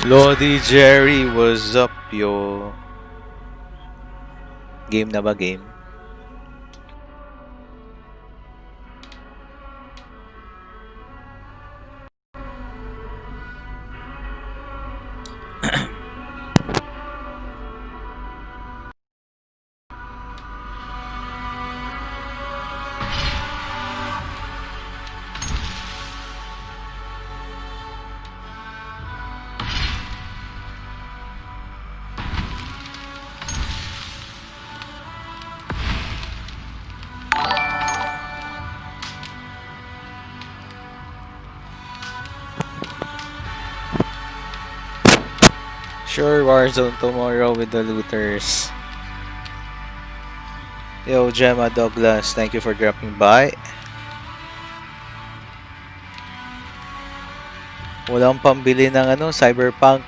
Lodi Jerry, what's up, yo? Game na ba, game? Sure, Warzone tomorrow with the looters. Yo, Gemma Douglas, thank you for dropping by. Walang pambili ng Cyberpunk.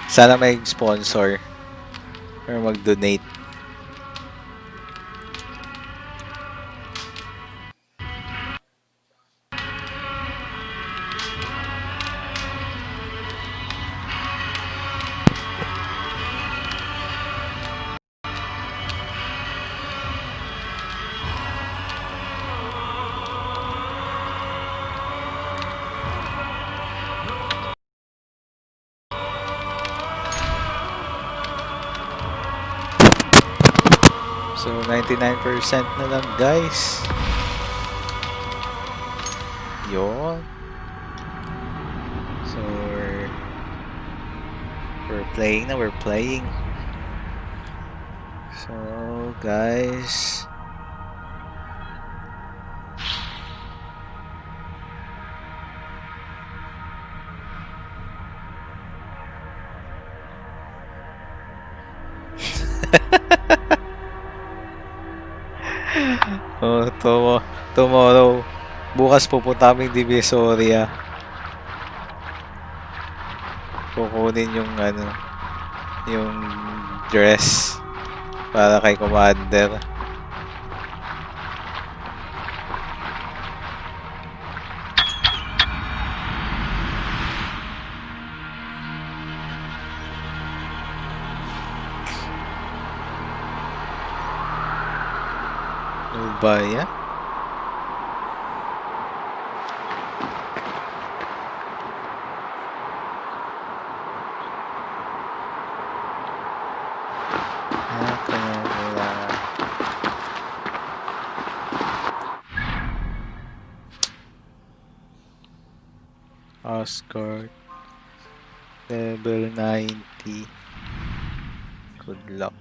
Sana may sponsor or mag-donate. So 99% na lang, guys. Yon. So we're playing na, we're playing. So guys, tomorrow, bukas pupunta kaming Divisoria. Kukunin yung yung dress para kay Commander. Ano ba yan? Oscar level 90. Good luck.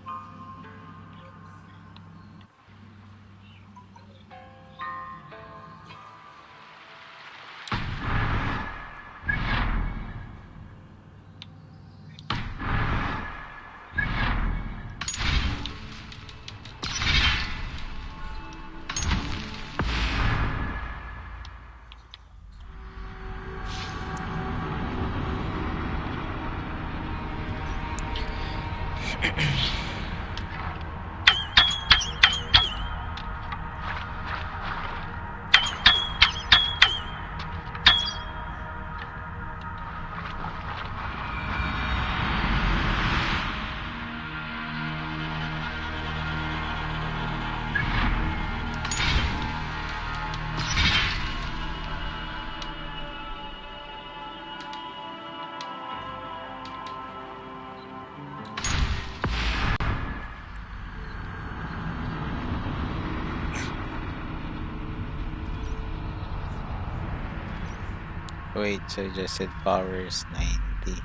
Wait, suggested power is 90.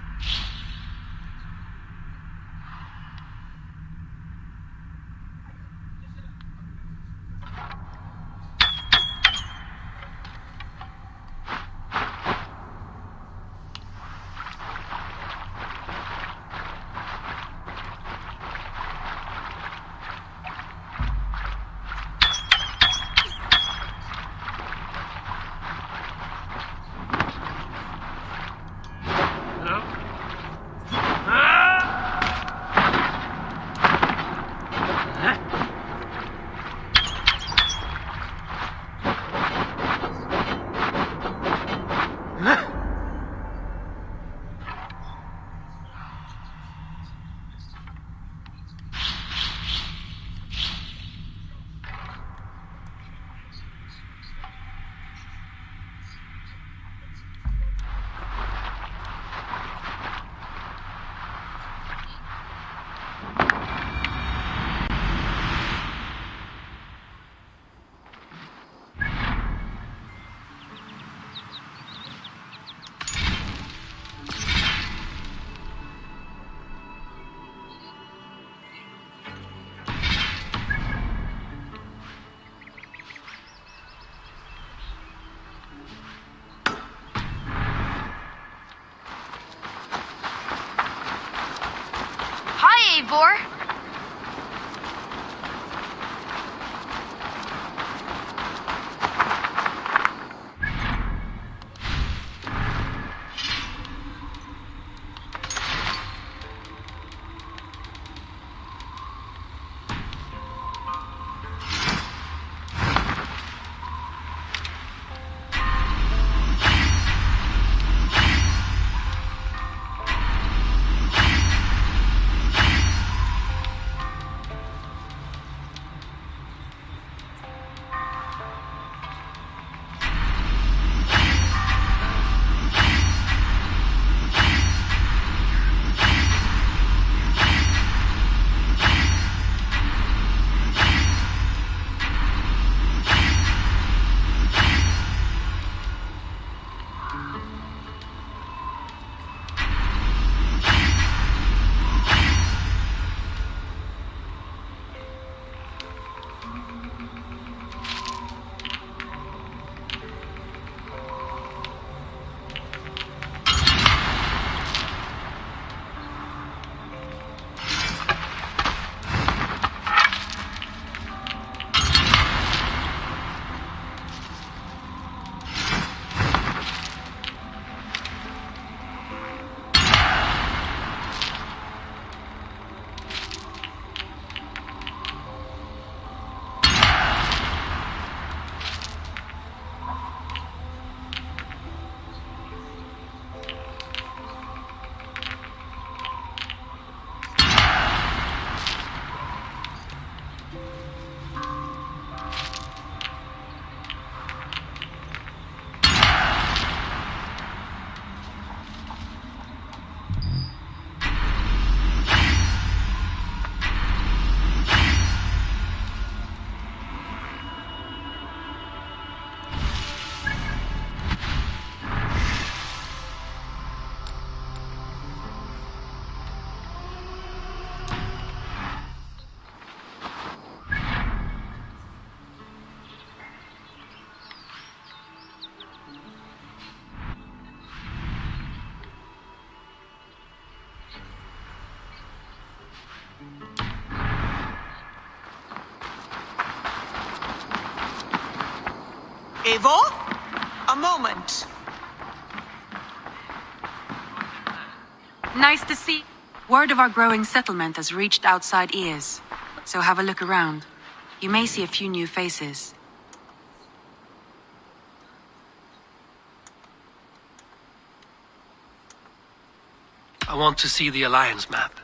Eivor. Eivor? A moment. Nice to see. Word of our growing settlement has reached outside ears, so have a look around. You may see a few new faces. I want to see the Alliance map.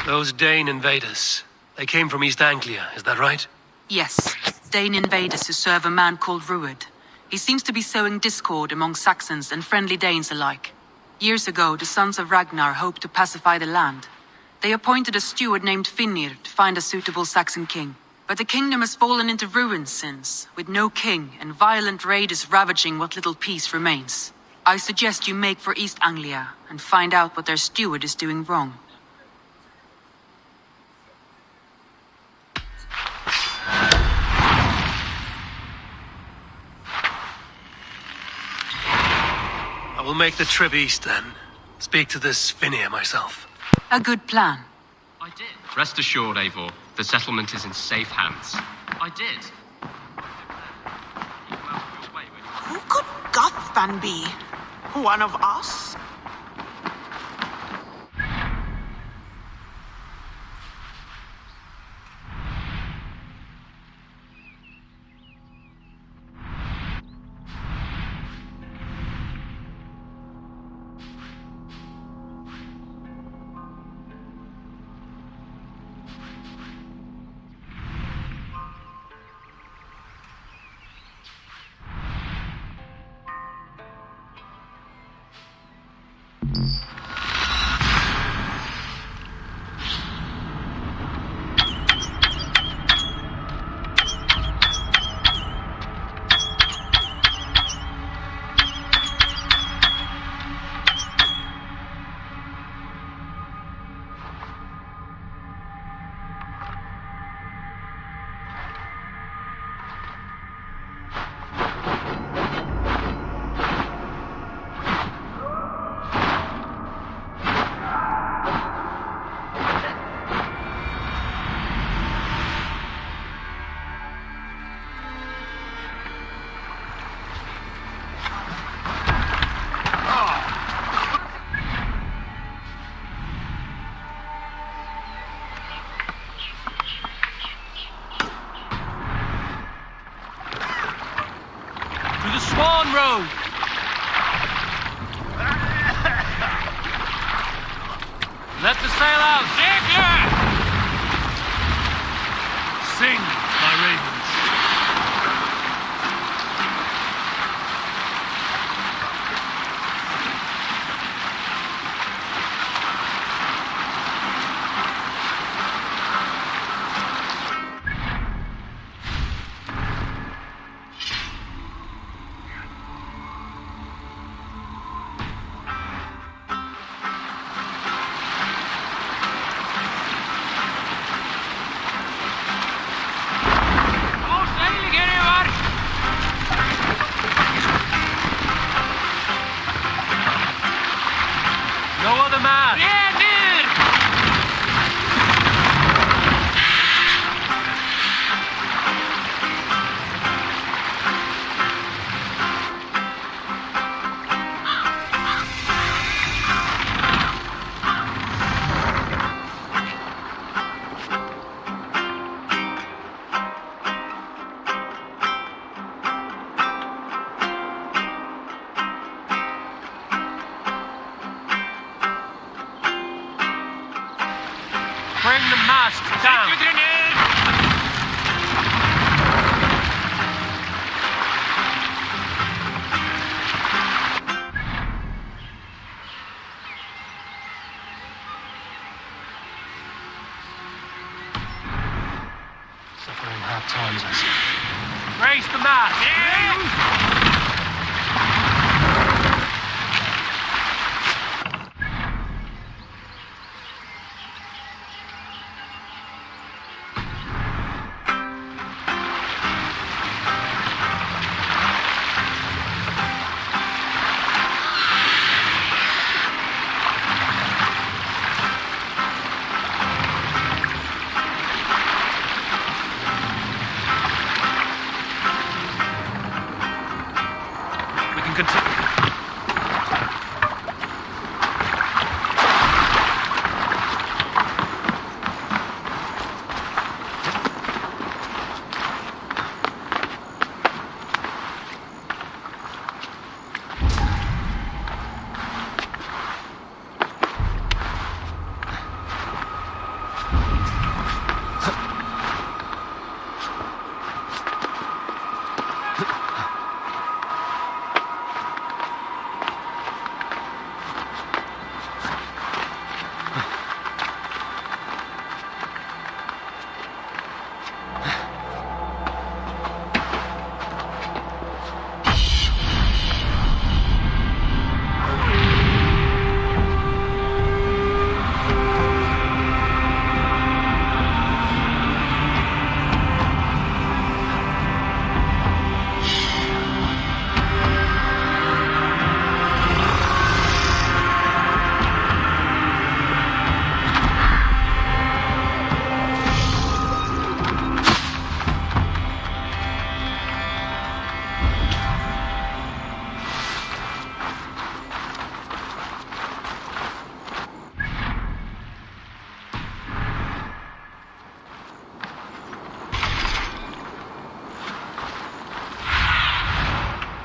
Those Dane invaders, they came from East Anglia, is that right? Yes, Dane invaders who serve a man called Ruud. He seems to be sowing discord among Saxons and friendly Danes alike. Years ago, the sons of Ragnar hoped to pacify the land. They appointed a steward named Finnir to find a suitable Saxon king. But the kingdom has fallen into ruins since, with no king and violent raiders ravaging what little peace remains. I suggest you make for East Anglia and find out what their steward is doing wrong. I will make the trip east then. Speak to this Finnir myself. A good plan. I did. Rest assured, Eivor, the settlement is in safe hands. I did. Who could Gothban be? One of us? Swan Road! Let the sail out! Sing, my ravens. No other man! Yeah, dude! Bring the mast down! Suffering hard times, I see. Raise the mast! We can continue.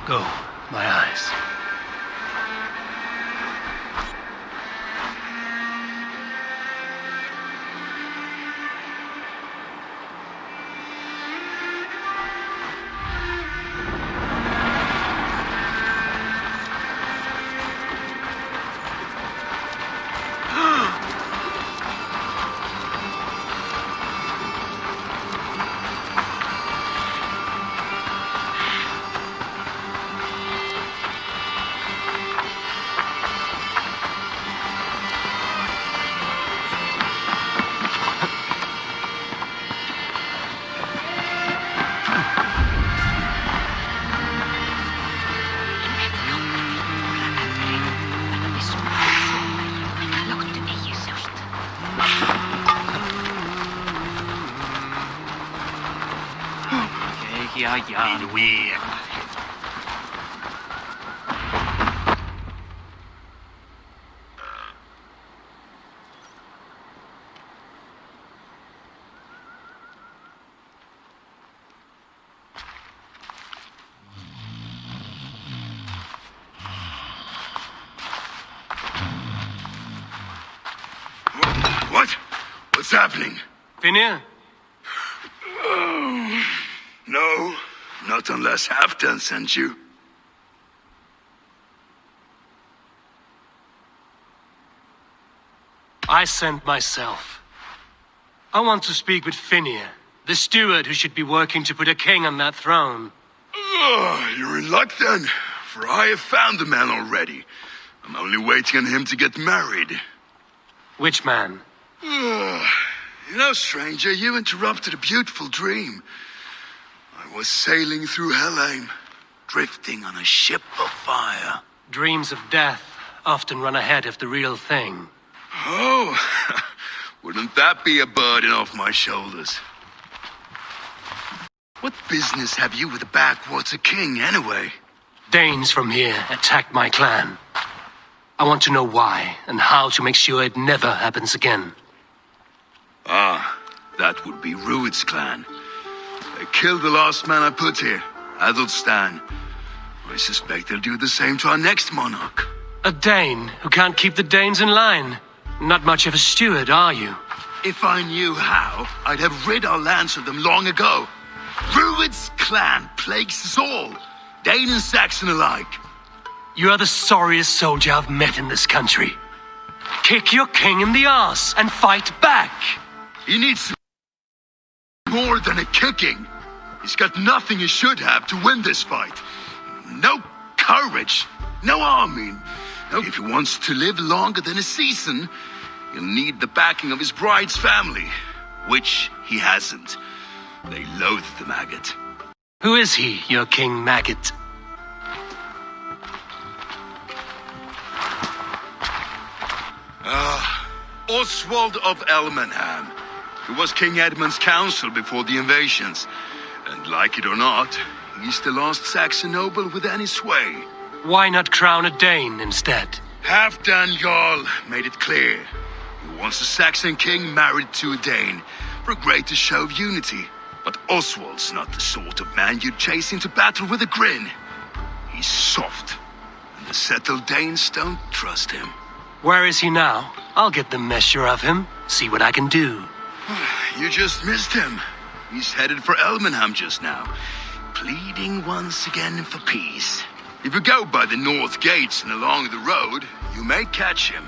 Go, my eyes. ja. In weer. happening? Finia? No, not unless Halfdan sent you. I sent myself. I want to speak with Finia, the steward who should be working to put a king on that throne. You're in luck then, for I have found the man already. I'm only waiting on him to get married. Which man? You know, stranger, you interrupted a beautiful dream. I was sailing through Helheim, drifting on a ship of fire. Dreams of death often run ahead of the real thing. Oh, wouldn't that be a burden off my shoulders? What business have you with the backwater king, anyway? Danes from here attacked my clan. I want to know why, and how to make sure it never happens again. Ah, that would be Rued's clan. They killed the last man I put here, Adelstan. I suspect they'll do the same to our next monarch. A Dane who can't keep the Danes in line. Not much of a steward, are you? If I knew how, I'd have rid our lands of them long ago. Rued's clan plagues us all, Dane and Saxon alike. You are the sorriest soldier I've met in this country. Kick your king in the arse and fight back. He needs more than a kicking. He's got nothing he should have to win this fight. No courage, no army. No, if he wants to live longer than a season, he'll need the backing of his bride's family, which he hasn't. They loathe the maggot. Who is he, your King Maggot? Oswald of Elmenham. He was King Edmund's counsel before the invasions. And like it or not, he's the last Saxon noble with any sway. Why not crown a Dane instead? Halfdan Jarl made it clear. He wants a Saxon king married to a Dane for a greater show of unity. But Oswald's not the sort of man you'd chase into battle with a grin. He's soft, and the settled Danes don't trust him. Where is he now? I'll get the measure of him, see what I can do. You just missed him. He's headed for Elmenham just now, pleading once again for peace. If you go by the north gates and along the road, you may catch him.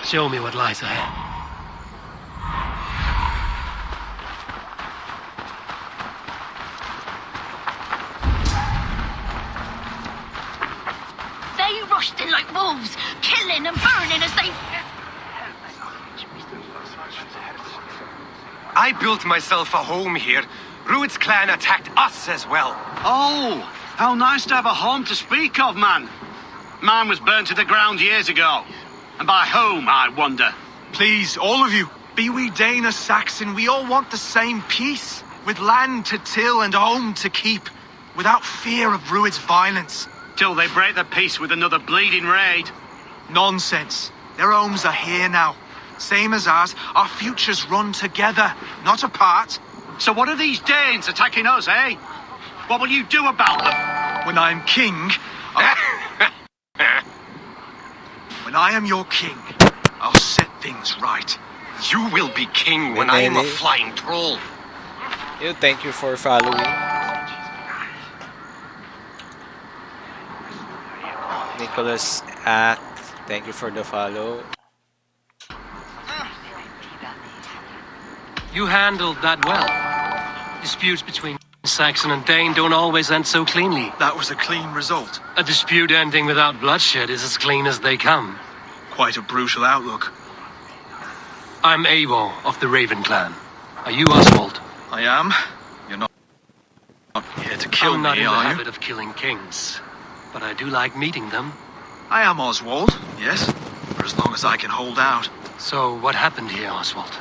Show me what lies ahead. They rushed in like wolves, killing and burning as they... I built myself a home here. Rued's clan attacked us as well. Oh, how nice to have a home to speak of, man. Mine was burnt to the ground years ago. And by whom, I wonder? Please, all of you, be we Dane or Saxon, we all want the same peace. With land to till and home to keep. Without fear of Rued's violence. Till they break the peace with another bleeding raid. Nonsense. Their homes are here now. Same as ours, our futures run together, not apart. So what are these Danes attacking us, eh? What will you do about them? When I'm king... When I am your king, I'll set things right. You will be king when I am a flying troll. You, thank you for following. Nicholas Act, thank you for the follow. You handled that well. Disputes between Saxon and Dane don't always end so cleanly. That was a clean result. A dispute ending without bloodshed is as clean as they come. Quite a brutal outlook. I'm Eivor of the Raven clan. Are you Oswald? I am. You're not here to kill I'm not me, in the are you? habit of killing kings, but I do like meeting them. I am Oswald, yes, for as long as I can hold out. So what happened here, Oswald?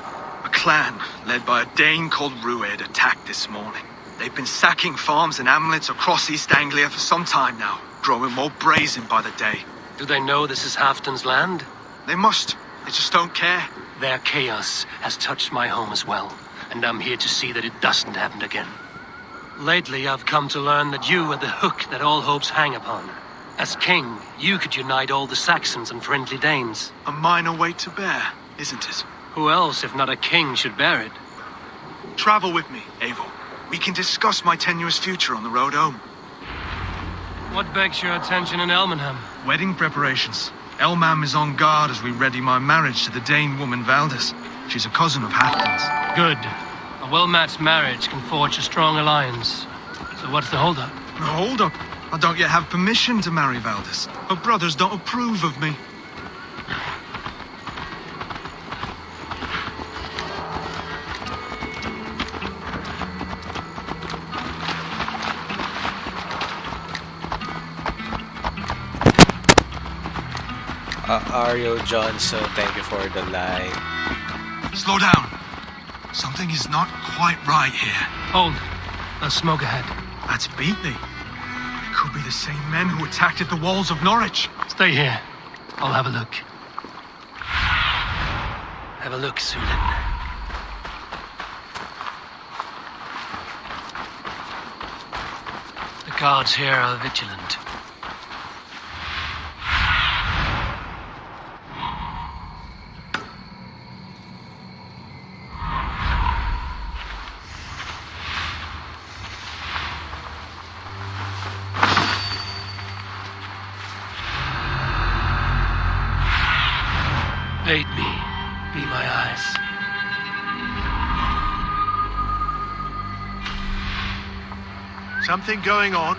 A clan, led by a Dane called Rued, attacked this morning. They've been sacking farms and hamlets across East Anglia for some time now, growing more brazen by the day. Do they know this is Halfton's land? They must. They just don't care. Their chaos has touched my home as well, and I'm here to see that it doesn't happen again. Lately, I've come to learn that you are the hook that all hopes hang upon. As king, you could unite all the Saxons and friendly Danes. A minor weight to bear, isn't it? Who else, if not a king, should bear it? Travel with me, Eivor. We can discuss my tenuous future on the road home. What begs your attention in Elmenham? Wedding preparations. Elmam is on guard as we ready my marriage to the Dane woman Valdis. She's a cousin of Halfton's. Good. A well-matched marriage can forge a strong alliance. So what's the holdup? No, hold up. I don't yet have permission to marry Valdis. Her brothers don't approve of me. Ario Johnson, thank you for the like. Slow down. Something is not quite right here. Hold. There's smoke ahead. That's Beatley. It could be the same men who attacked at the walls of Norwich. Stay here. I'll have a look. Have a look, Sulin. The guards here are vigilant. Aid me. Be my eyes. Something going on?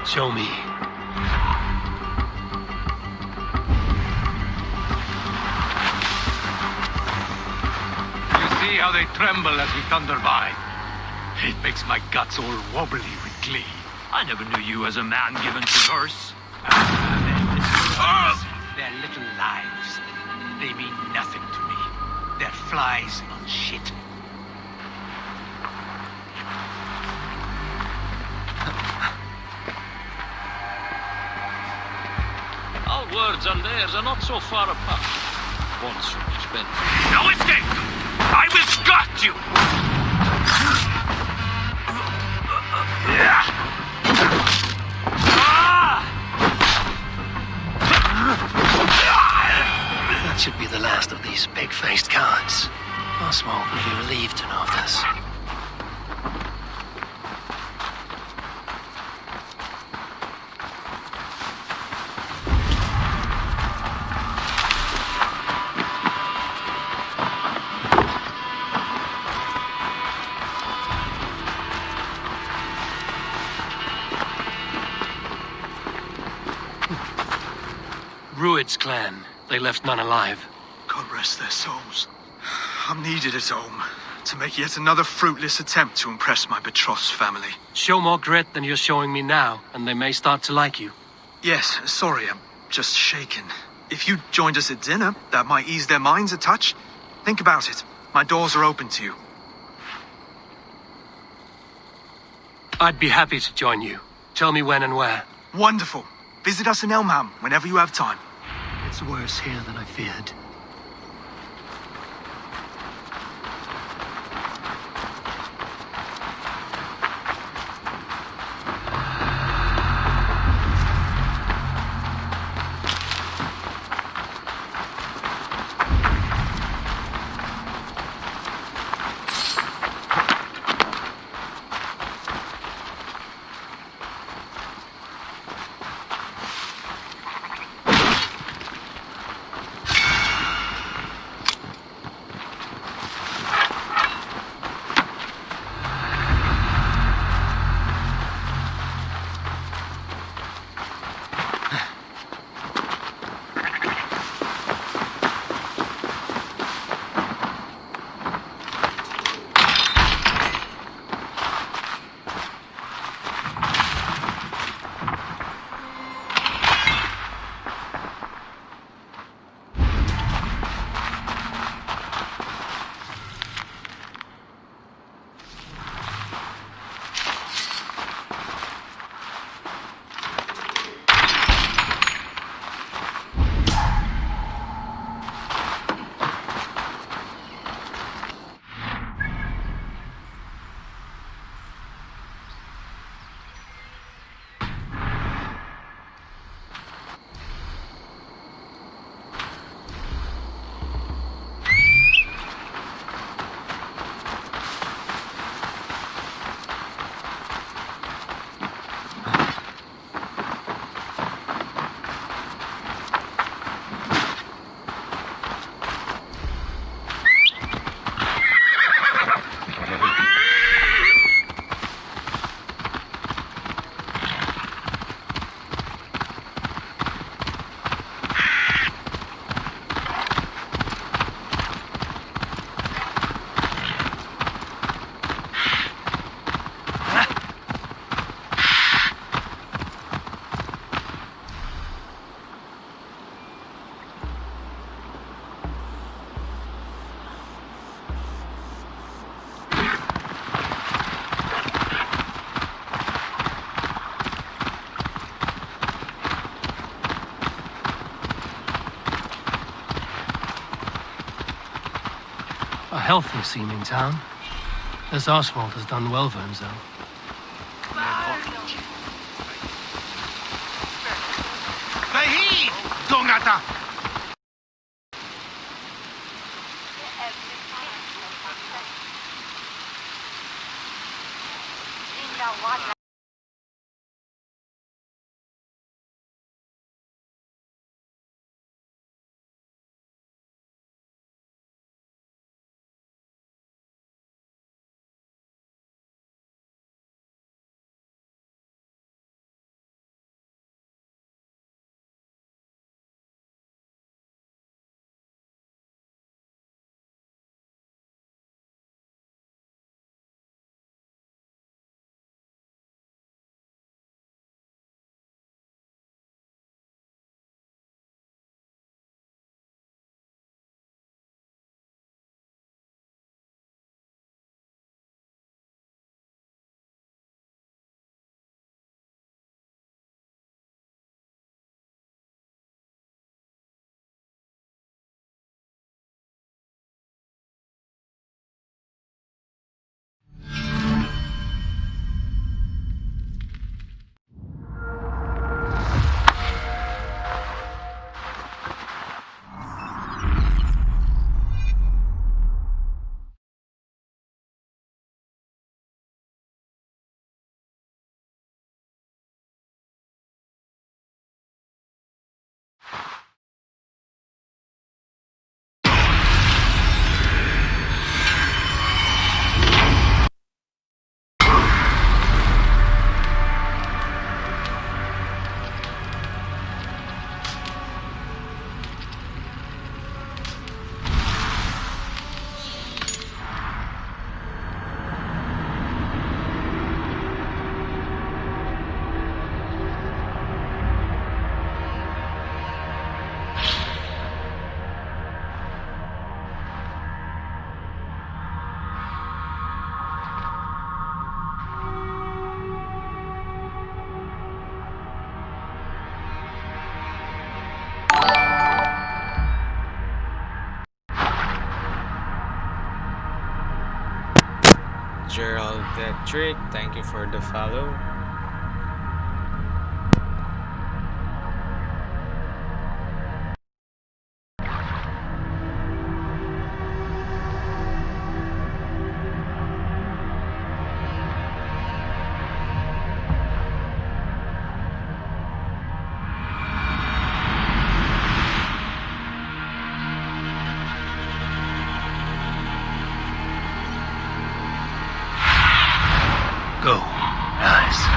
Show me. You see how they tremble as we thunder by? It makes my guts all wobbly with glee. I never knew you as a man given to verse. Their little lives, they mean nothing to me. They're flies on shit. Our words and theirs are not so far apart. Once you spent. No escape! I will scut you! That should be the last of these pig-faced cowards. Oswald will be relieved to know of this. Rued's clan. They left none alive. God rest their souls. I'm needed at home to make yet another fruitless attempt to impress my betrothed family. Show more grit than you're showing me now, and they may start to like you. Yes, sorry, I'm just shaken. If you joined us at dinner, that might ease their minds a touch. Think about it. My doors are open to you. I'd be happy to join you. Tell me when and where. Wonderful. Visit us in Elmham whenever you have time. It's worse here than I feared. A healthy seeming town. This Oswald has done well for himself. Behid! Dungata! Gerald Detrick, thank you for the follow. Go. Nice.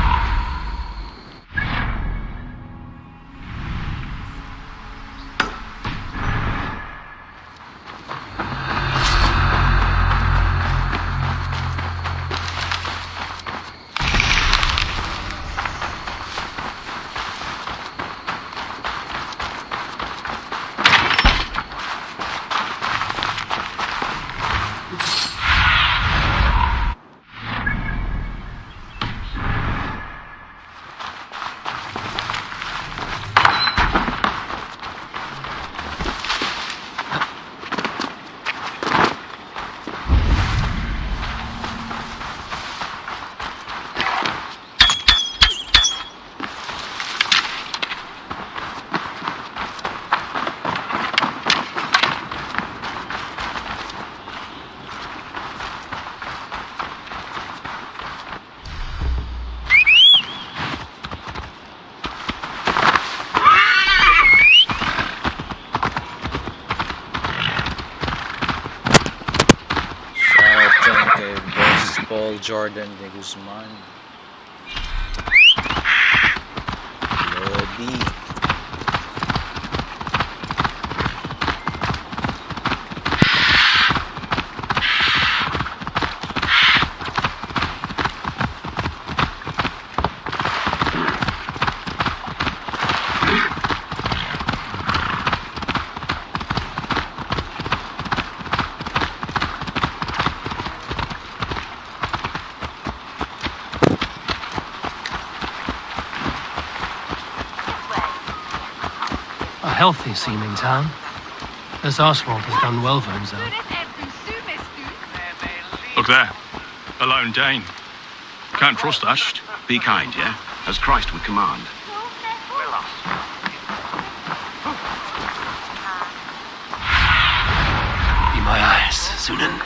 Paul Jordan de Guzman. Lodi. Healthy seeming town. This Oswald has done well for himself. Look there. A lone Dane. Can't trust that. Be kind, yeah? As Christ would command. Be my eyes, Sunan.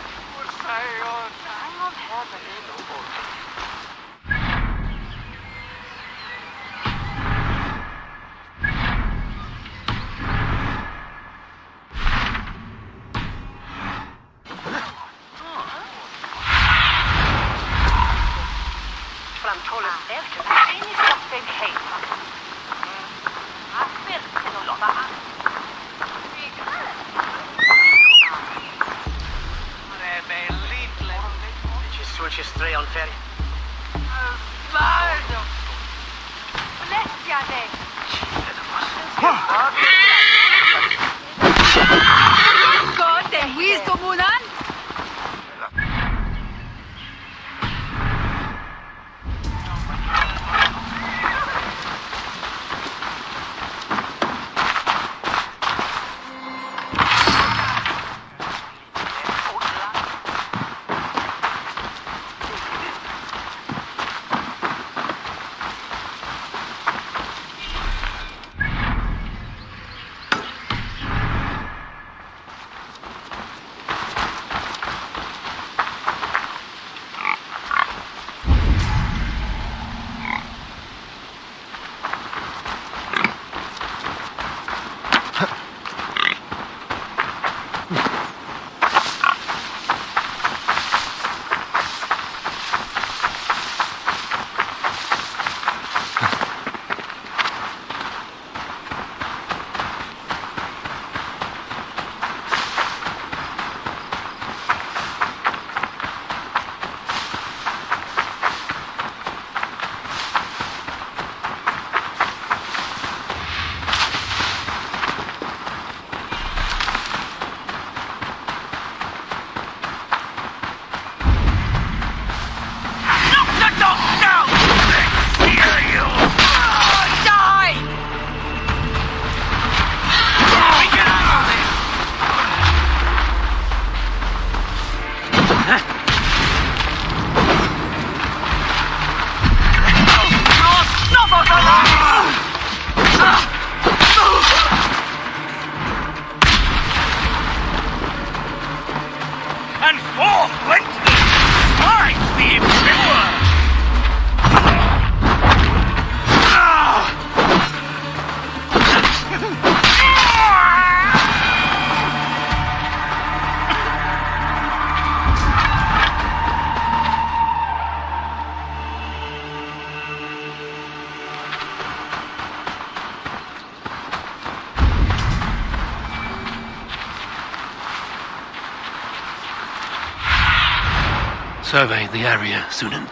Survey the area, Sunan.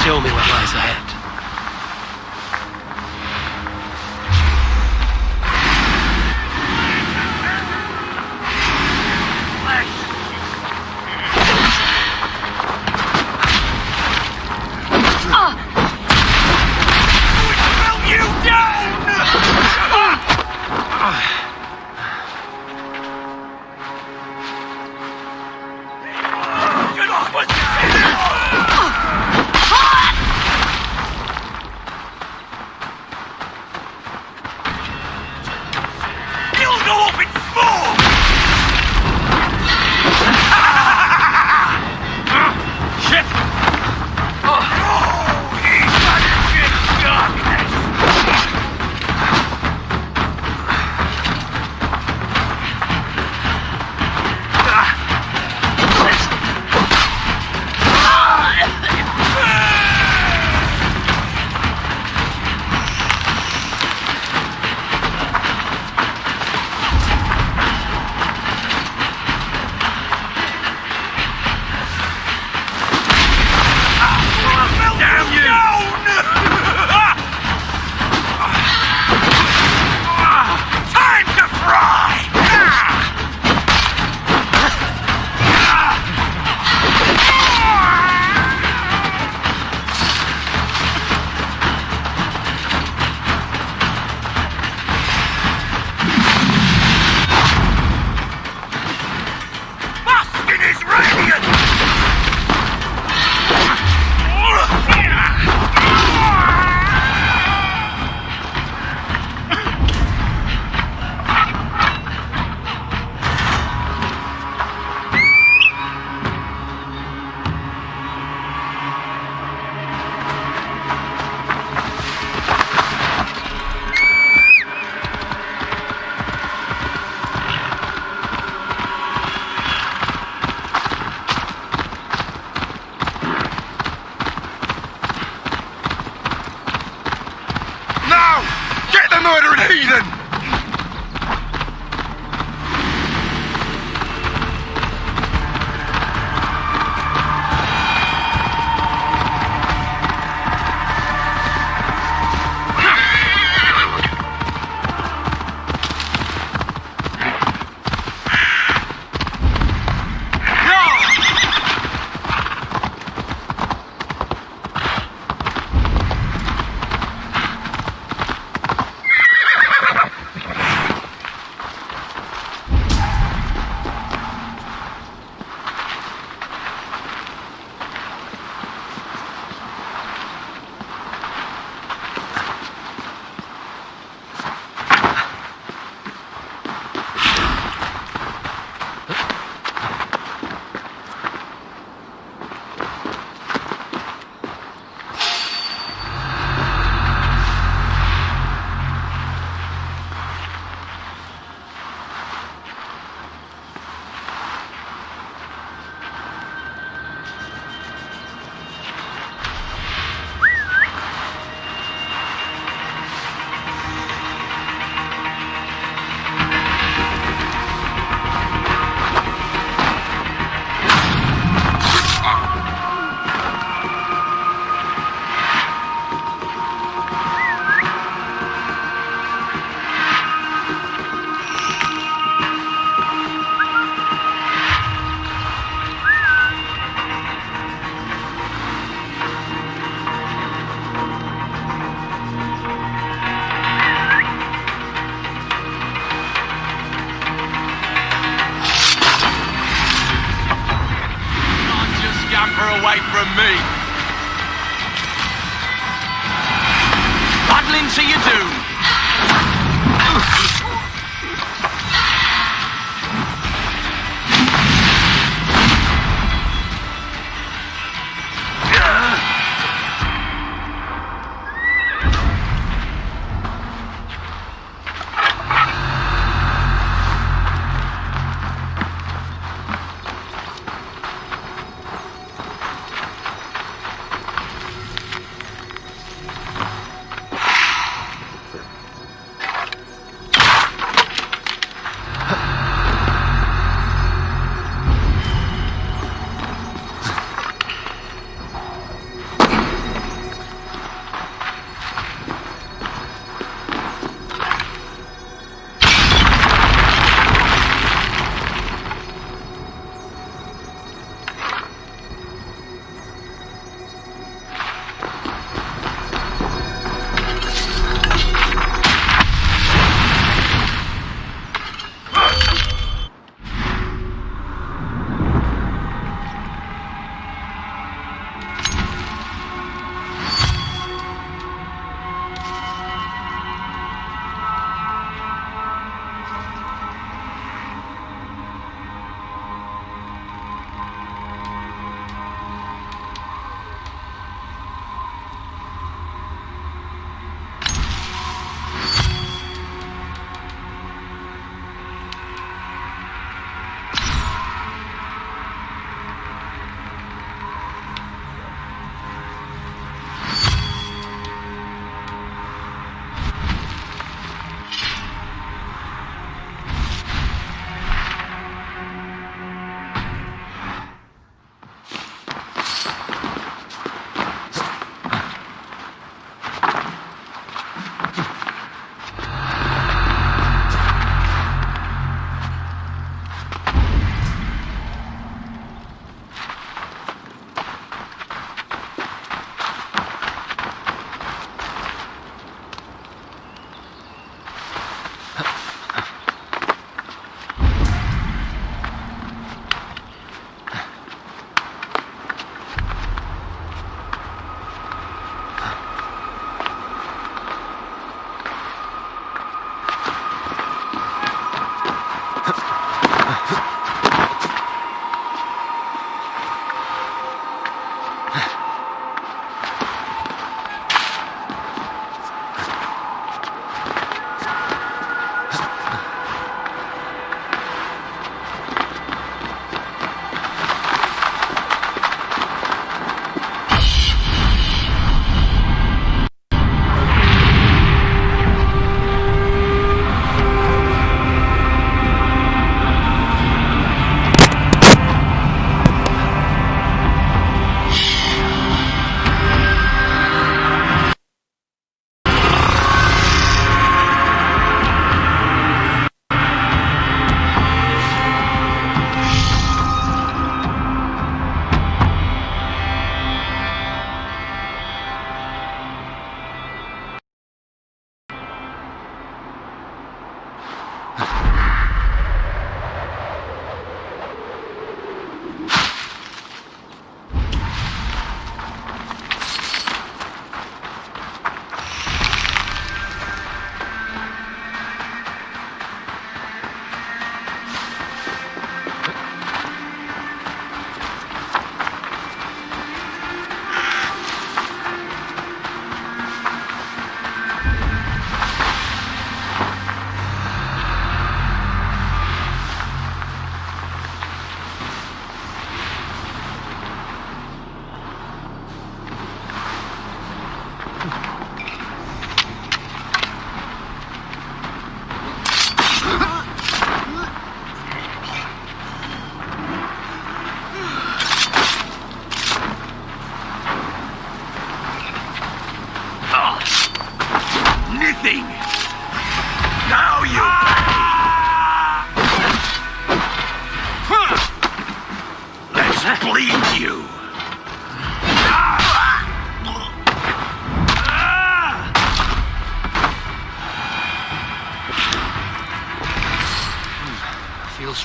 Show me what lies ahead.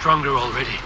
stronger already.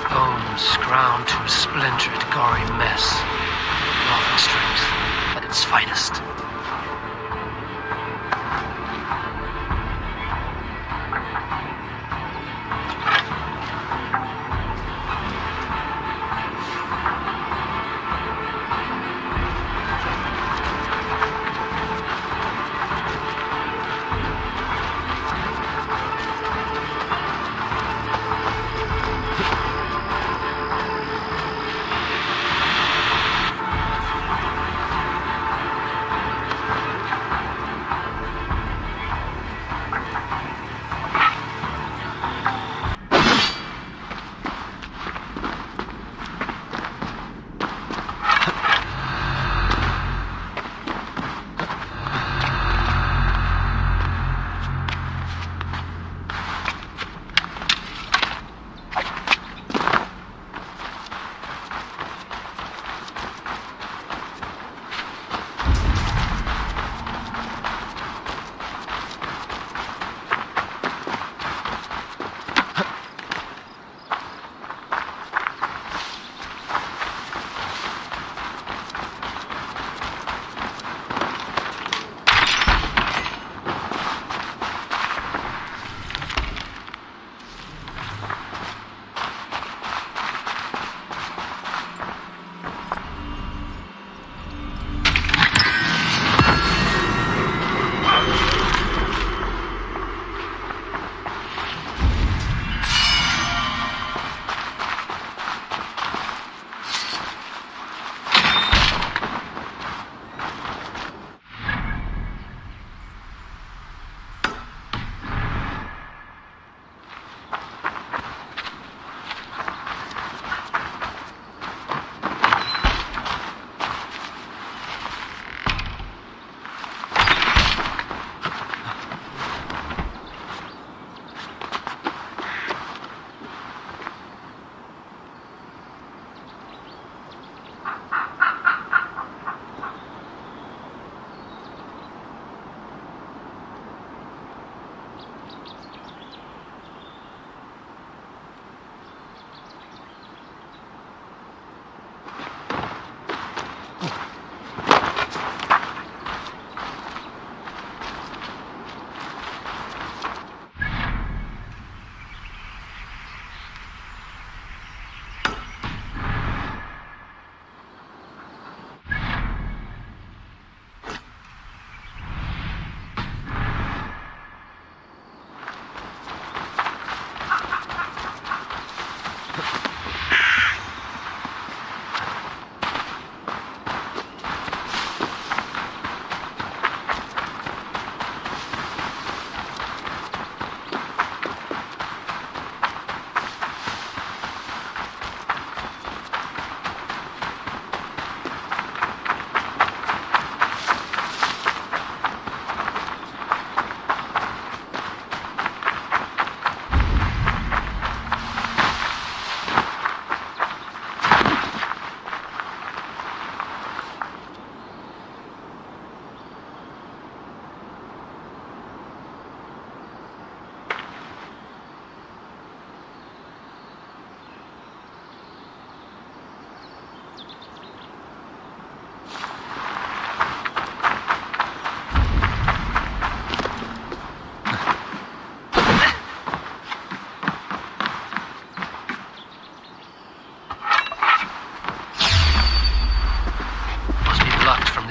Bones ground to a splintered, gory mess. Northern strength at its finest.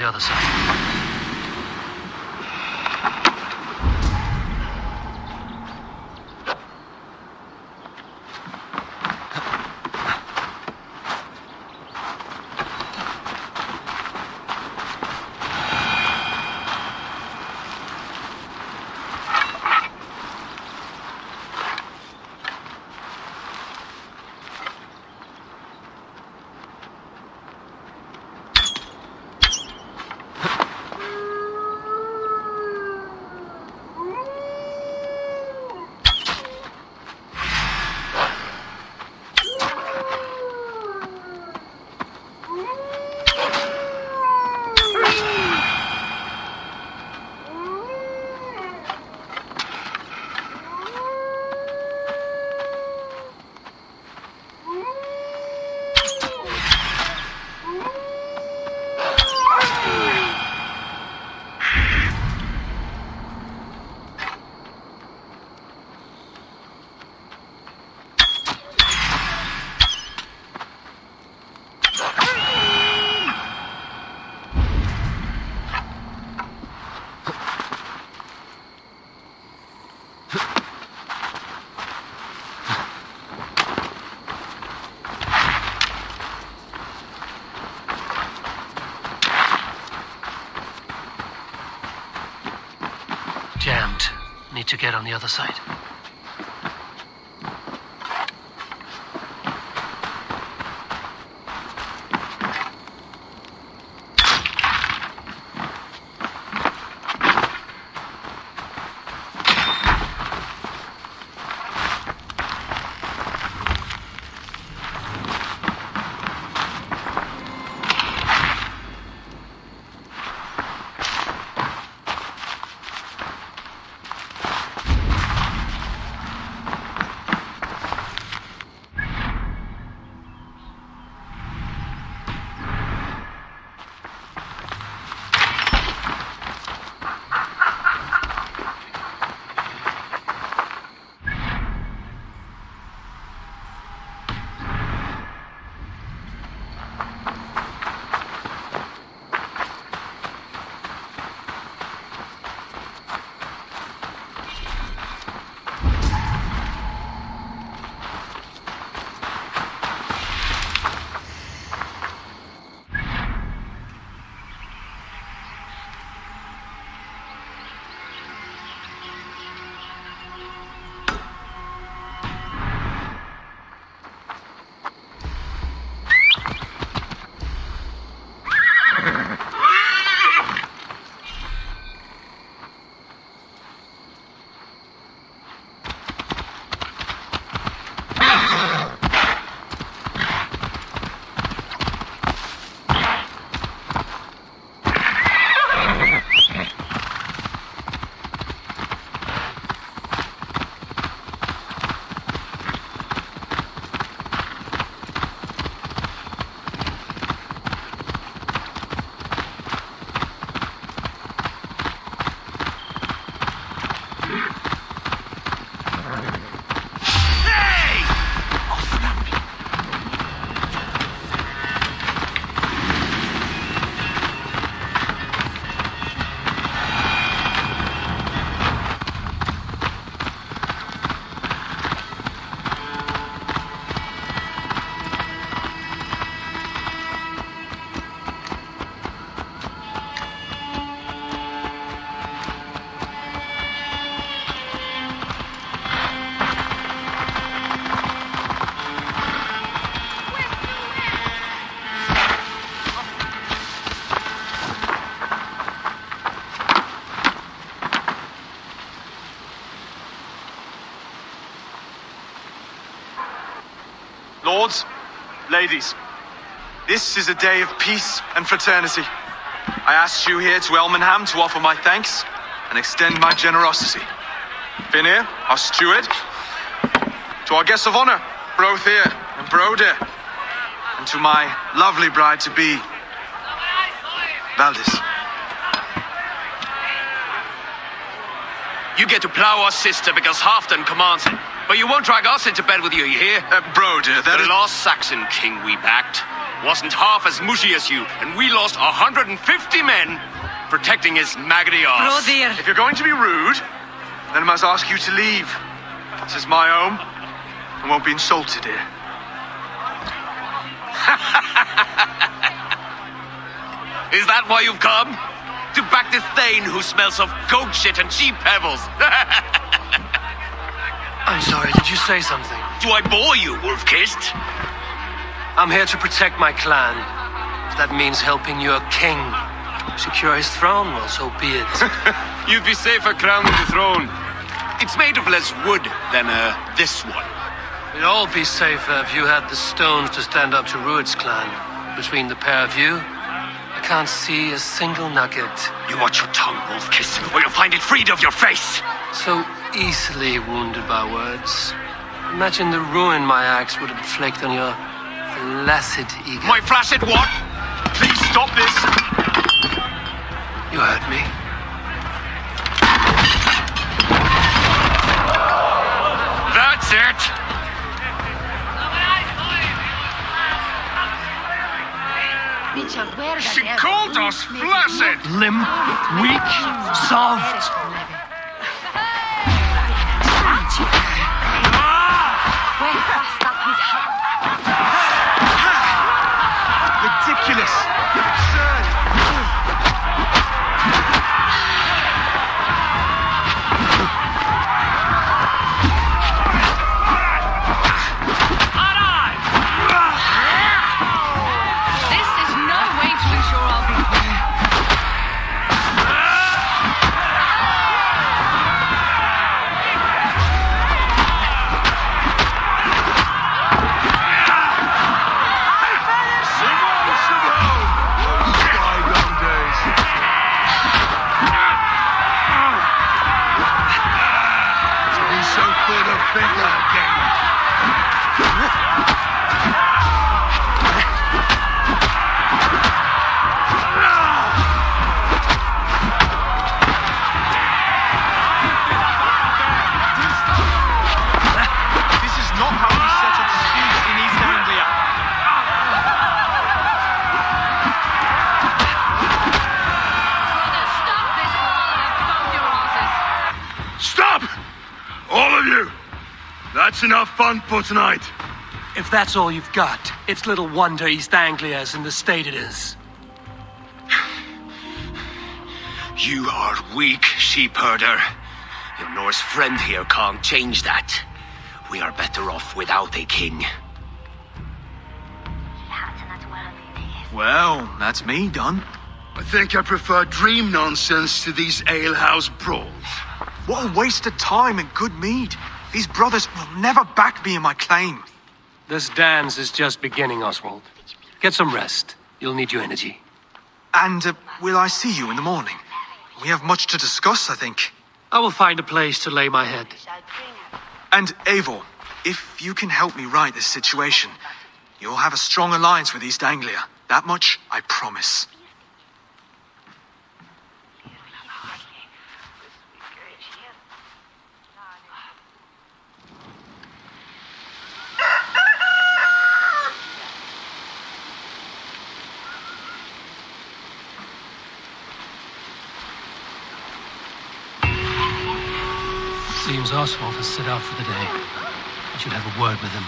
the other side. Jammed. Need to get on the other side. Lords, ladies, this is a day of peace and fraternity. I asked you here to Elmenham to offer my thanks and extend my generosity. Finir, our steward, to our guests of honor, Brothir and Broder, and to my lovely bride-to-be, Valdis. You get to plow our sister because Halfdan commands it. But you won't drag us into bed with you, you hear? Broder, that the is... lost Saxon king we backed. wasn't half as mushy as you, and we lost 150 men protecting his maggoty arse. If you're going to be rude, then I must ask you to leave. This is my home. I won't be insulted here. Is that why you've come? To back this Thane who smells of goat shit and cheap pebbles? I'm sorry, did you say something? Do I bore you, wolf-kissed? I'm here to protect my clan. If that means helping your king secure his throne, well, so be it. You'd be safer crowning the throne. It's made of less wood than, this one. We'd all be safer if you had the stones to stand up to Rued's clan. Between the pair of you, I can't see a single nugget. You watch your tongue, wolf-kiss, or you'll find it freed of your face. So easily wounded by words. Imagine the ruin my axe would inflict on your flaccid ego. My flaccid what? Please stop this. You heard me. That's it. She called us flaccid! Limp, weak, soft. Ridiculous. Absurd. This is no way to ensure I'll be here. That's enough fun for tonight. If that's all you've got, it's little wonder East Anglia's in the state it is. You are weak, sheep herder. Your Norse friend here can't change that. We are better off without a king. Well, that's me done. I think I prefer dream nonsense to these alehouse brawls. What a waste of time and good mead. These brothers will never back me in my claim. This dance is just beginning, Oswald. Get some rest. You'll need your energy. And will I see you in the morning? We have much to discuss, I think. I will find a place to lay my head. And Eivor, if you can help me right this situation, you'll have a strong alliance with East Anglia. That much, I promise. Seems Oswald has set out for the day. I should have a word with him.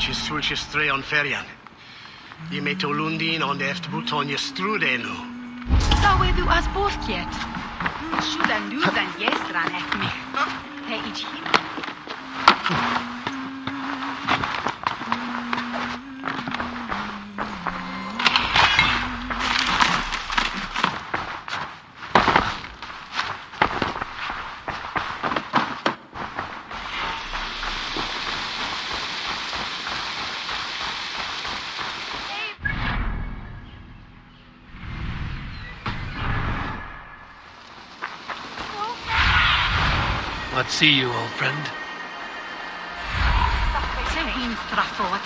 Sulchis sulchis tre on ferian. I med to lundin on de efterbutonje strudenu. Så är du as bortget. Sjudan ludan gästran ett mig. Hej ich. Let's see you, old friend. Sen straffot.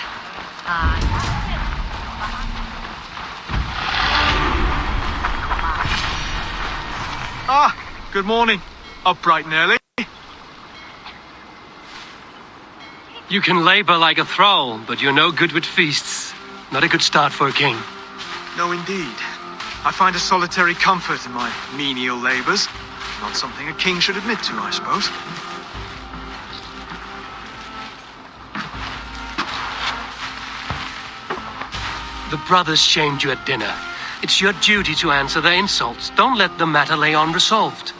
Ah, good morning. Up bright and early. You can labor like a thrall, but you're no good with feasts. Not a good start for a king. No, indeed. I find a solitary comfort in my menial labors. Not something a king should admit to, I suppose. The brothers shamed you at dinner. It's your duty to answer their insults. Don't let the matter lay unresolved.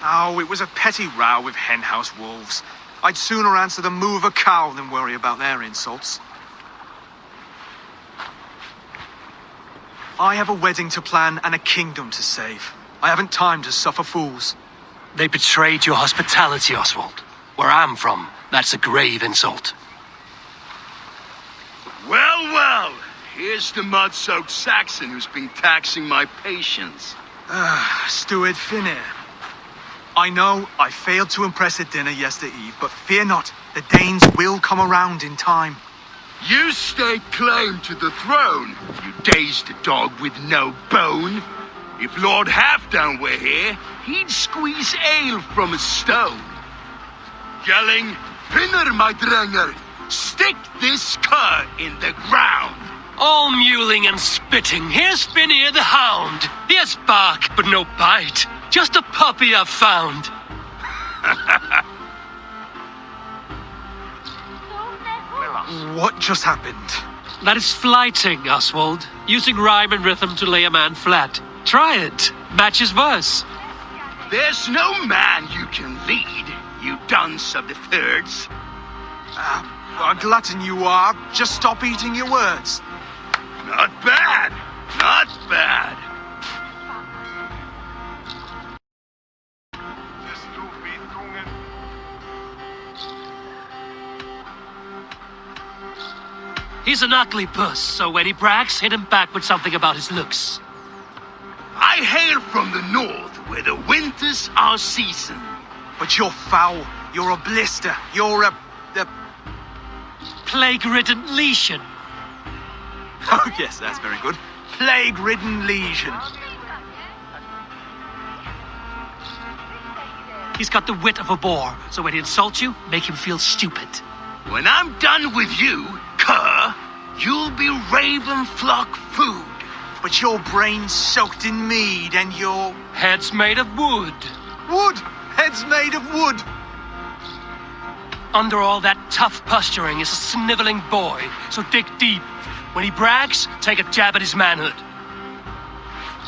Oh, it was a petty row with henhouse wolves. I'd sooner answer the moo of a cow than worry about their insults. I have a wedding to plan and a kingdom to save. I haven't time to suffer fools. They betrayed your hospitality, Oswald. Where I'm from, that's a grave insult. Well, well. Here's the mud-soaked Saxon who's been taxing my patience. Steward Finnear. I know I failed to impress at dinner yesterday eve, but fear not, the Danes will come around in time. You stake claim to the throne, you dazed dog with no bone. If Lord Halfdown were here, he'd squeeze ale from a stone. Yelling, Finner, my drenger, stick this cur in the ground. All mewling and spitting. Here's Finnear the hound. Yes, bark, but no bite. Just a puppy I've found. What just happened? That is flighting, Oswald. Using rhyme and rhythm to lay a man flat. Try it. Match his verse. There's no man you can lead, you dunce of the thirds. A glutton you are. Just stop eating your words. Not bad. Not bad. He's an ugly puss, so when he brags, hit him back with something about his looks. I hail from the north, where the winters are season. But you're foul. You're a blister. You're a plague-ridden lesion. Oh, yes, that's very good. Plague-ridden lesion. He's got the wit of a boar, so when he insults you, make him feel stupid. When I'm done with you, cur, you'll be raven flock food. But your brain's soaked in mead and your... Head's made of wood. Wood! Head's made of wood! Under all that tough posturing is a sniveling boy, so dig deep. When he brags, take a jab at his manhood.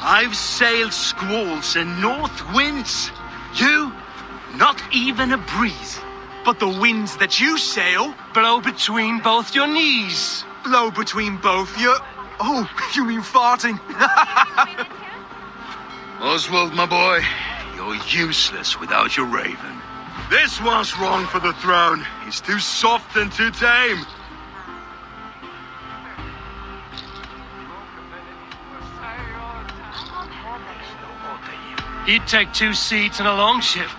I've sailed squalls and north winds. You, not even a breeze. But the winds that you sail... Blow between both your knees. Blow between both your... Oh, you mean farting. Oswald, my boy, you're useless without your raven. This one's wrong for the throne. He's too soft and too tame. He'd take 2 seats in a longship.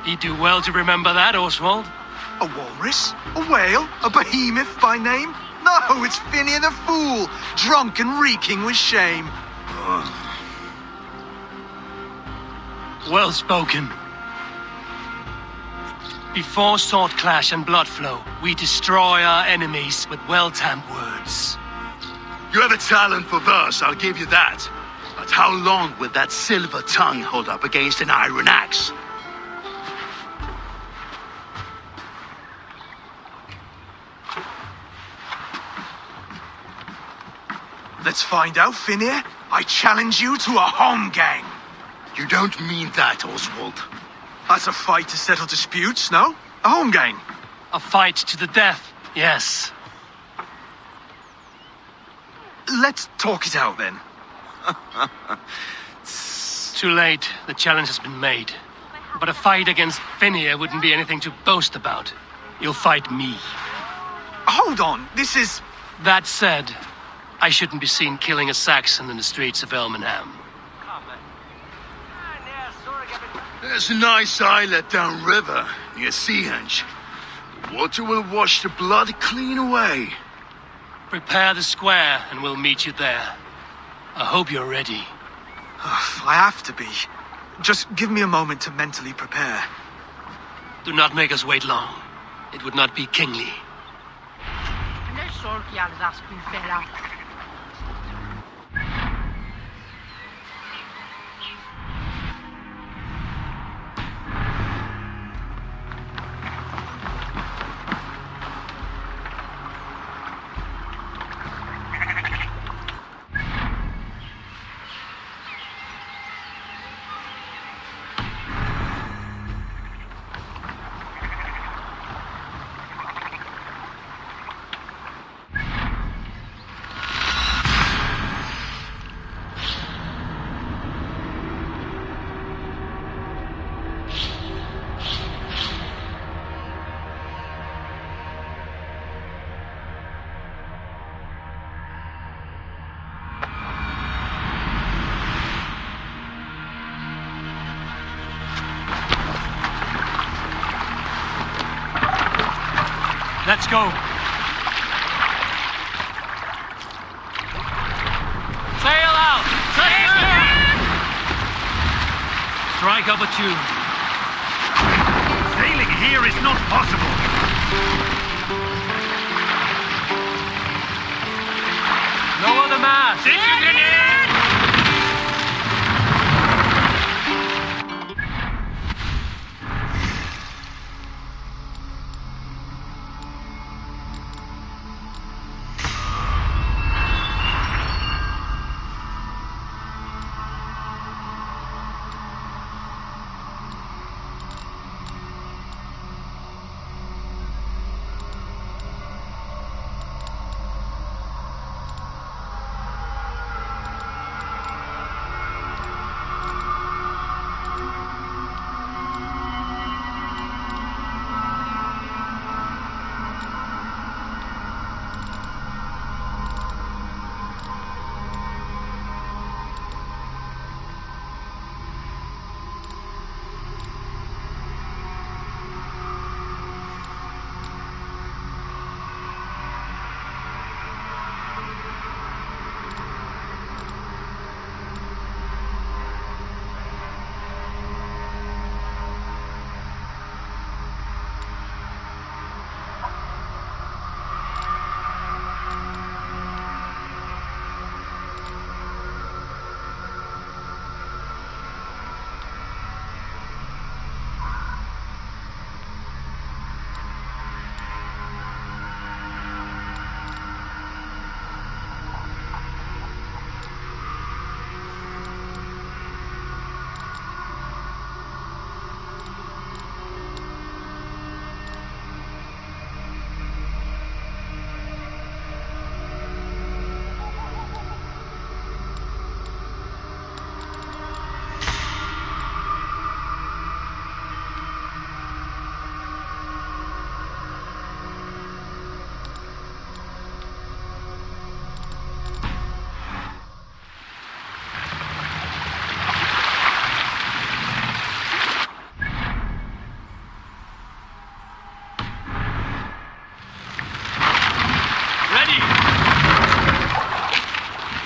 He'd do well to remember that, Oswald. A walrus? A whale? A behemoth by name? No, it's Finnear the Fool, drunk and reeking with shame. Well spoken. Before sword clash and blood flow, we destroy our enemies with well-timed words. You have a talent for verse, I'll give you that. But how long will that silver tongue hold up against an iron axe? Let's find out, Finir. I challenge you to a home gang. You don't mean that, Oswald. That's a fight to settle disputes, no? A home gang. A fight to the death, yes. Let's talk it out then. Too late. The challenge has been made. But a fight against Finir wouldn't be anything to boast about. You'll fight me. Hold on, this is... That said, I shouldn't be seen killing a Saxon in the streets of Elmenham. There's a nice islet downriver, near Seahenge. Water will wash the blood clean away. Prepare the square, and we'll meet you there. I hope you're ready. I have to be. Just give me a moment to mentally prepare. Do not make us wait long. It would not be kingly. Let's go. Sail out! Strike up a tune. Sailing here is not possible. Lower the mast.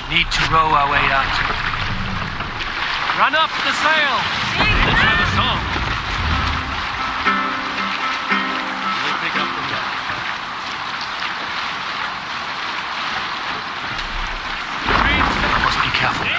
Need to row our way out. Run up the sail! Let's have a song. We'll pick up from there. I must be careful now.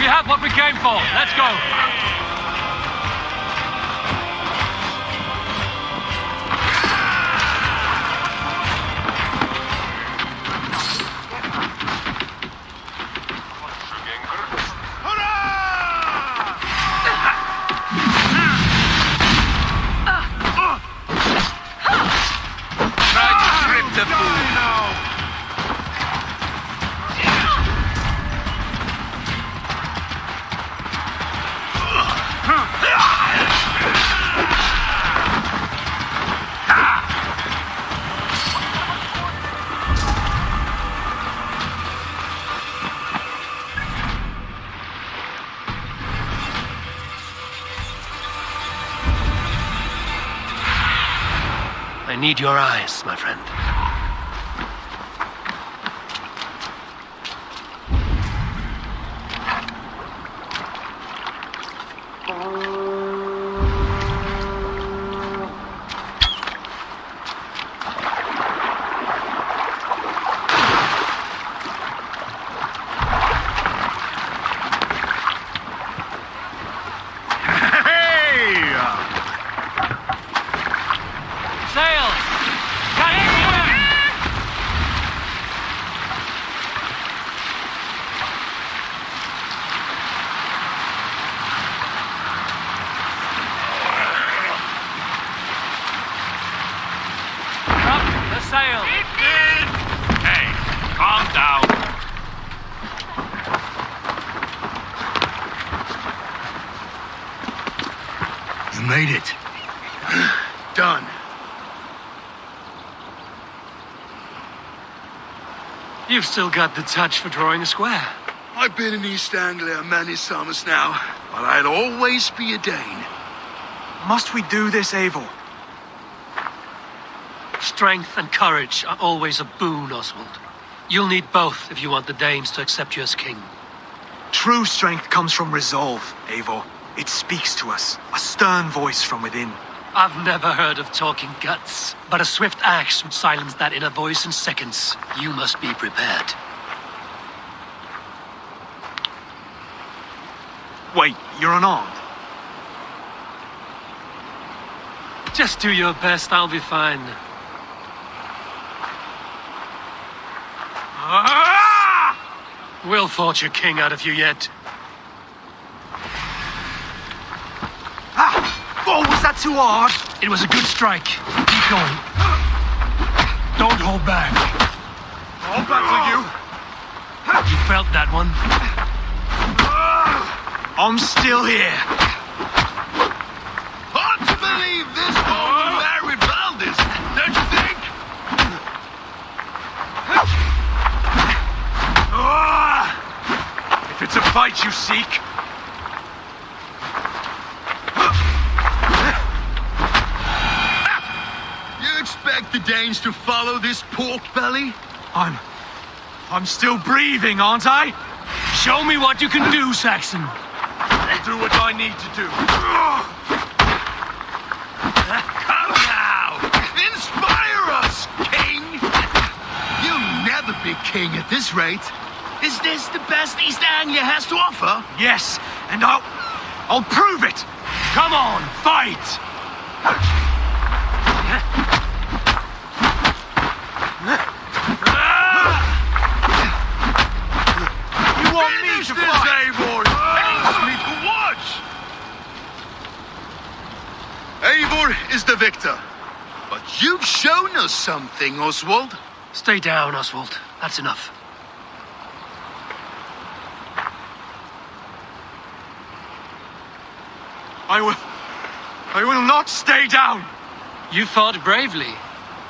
We have what we came for. Let's go. I need your eyes, my friend. Made it. Done. You've still got the touch for drawing a square. I've been in East Anglia many summers now, but I'll always be a Dane. Must we do this, Eivor? Strength and courage are always a boon, Oswald. You'll need both if you want the Danes to accept you as king. True strength comes from resolve, Eivor. It speaks to us, a stern voice from within. I've never heard of talking guts, but a swift axe would silence that inner voice in seconds. You must be prepared. Wait, you're unarmed? Just do your best, I'll be fine. We'll forge your king out of you yet. Oh, was that too hard? It was a good strike. Keep going. Don't hold back. I'll battle you. You felt that one. I'm still here. Hard to believe this one married Valdez, don't you think? If it's a fight you seek, The Danes to follow this pork belly? I'm still breathing, aren't I? Show me what you can do, Saxon. I'll do what I need to do. Come now! Inspire us, king! You'll never be king at this rate. Is this the best East Anglia has to offer? Yes, and I'll prove it! Come on, fight! You want me to fight? Eivor! Pains me to watch! Eivor is the victor. But you've shown us something, Oswald. Stay down, Oswald. That's enough. I will not stay down! You fought bravely.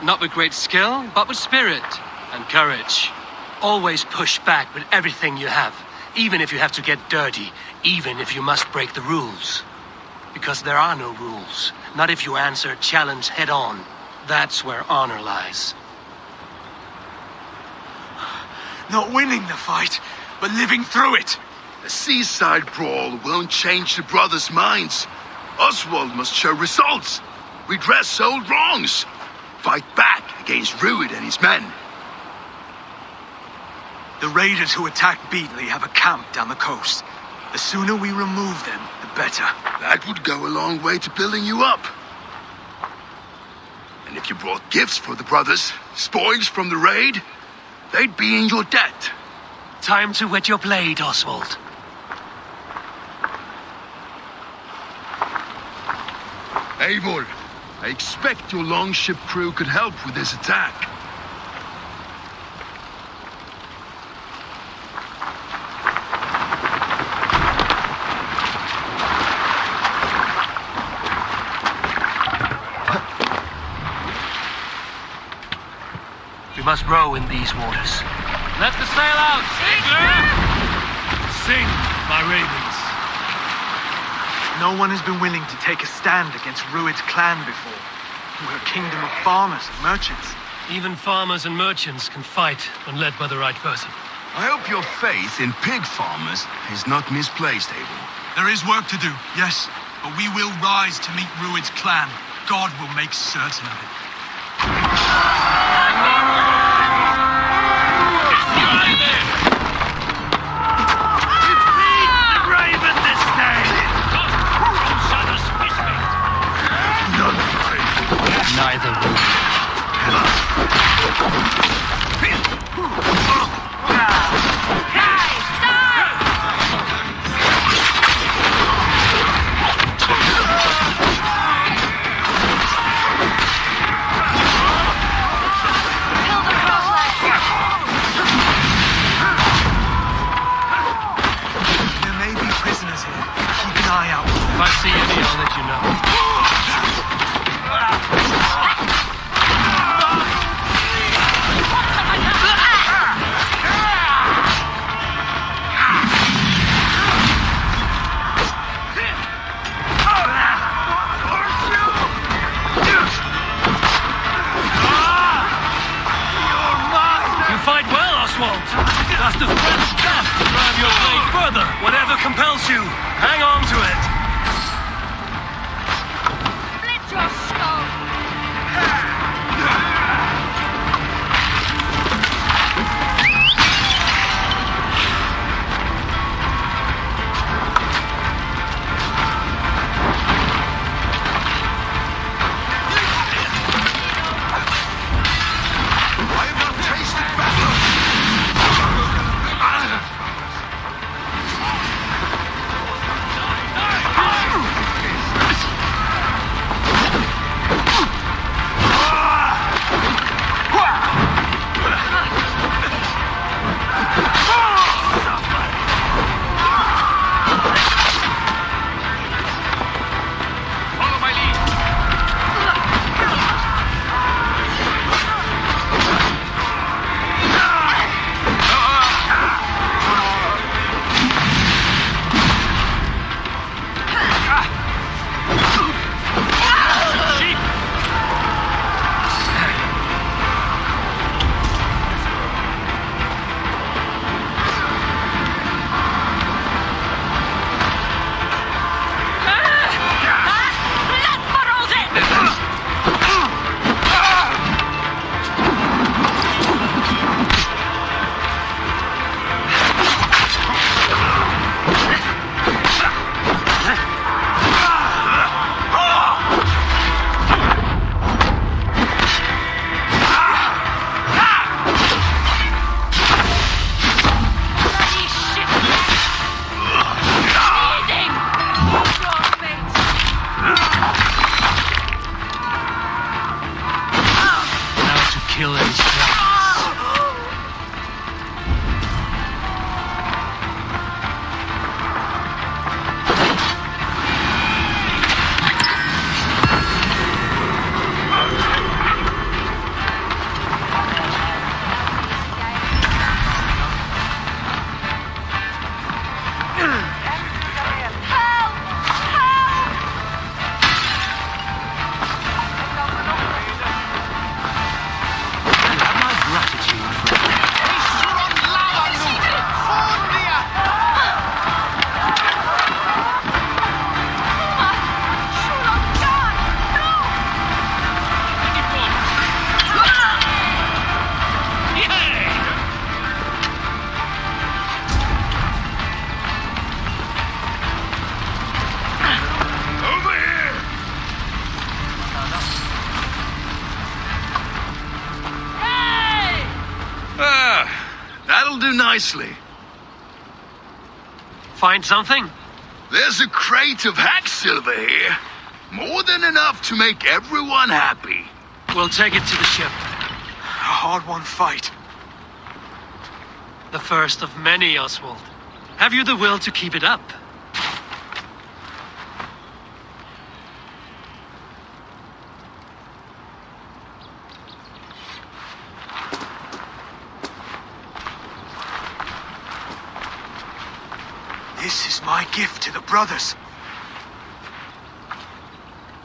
Not with great skill, but with spirit and courage. Always push back with everything you have, even if you have to get dirty, even if you must break the rules. Because there are no rules, not if you answer a challenge head on. That's where honor lies. Not winning the fight, but living through it. A seaside brawl won't change the brothers' minds. Oswald must show results, redress old wrongs, fight back against Rued and his men. The raiders who attacked Beatley have a camp down the coast. The sooner we remove them, the better. That would go a long way to building you up. And if you brought gifts for the brothers, spoils from the raid, they'd be in your debt. Time to wet your blade, Oswald. Eivor, I expect your longship crew could help with this attack. We must row in these waters. Let the sail out! Sing, my ravens. No one has been willing to take a stand against Rued's clan before. We're a kingdom of farmers and merchants. Even farmers and merchants can fight when led by the right person. I hope your faith in pig farmers is not misplaced, Eivor. There is work to do, yes, but we will rise to meet Rued's clan. God will make certain of it. Neither will There may be prisoners here. Keep an eye out. If I see any, I'll let you know. Just a French death to drive your blade further. Whatever compels you, hang on to it. Split your skull! nicely. Find something? There's a crate of hack silver here. More than enough to make everyone happy. We'll take it to the ship. A hard-won fight. The first of many, Oswald. Have you the will to keep it up? This is my gift to the brothers.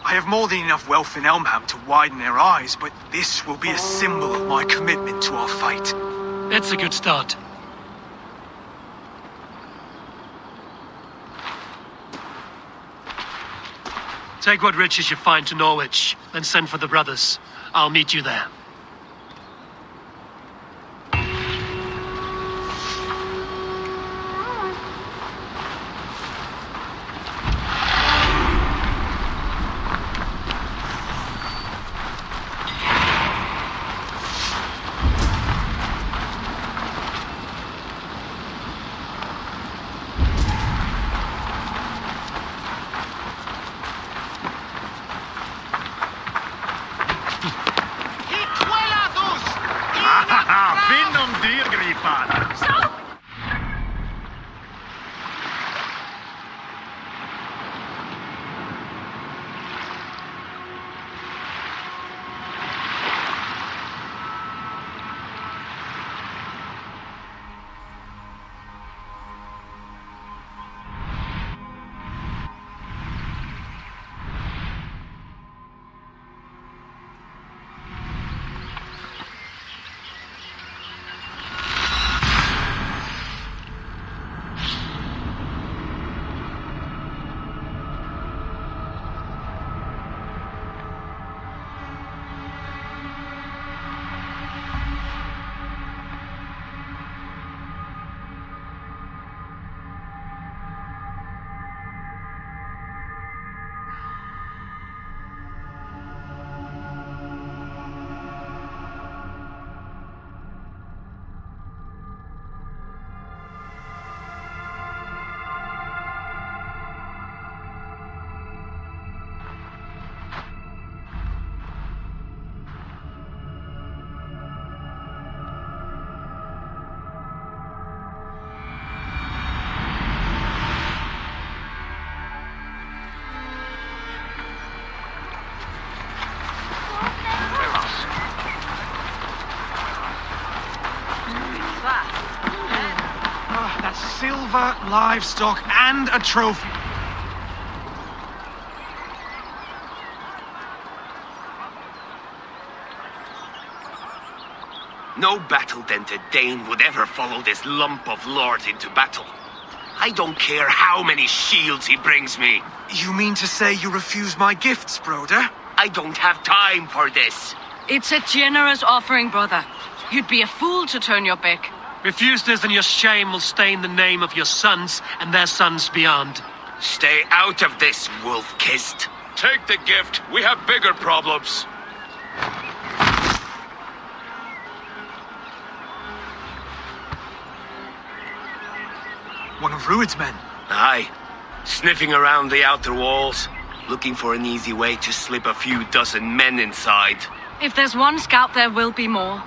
I have more than enough wealth in Elmham to widen their eyes, but this will be a symbol of my commitment to our fight. It's a good start. Take what riches you find to Norwich, then send for the brothers. I'll meet you there. Silver, livestock, and a trophy. No battle-dented Dane would ever follow this lump of lord into battle. I don't care how many shields he brings me. You mean to say you refuse my gifts, broder? I don't have time for this. It's a generous offering, brother. You'd be a fool to turn your back. Refuse this and your shame will stain the name of your sons and their sons beyond. Stay out of this, wolf-kissed. Take the gift. We have bigger problems. One of Rued's men. Aye. Sniffing around the outer walls, looking for an easy way to slip a few dozen men inside. If there's one scout, there will be more.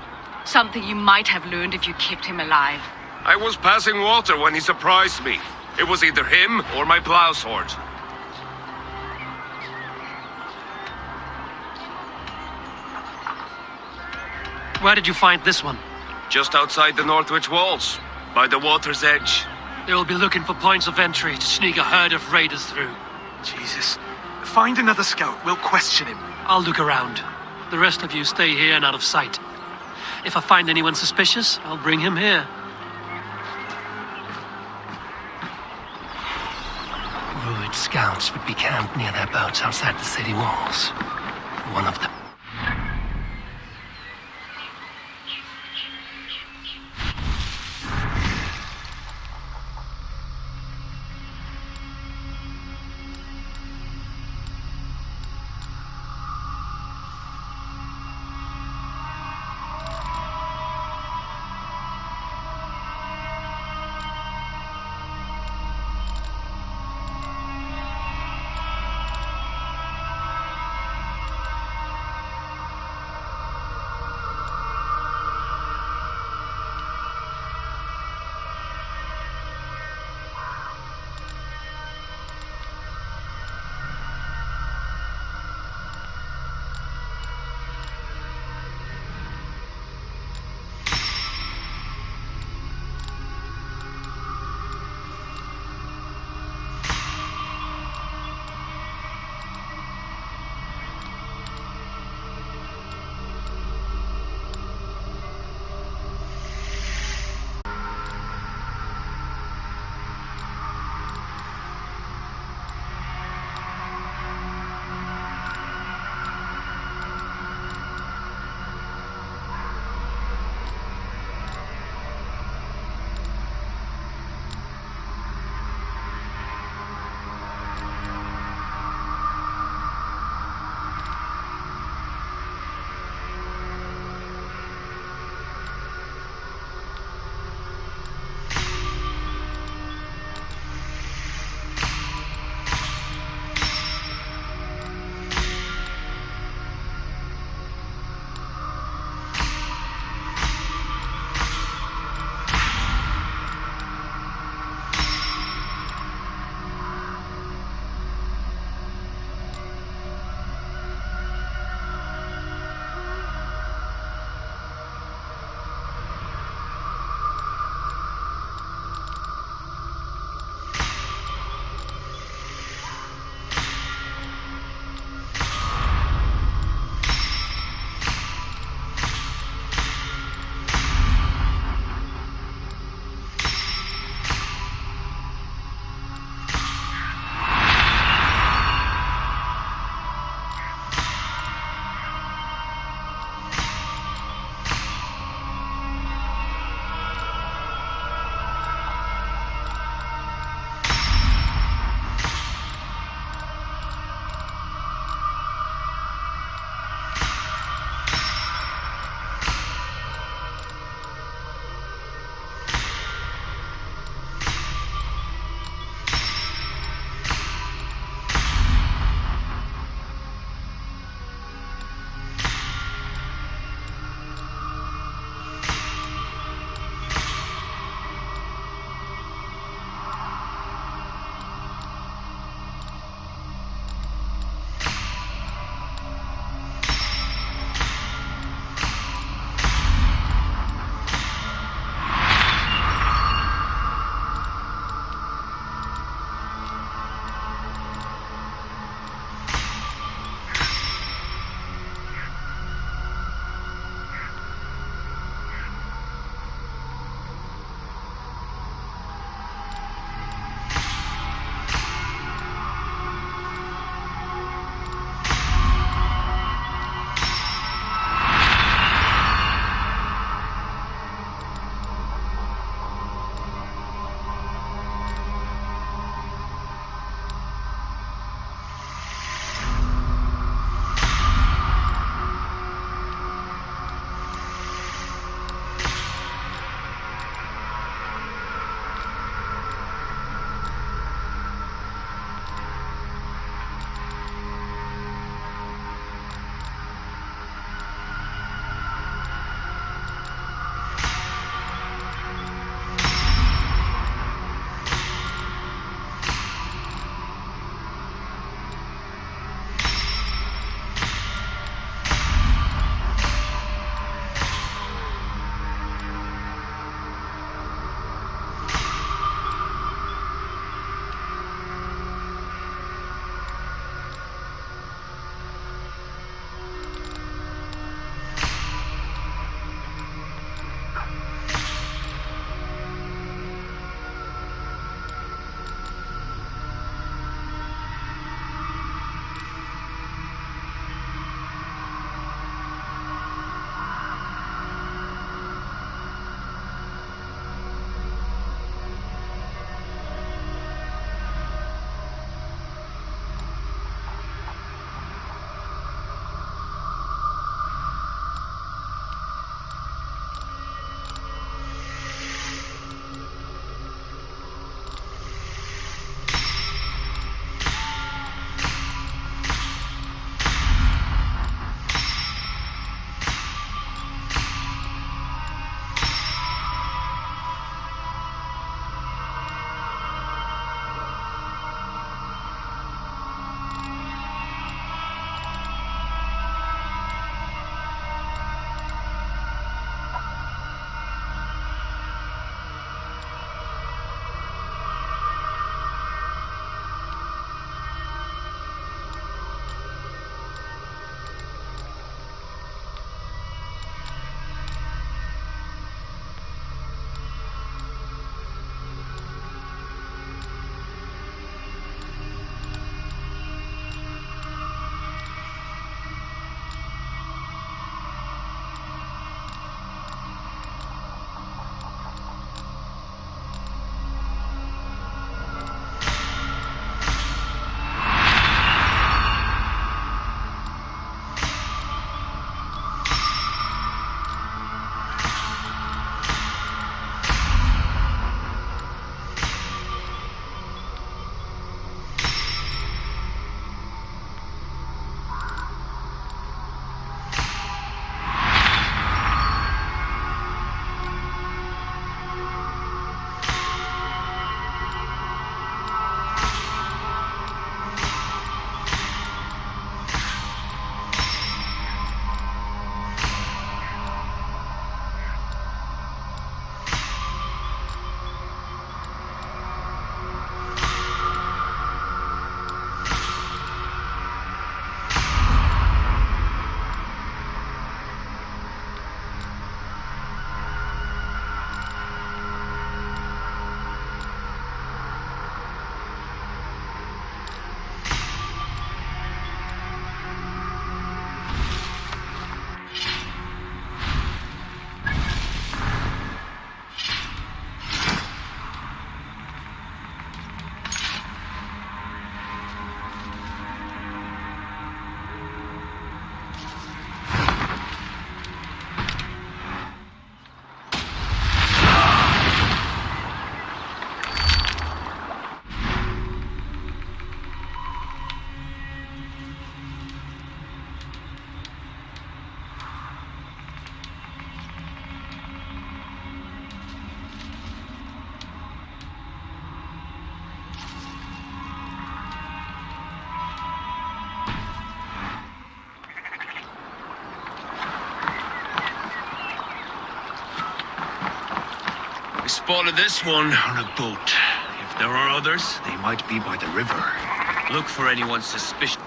Something you might have learned if you kept him alive. I was passing water when he surprised me. It was either him or my plow sword. Where did you find this one? Just outside the Northwich walls, by the water's edge. They will be looking for points of entry to sneak a herd of raiders through. Jesus. Find another scout. We'll question him. I'll look around. The rest of you stay here and out of sight. If I find anyone suspicious, I'll bring him here. Rued scouts would be camped near their boats outside the city walls. One of them. spotted this one on a boat. If there are others, they might be by the river. Look for anyone suspicious.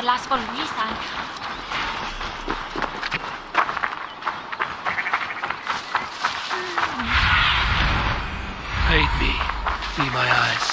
Las Voluisan. Aid me. Be my eyes.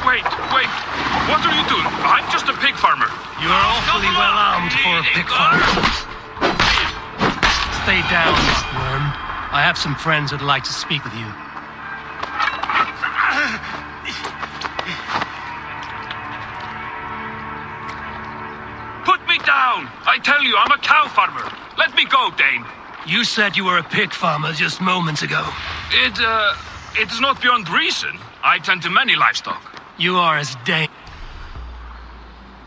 Wait, what are you doing? I'm just a pig farmer. You are awfully well armed for a pig farmer. Stay down, worm. I have some friends who'd like to speak with you. Put me down! I tell you, I'm a cow farmer. Let me go, Dane. You said you were a pig farmer just moments ago. It is not beyond reason. I tend to many livestock. You are as Dane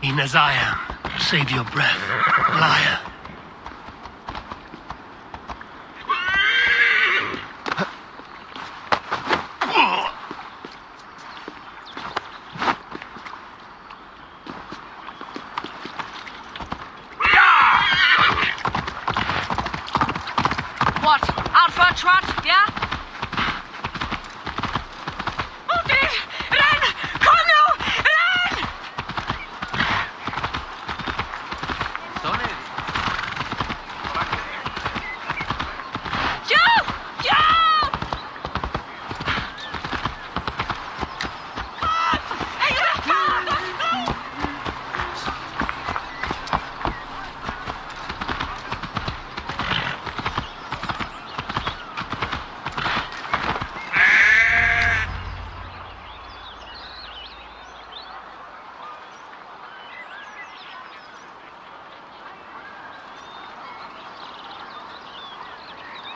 as I am. Save your breath, liar. What? Out for a trot, yeah?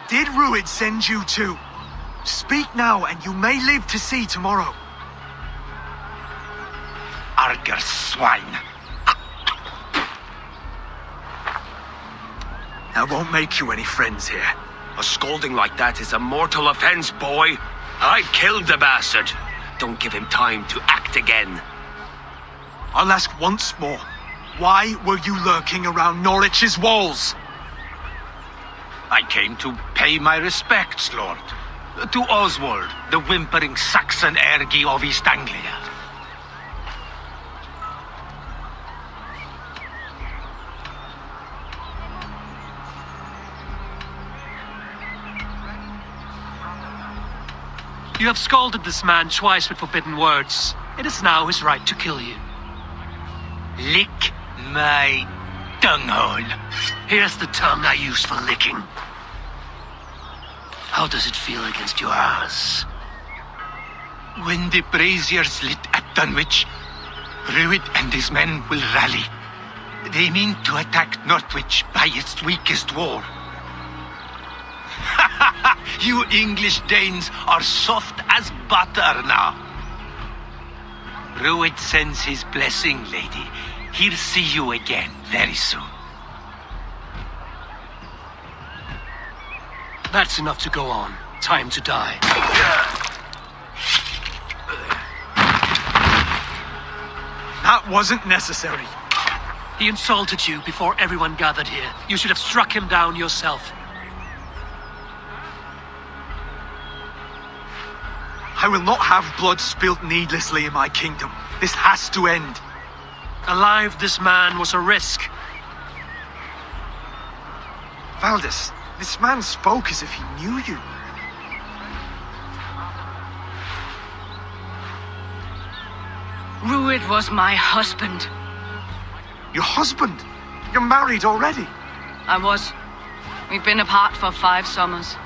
Did Ruid send you too? Speak now, and you may live to see tomorrow. Arger swine. I won't make you any friends here. A scolding like that is a mortal offense, boy. I killed the bastard. Don't give him time to act again. I'll ask once more. Why were you lurking around Norwich's walls? I came to pay my respects, Lord. To Oswald, the whimpering Saxon ergi of East Anglia. You have scolded this man twice with forbidden words. It is now his right to kill you. Lick my dunghole. Here's the tongue I use for licking. How does it feel against your ass? When the braziers lit at Dunwich, Ruid and his men will rally. They mean to attack Northwich by its weakest wall. You English Danes are soft as butter now. Ruid sends his blessing, lady. He'll see you again very soon. That's enough to go on. Time to die. That wasn't necessary. He insulted you before everyone gathered here. You should have struck him down yourself. I will not have blood spilt needlessly in my kingdom. This has to end. Alive, this man was a risk. Valdis, this man spoke as if he knew you. Ruid was my husband. Your husband? You're married already? I was. We've been apart for 5 summers.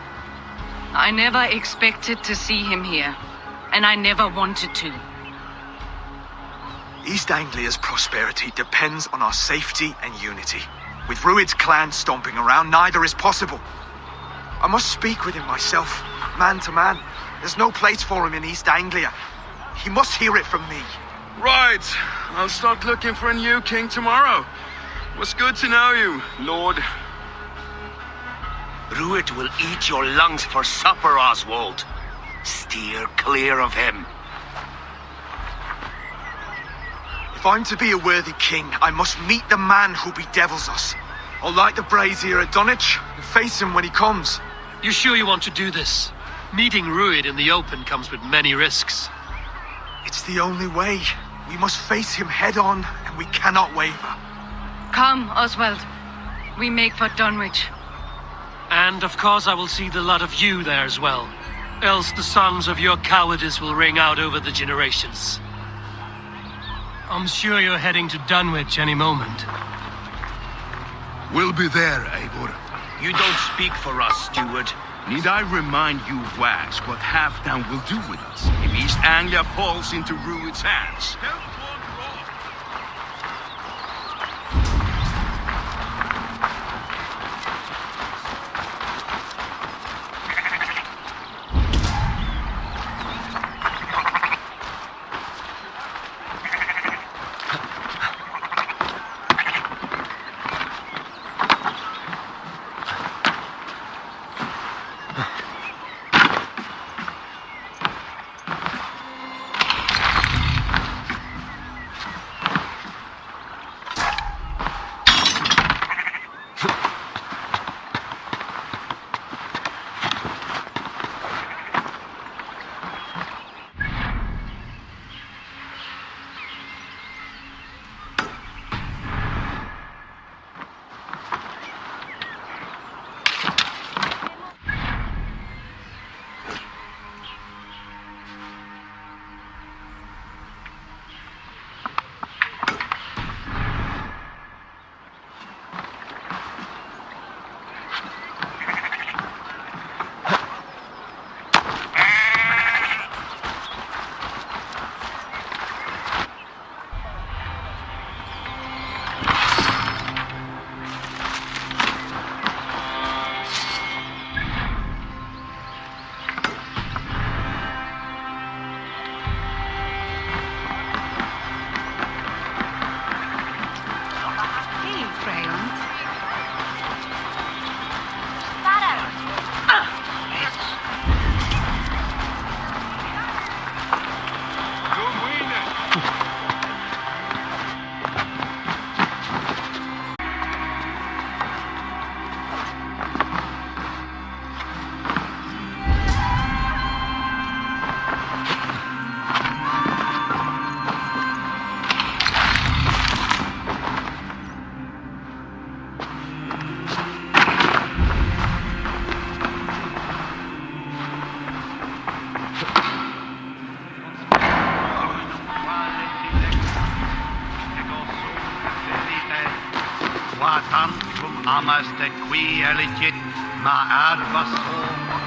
I never expected to see him here, and I never wanted to. East Anglia's prosperity depends on our safety and unity. With Rued's clan stomping around, neither is possible. I must speak with him myself, man to man. There's no place for him in East Anglia. He must hear it from me. Right. I'll start looking for a new king tomorrow. It was good to know you, Lord. Rued will eat your lungs for supper, Oswald. Steer clear of him. If I'm to be a worthy king, I must meet the man who bedevils us. I'll light the brazier at Dunwich and face him when he comes. You sure you want to do this? Meeting Rued in the open comes with many risks. It's the only way. We must face him head on, and we cannot waver. Come, Oswald. We make for Dunwich. And of course I will see the lot of you there as well. Else the songs of your cowardice will ring out over the generations. I'm sure you're heading to Dunwich any moment. We'll be there, Eivor. You don't speak for us, steward. Need I remind you, Wags, what Halfdown will do with us if East Anglia falls into Rued's hands? Amas te qui eligit ma advasor.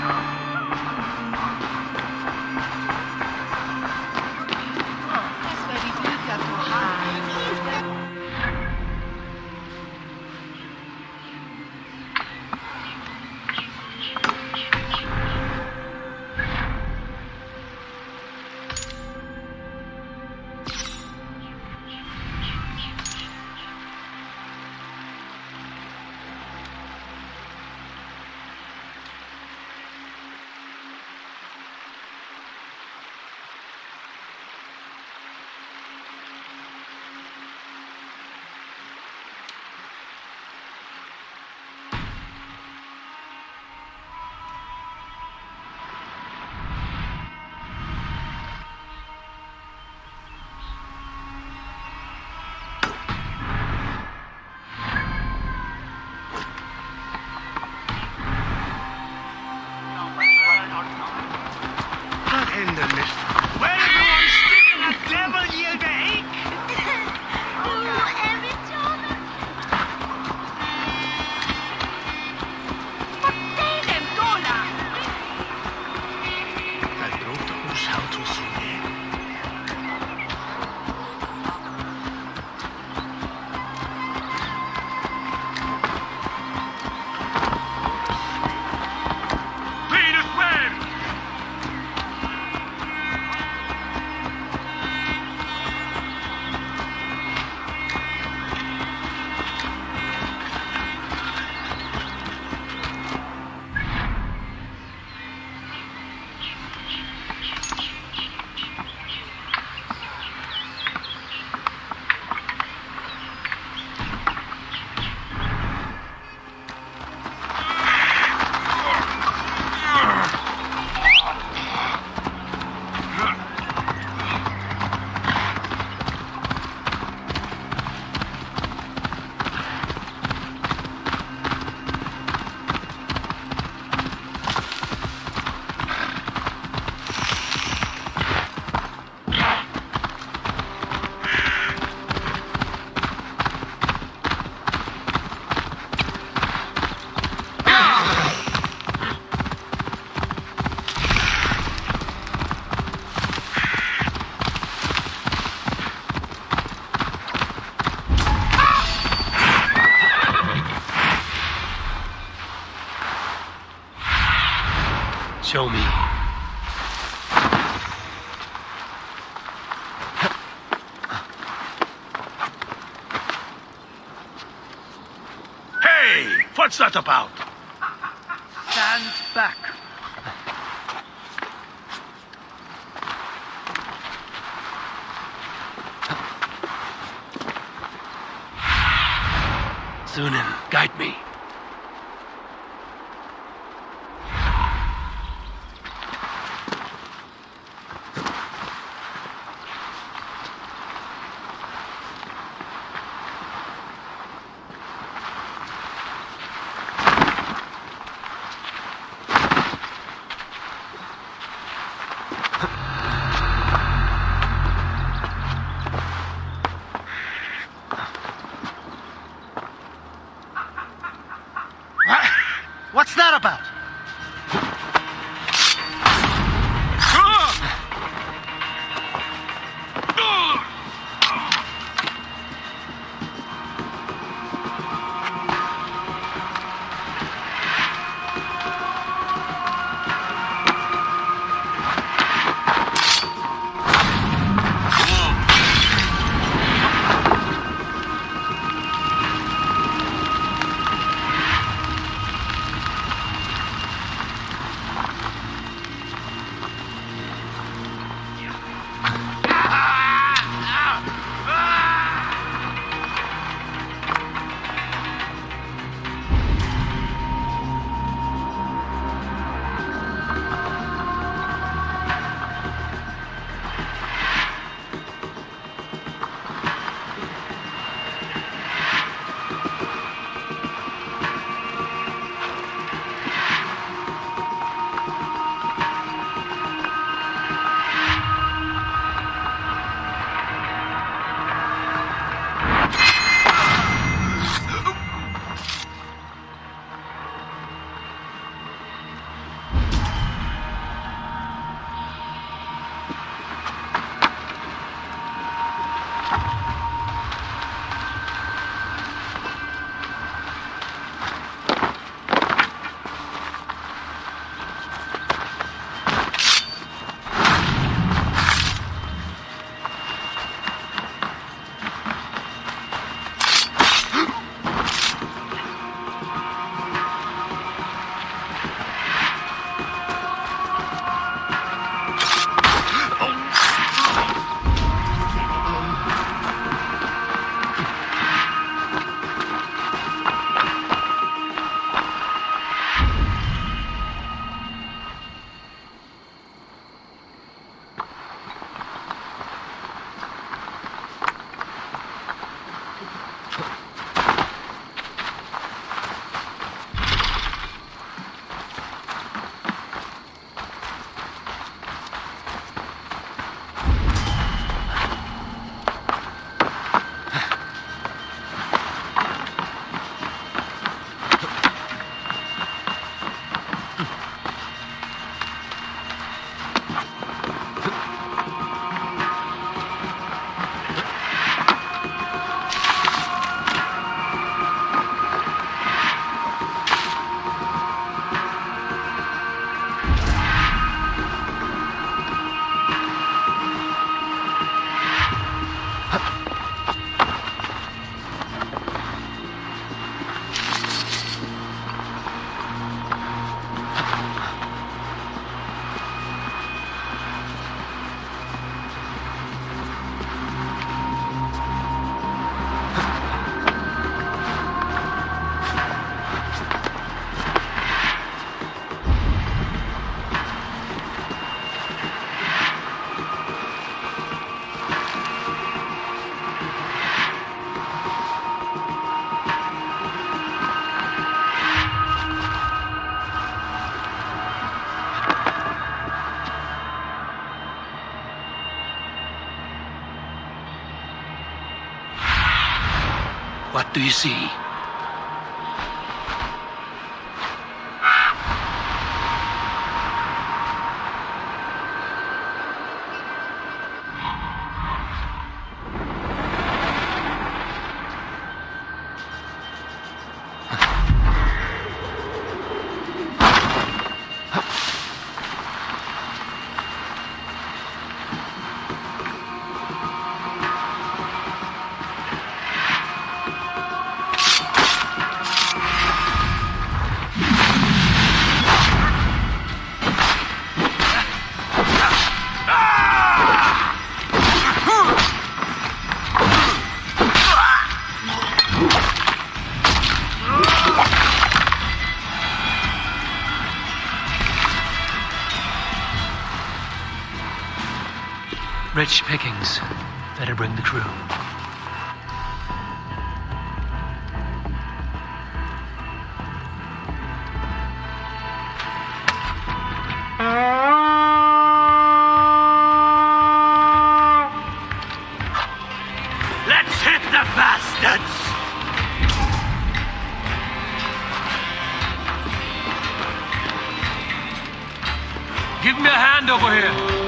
Show me. Hey! What's that about? Stand back. Sunan, guide me. What's that about? What do you see? Rich pickings. Better bring the crew. Let's hit the bastards! Give me a hand over here.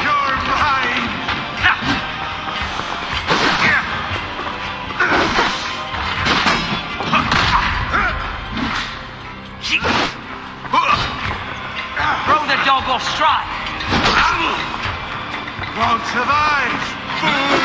You're mine! Throw the dog off strike! Won't survive! Fool!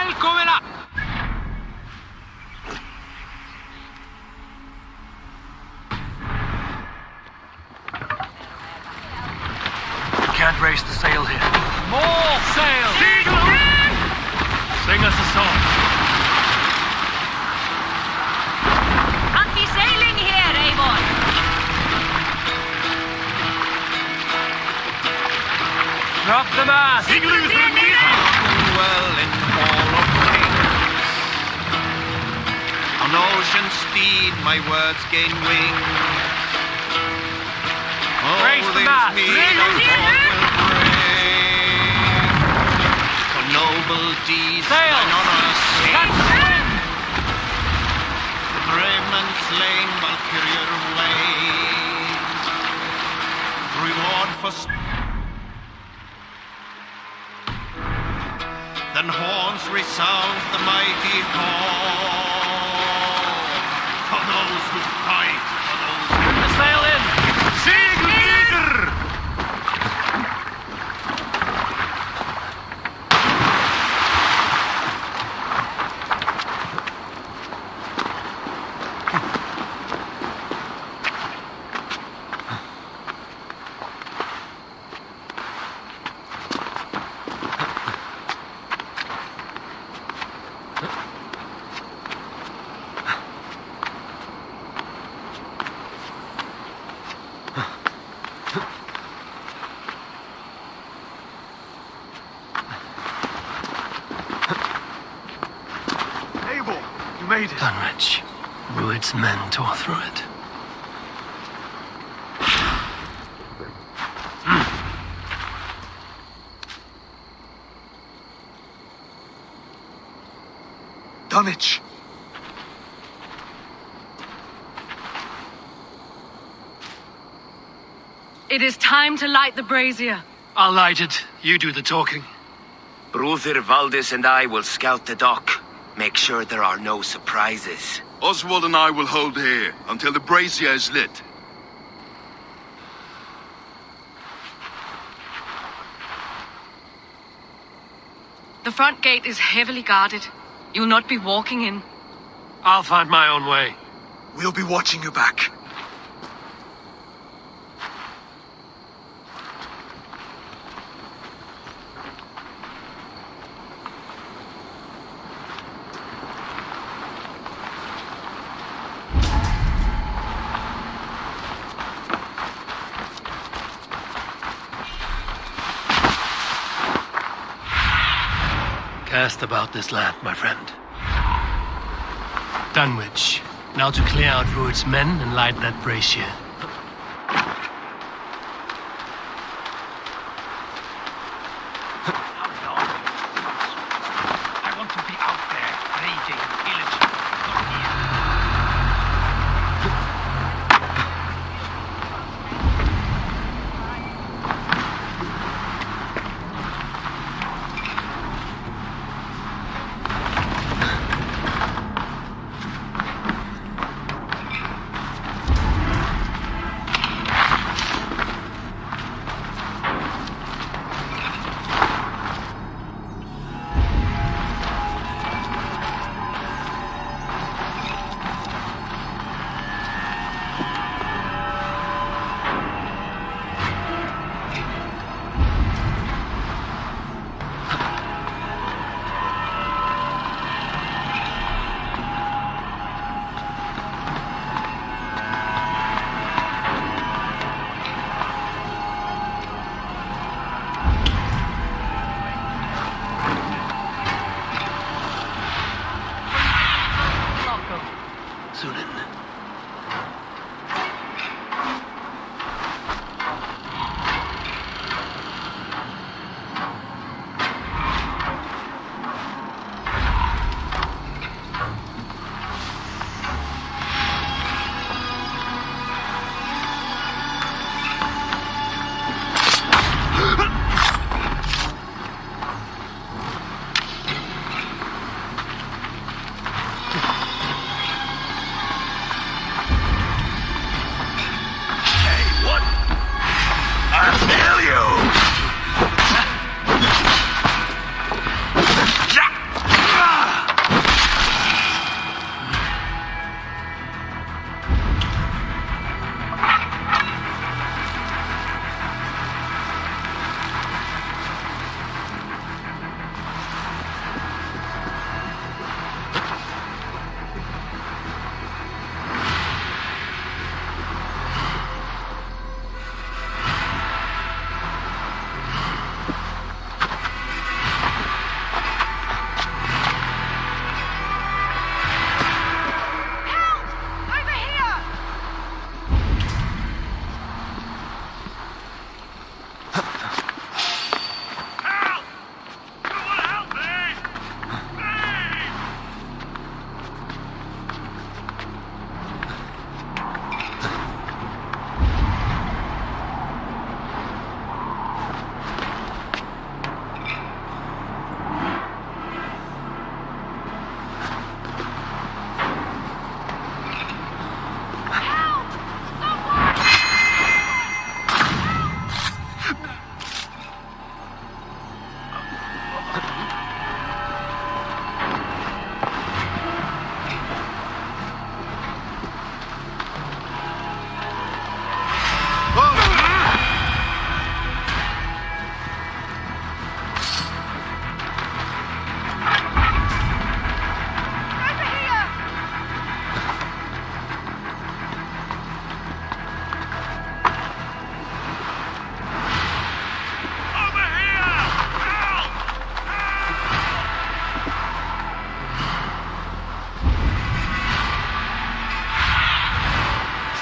Välkomna! You can't raise the sail here. More sail! Sing us a song. Anti-sailing here, Eivor! Drop the mast! Well in all of things. On ocean steed my words gain wing. Raise the mast! Me I will bring. For noble deeds thine honor sing. The brave men slain Valkyrier ways. Reward for then horns resound the mighty horn. For those who fight, for those who sail in! Segler! Dunwich. Rued's men tore through it. Dunwich! It is time to light the brazier. I'll light it. You do the talking. Brother Valdis and I will scout the dock. Make sure there are no surprises. Oswald and I will hold here until the brazier is lit. The front gate is heavily guarded. You'll not be walking in. I'll find my own way. We'll be watching you back. Cast about this land, my friend. Dunwich. Now to clear out Rued's men and light that brazier. I want to be out there, raiding and pillaging, not here.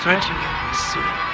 treachery, Sunan.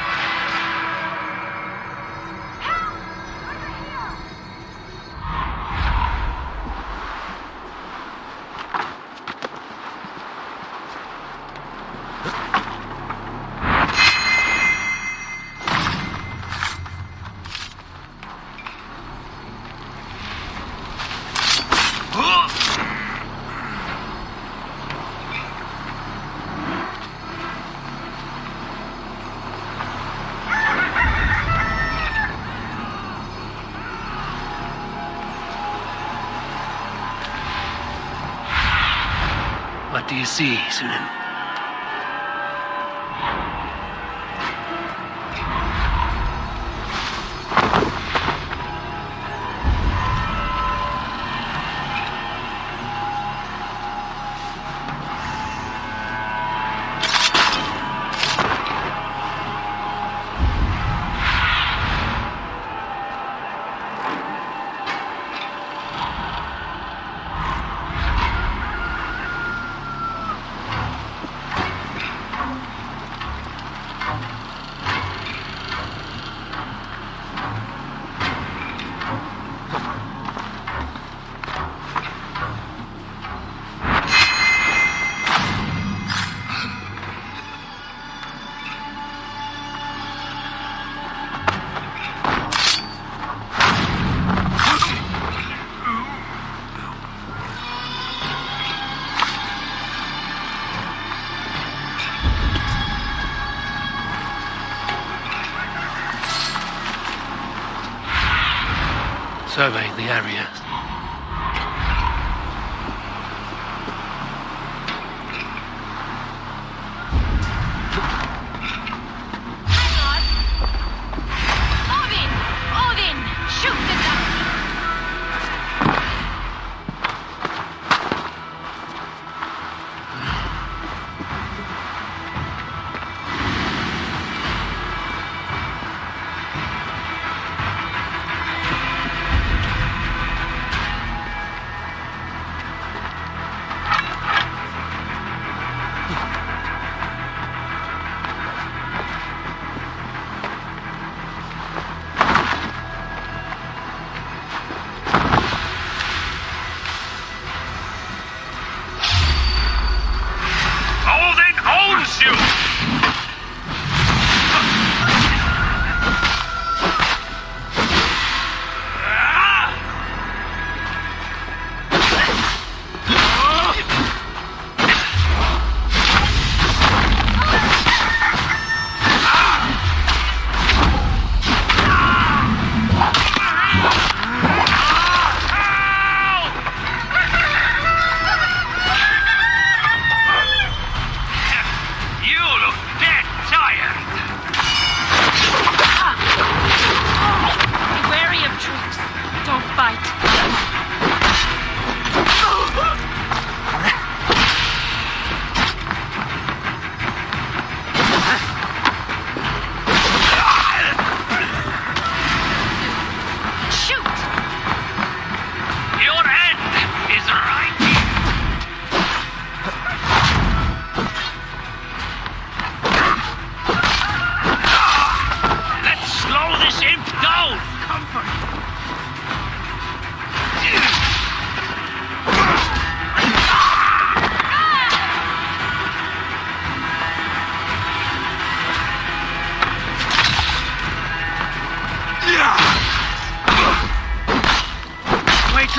What do you see, Sunan? Survey the area. Odin! Shoot the dog!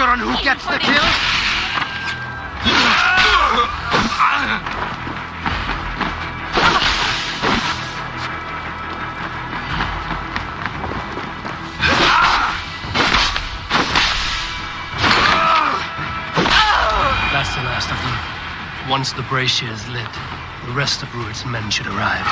On who gets the kill? That's the last of them. Once the brazier is lit, the rest of Rued's men should arrive.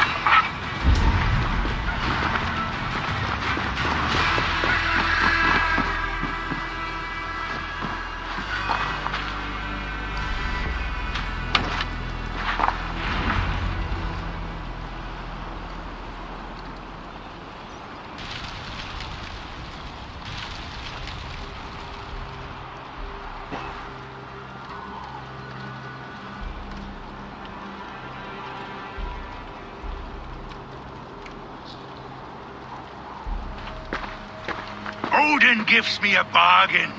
Odin gives me a bargain.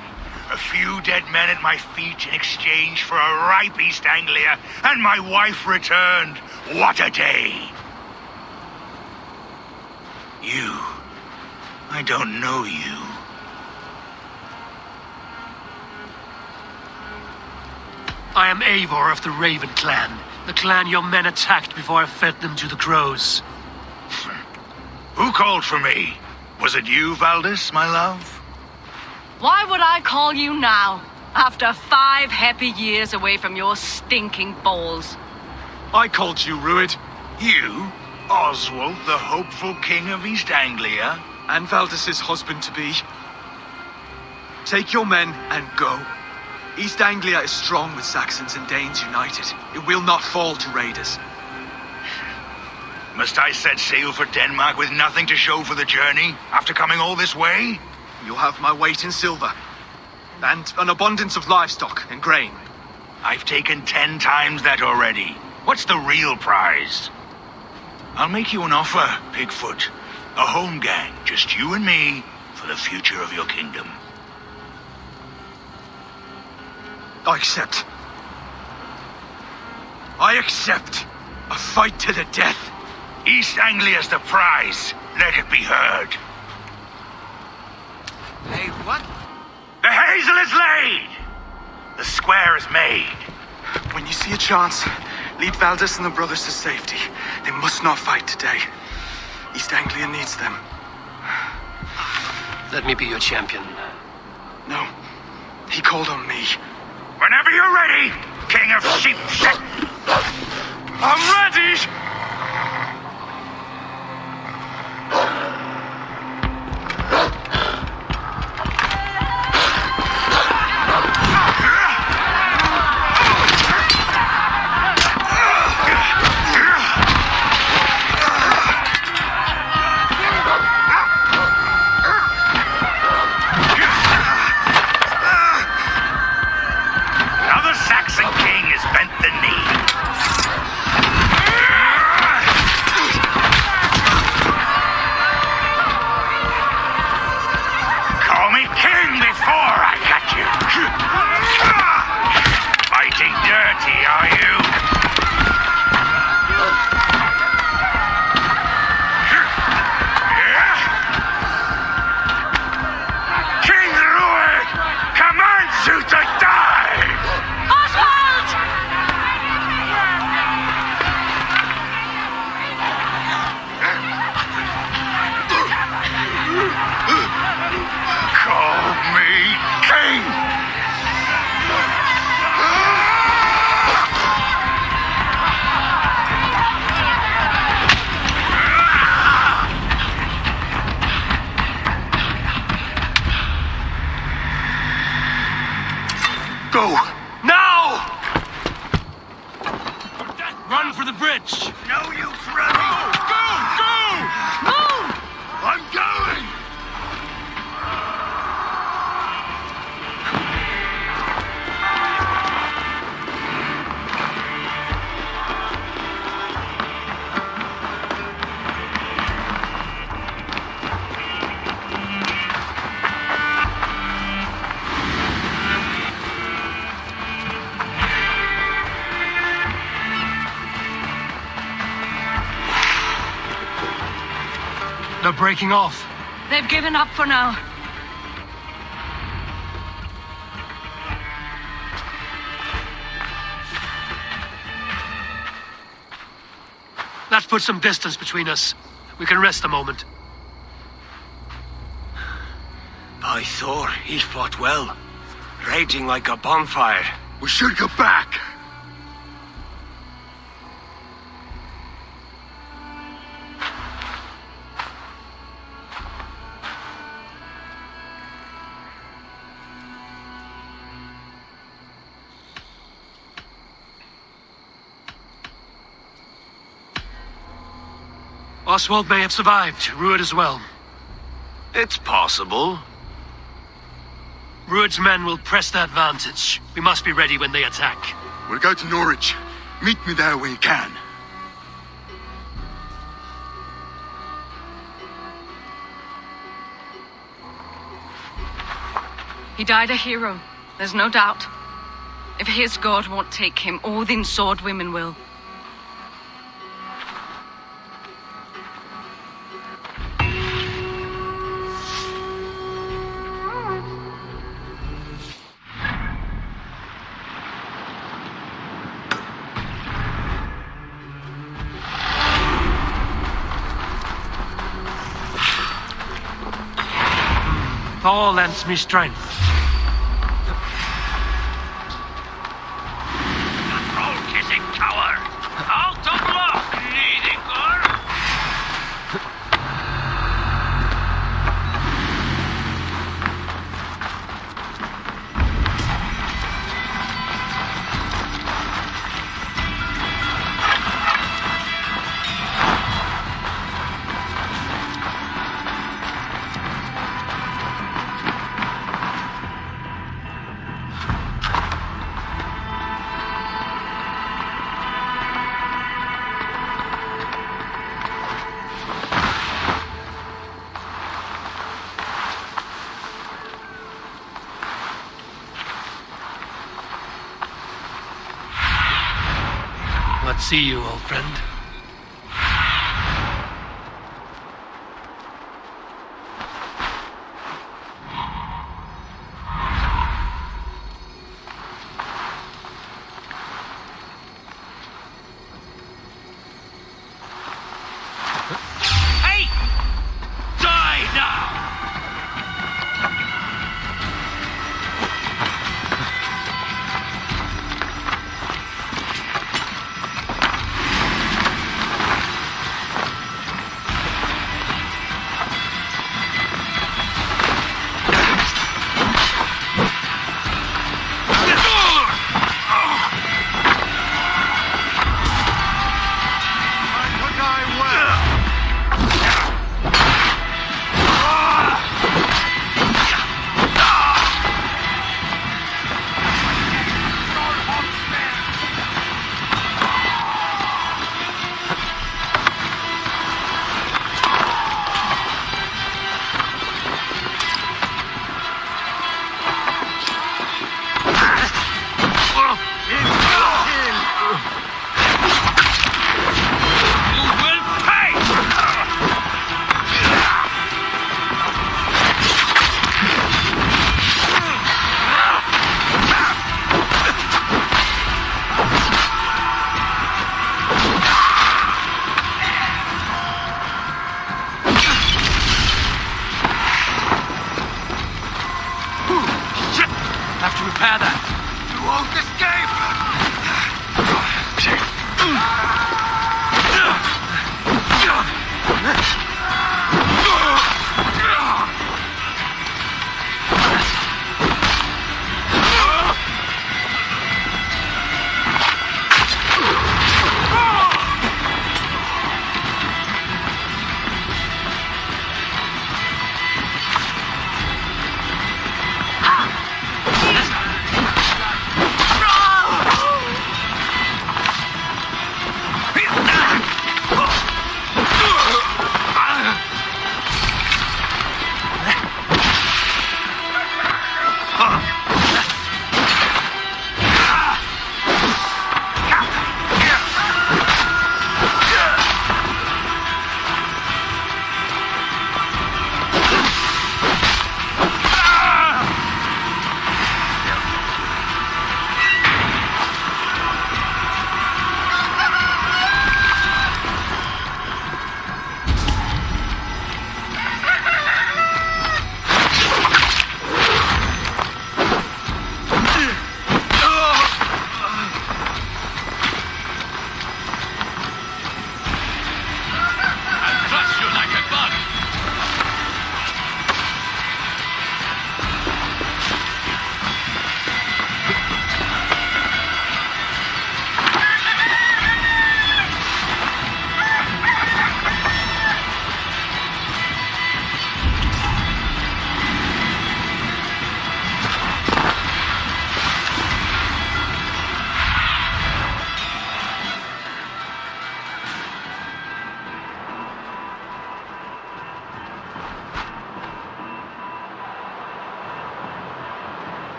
A few dead men at my feet in exchange for a ripe East Anglia, and my wife returned. What a day! You. I don't know you. I am Eivor of the Raven clan. The clan your men attacked before I fed them to the crows. Who called for me? Was it you, Valdis, my love? Why would I call you now, after 5 happy years away from your stinking balls? I called you, Rued. You? Oswald, the hopeful king of East Anglia? And Valdis's husband-to-be. Take your men and go. East Anglia is strong with Saxons and Danes united. It will not fall to raiders. Must I set sail for Denmark with nothing to show for the journey, after coming all this way? You'll have my weight in silver. And an abundance of livestock and grain. I've taken 10 times that already. What's the real prize? I'll make you an offer, Pigfoot. A home gang, just you and me, for the future of your kingdom. I accept. I accept. A fight to the death. East Anglia's the prize. Let it be heard. Hey, what? The hazel is laid! The square is made. When you see a chance, lead Valdis and the brothers to safety. They must not fight today. East Anglia needs them. Let me be your champion. No. He called on me. Whenever you're ready, King of Sheep. I'm ready! Go! Now! Run for the bridge! No use running! Go! Go! Move! I'm going! They're breaking off. They've given up for now. Let's put some distance between us. We can rest a moment. By Thor, he fought well. Raging like a bonfire. We should go back. Oswald may have survived. Rued as well. It's possible. Rued's men will press the advantage. We must be ready when they attack. We'll go to Norwich. Meet me there when you can. He died a hero, there's no doubt. If his god won't take him, Odin's sword women will. Thor lends me strength. Troll-kissing coward! I'll double up, Nidinger! Let's see you, old friend. Hey! Die now! Have to repair that. You won't escape! Ah!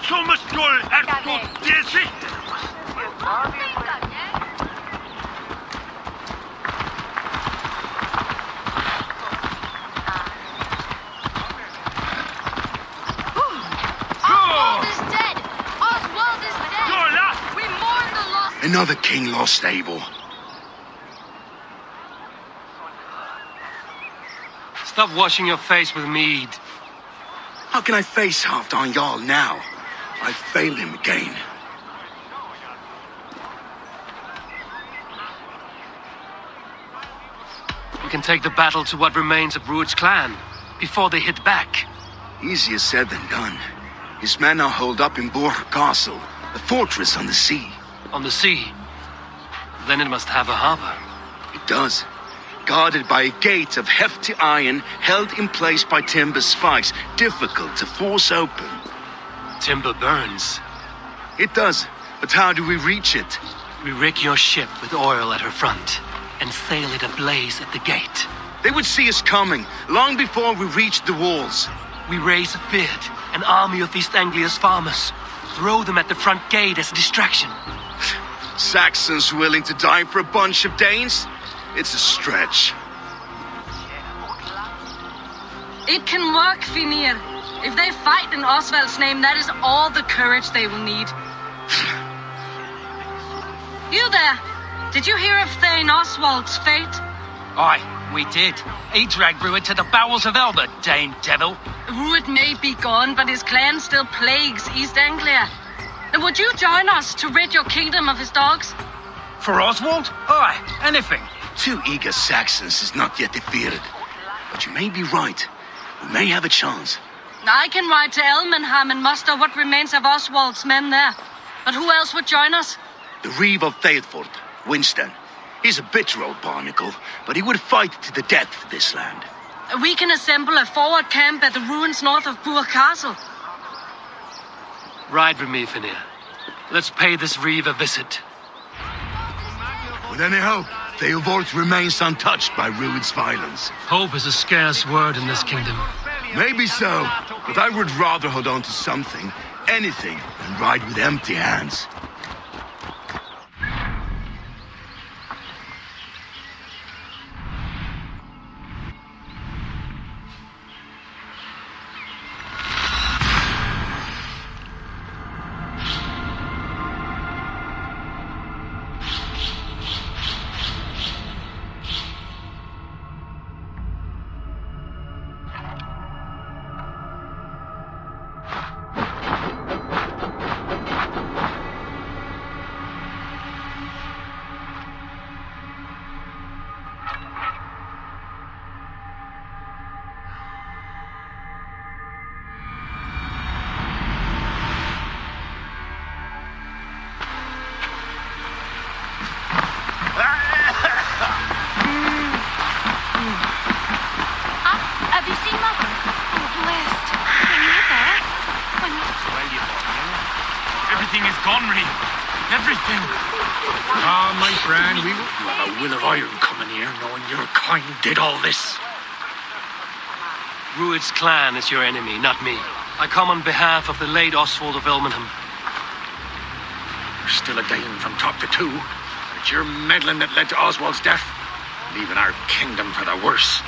Som skål är gott desi! Oswald is dead! Oswald is dead! We mourn the loss. Another king lost, Abel. Stop washing your face with mead. How can I face Halfdan Jarl now? I failed him again. We can take the battle to what remains of Rued's clan before they hit back. Easier said than done. His men are holed up in Borg Castle, a fortress on the sea. On the sea? Then it must have a harbor. It does. Guarded by a gate of hefty iron held in place by timber spikes, difficult to force open. Timber burns. It does, but how do we reach it? We rig your ship with oil at her front and sail it ablaze at the gate. They would see us coming, long before we reached the walls. We raise a beard, an army of East Anglia's farmers. Throw them at the front gate as a distraction. Saxons willing to die for a bunch of Danes? It's a stretch. It can work, Finir. If they fight in Oswald's name, that is all the courage they will need. You there! Did you hear of Thane Oswald's fate? Aye, we did. He dragged Rued to the bowels of Elba, Dane devil. Rued may be gone, but his clan still plagues East Anglia. Would you join us to rid your kingdom of his dogs? For Oswald? Aye, anything. 2 eager Saxons is not yet defeated. But you may be right. We may have a chance. I can ride to Elmenham and muster what remains of Oswald's men there. But who else would join us? The Reeve of Thetford, Winston. He's a bitter old barnacle, but he would fight to the death for this land. We can assemble a forward camp at the ruins north of Burg Castle. Ride with me, Finir. Let's pay this Reeve a visit. With any hope, Theodort remains untouched by Rued's violence. Hope is a scarce word in this kingdom. Maybe so, but I would rather hold on to something, anything, than ride with empty hands. Have you seen Mother? Oh, blessed. Can you there? Everything is gone, Reeve. Everything. Ah, my friend, we will have a will of iron coming here, knowing your kind did all this. Rued's clan is your enemy, not me. I come on behalf of the late Oswald of Elmenham. You're still a Dane from top to two. It's your meddling that led to Oswald's death, leaving our kingdom for the worse.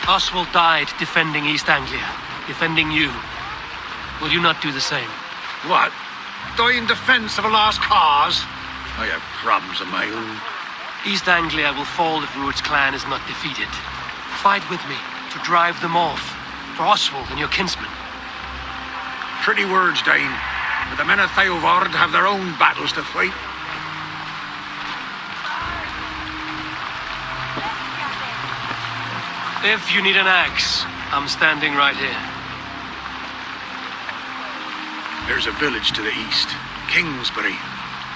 Oswald died defending East Anglia, defending you. Will you not do the same? What? Die in defense of a lost cause? I have problems of my own. East Anglia will fall if Rued's clan is not defeated. Fight with me to drive them off, for Oswald and your kinsmen. Pretty words, Dane. But the men of Theodord have their own battles to fight. If you need an axe, I'm standing right here. There's a village to the east, Kingsbury.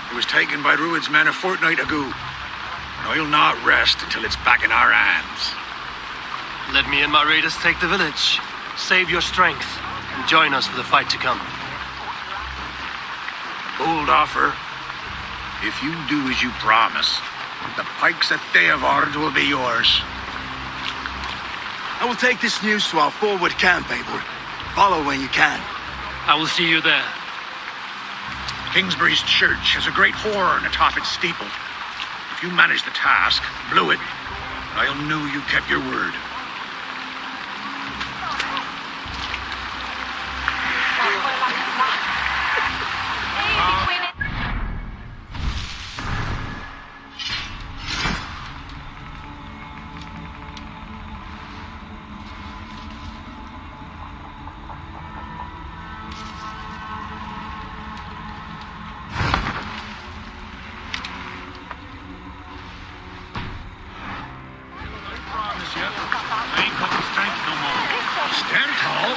It was taken by Rued's men a fortnight ago. And I'll not rest until it's back in our hands. Let me and my raiders take the village. Save your strength, and join us for the fight to come. Bold offer. If you do as you promise, the pikes of Theodord will be yours. I will take this news to our forward camp, Eivor. Follow when you can. I will see you there. Kingsbury's church has a great horn atop its steeple. If you manage the task, blew it, I'll know you kept your word. Stand tall.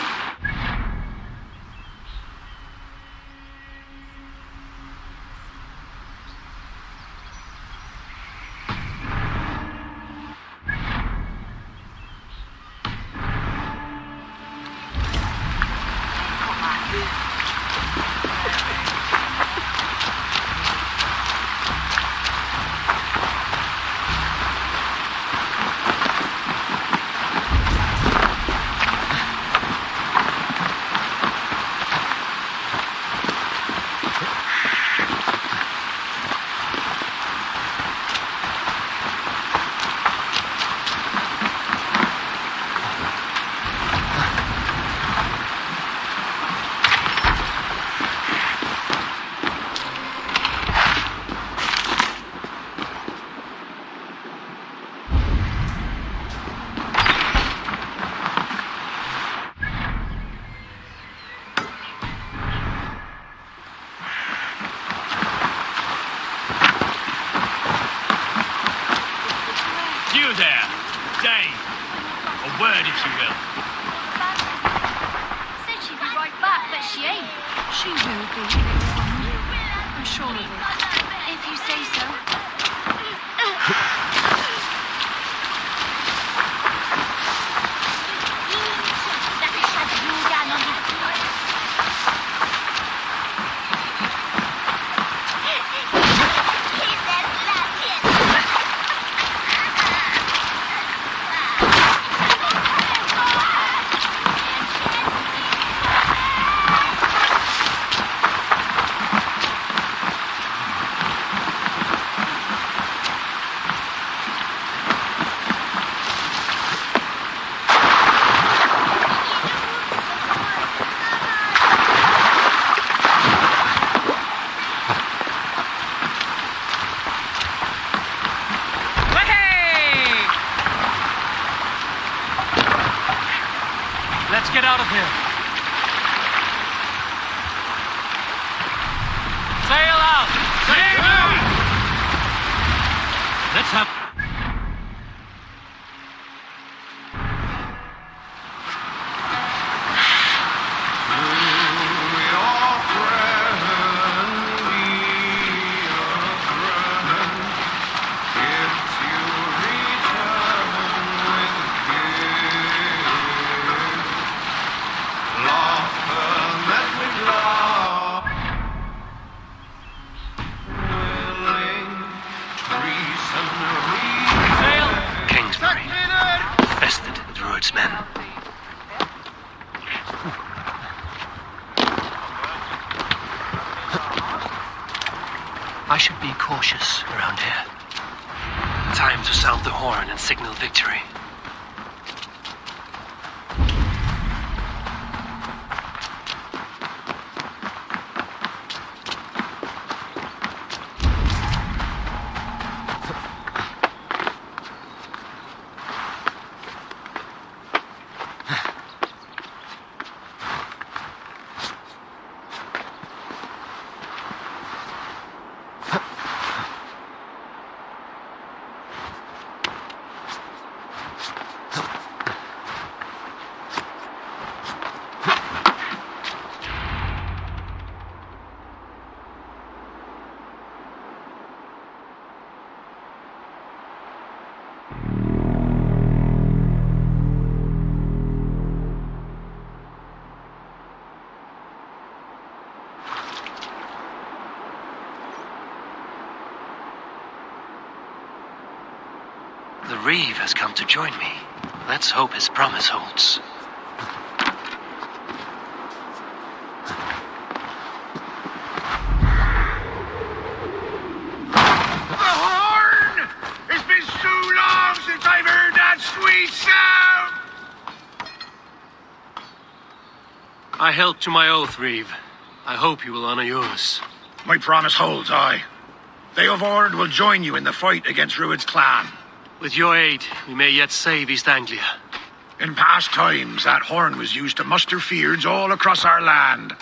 You there, Dane. A word, if you will. Said she'd be right back, but she ain't. She will be. I'm sure of it. If you say so. Let's get out of here. Sail out! Sail out! Let's have... men. I should be cautious around here. Time to sound the horn and signal victory. The Reeve has come to join me. Let's hope his promise holds. The horn! It's been so long since I've heard that sweet sound! I held to my oath, Reeve. I hope you will honor yours. My promise holds, aye. They of Ord will join you in the fight against Rued's clan. With your aid, we may yet save East Anglia. In past times, that horn was used to muster fyrds all across our land.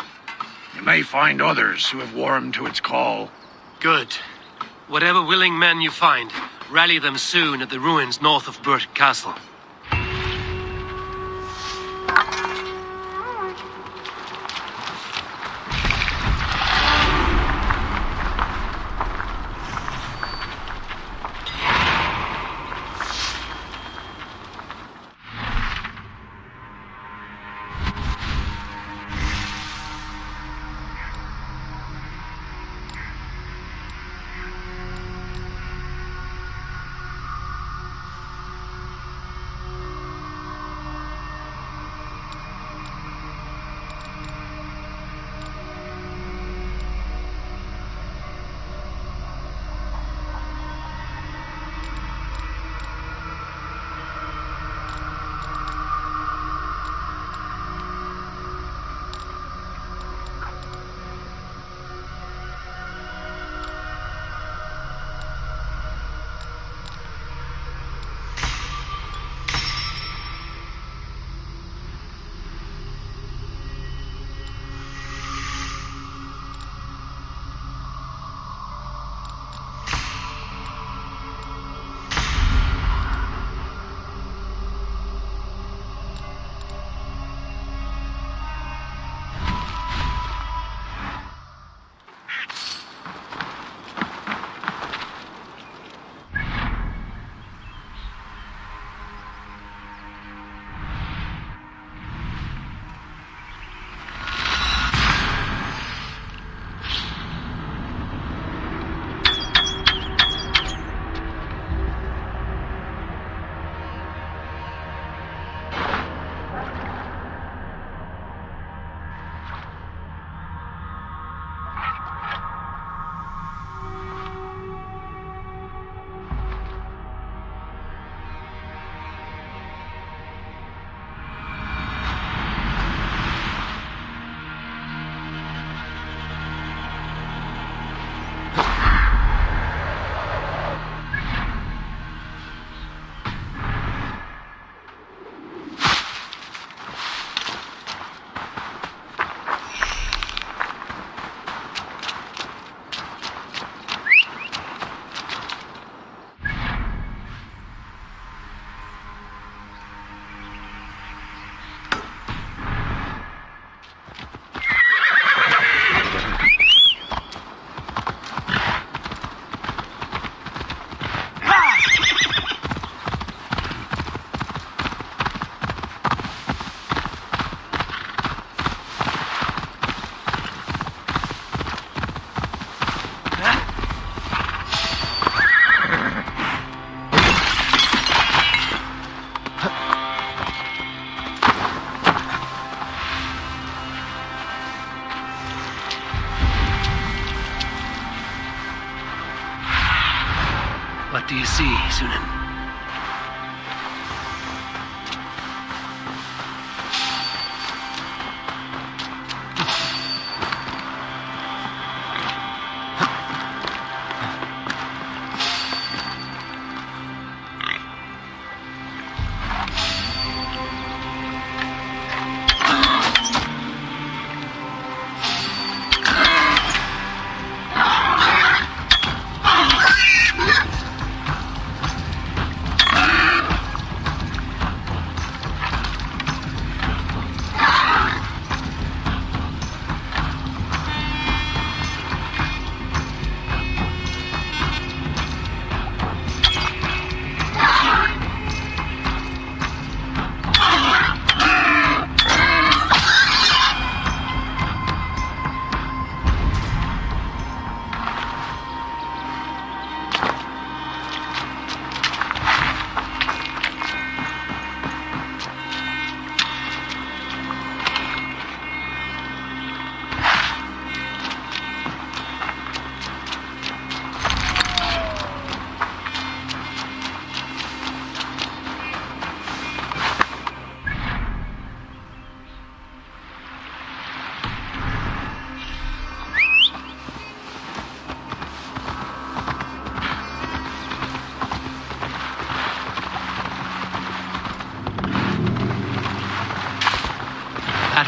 You may find others who have warmed to its call. Good. Whatever willing men you find, rally them soon at the ruins north of Burt Castle. What do you see, Sunan?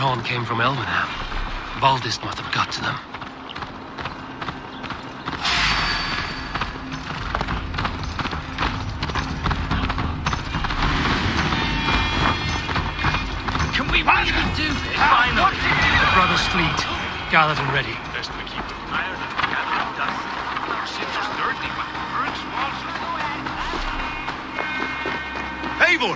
Khan came from Elmenham. Baldist must have got to them. Can we really do this? Finally! The brothers' fleet, gathered and ready. Best we keep them iron and gathering dust. Our ships are dirty, but burnt walls Eivor!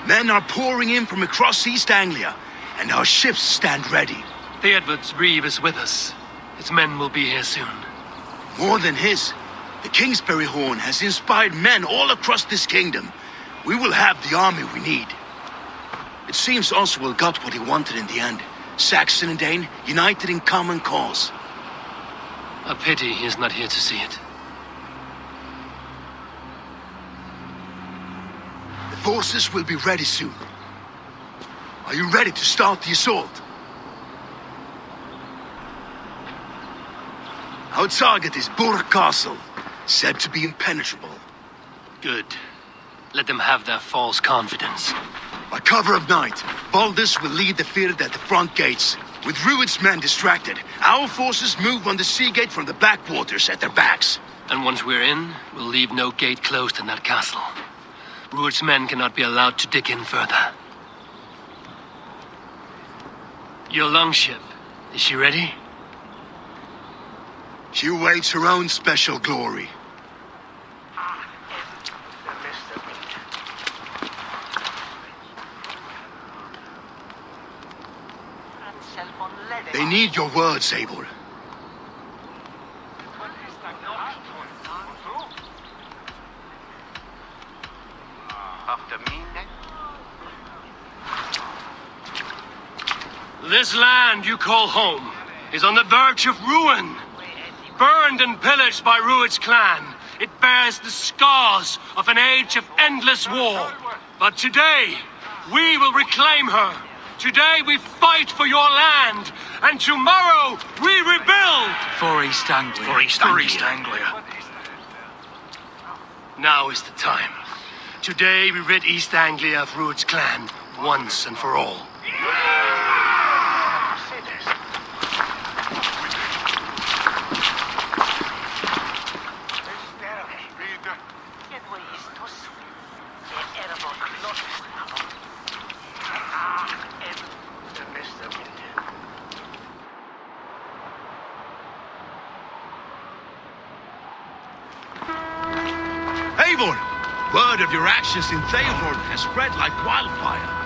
Men are pouring in from across East Anglia, and our ships stand ready. The Edward's Reeve is with us. His men will be here soon. More than his, the Kingsbury Horn has inspired men all across this kingdom. We will have the army we need. It seems Oswald got what he wanted in the end. Saxon and Dane united in common cause. A pity he is not here to see it. The forces will be ready soon. Are you ready to start the assault? Our target is Burg Castle, said to be impenetrable. Good. Let them have their false confidence. By cover of night, Baldus will lead the field at the front gates. With Rued's men distracted, our forces move on the Seagate from the backwaters at their backs. And once we're in, we'll leave no gate closed in that castle. Rued's men cannot be allowed to dig in further. Your longship, is she ready? She awaits her own special glory. They need your words, Eivor. This land you call home is on the verge of ruin. Burned and pillaged by Rued's clan, it bears the scars of an age of endless war. But today, we will reclaim her. Today we fight for your land, and tomorrow we rebuild! For East Anglia. For East Anglia. Now is the time. Today we rid East Anglia of Rued's clan, once and for all. Eivor! Word of your actions in Theilhorn has spread like wildfire.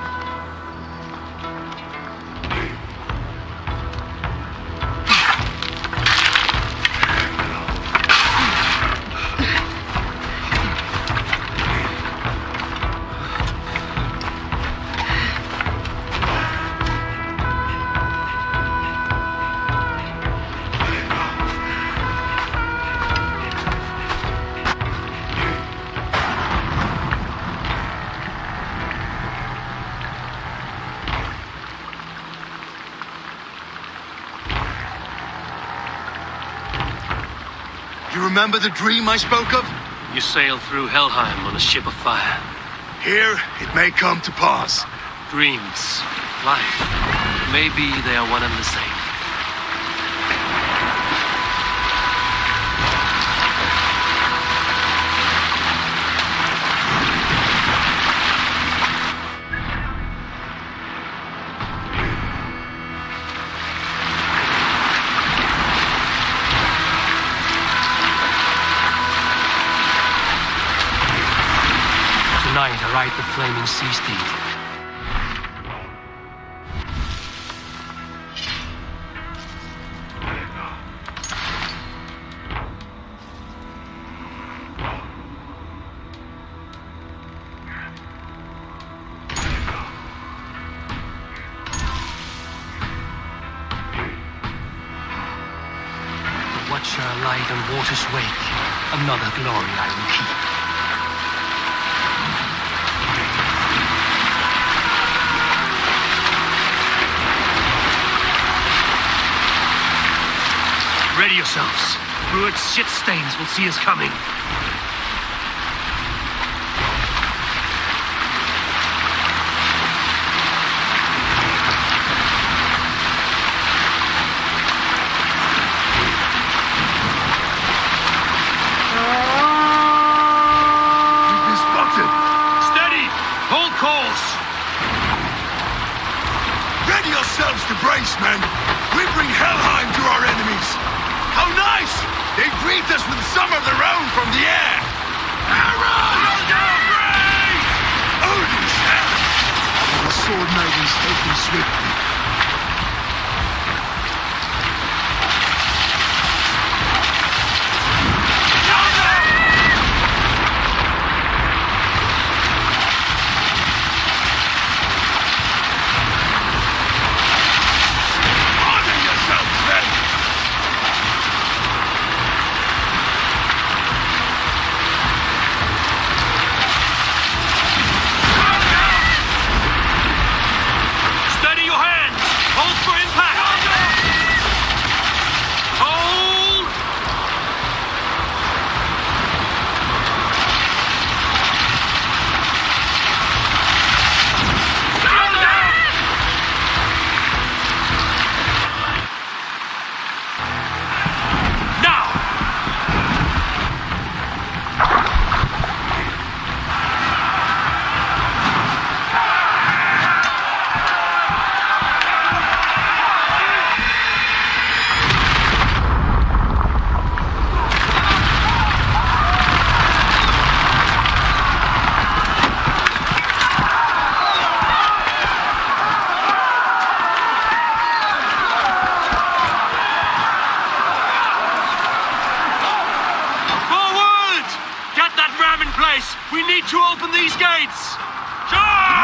You remember the dream I spoke of? You sail through Helheim on a ship of fire. Here, it may come to pass. Dreams, life, maybe they are one and the same. Tonight I ride the flaming sea steed. The watcher light on water's wake, another glory I will keep. Ready yourselves. Rued's shit stains will see us coming. walls! Ready yourselves to brace, men! We bring Helheim to our enemies! How nice! They greet us with some of their own from the air! Arrows! Odin's hand! The sword maidens take them swiftly. We need to open these gates! Charge!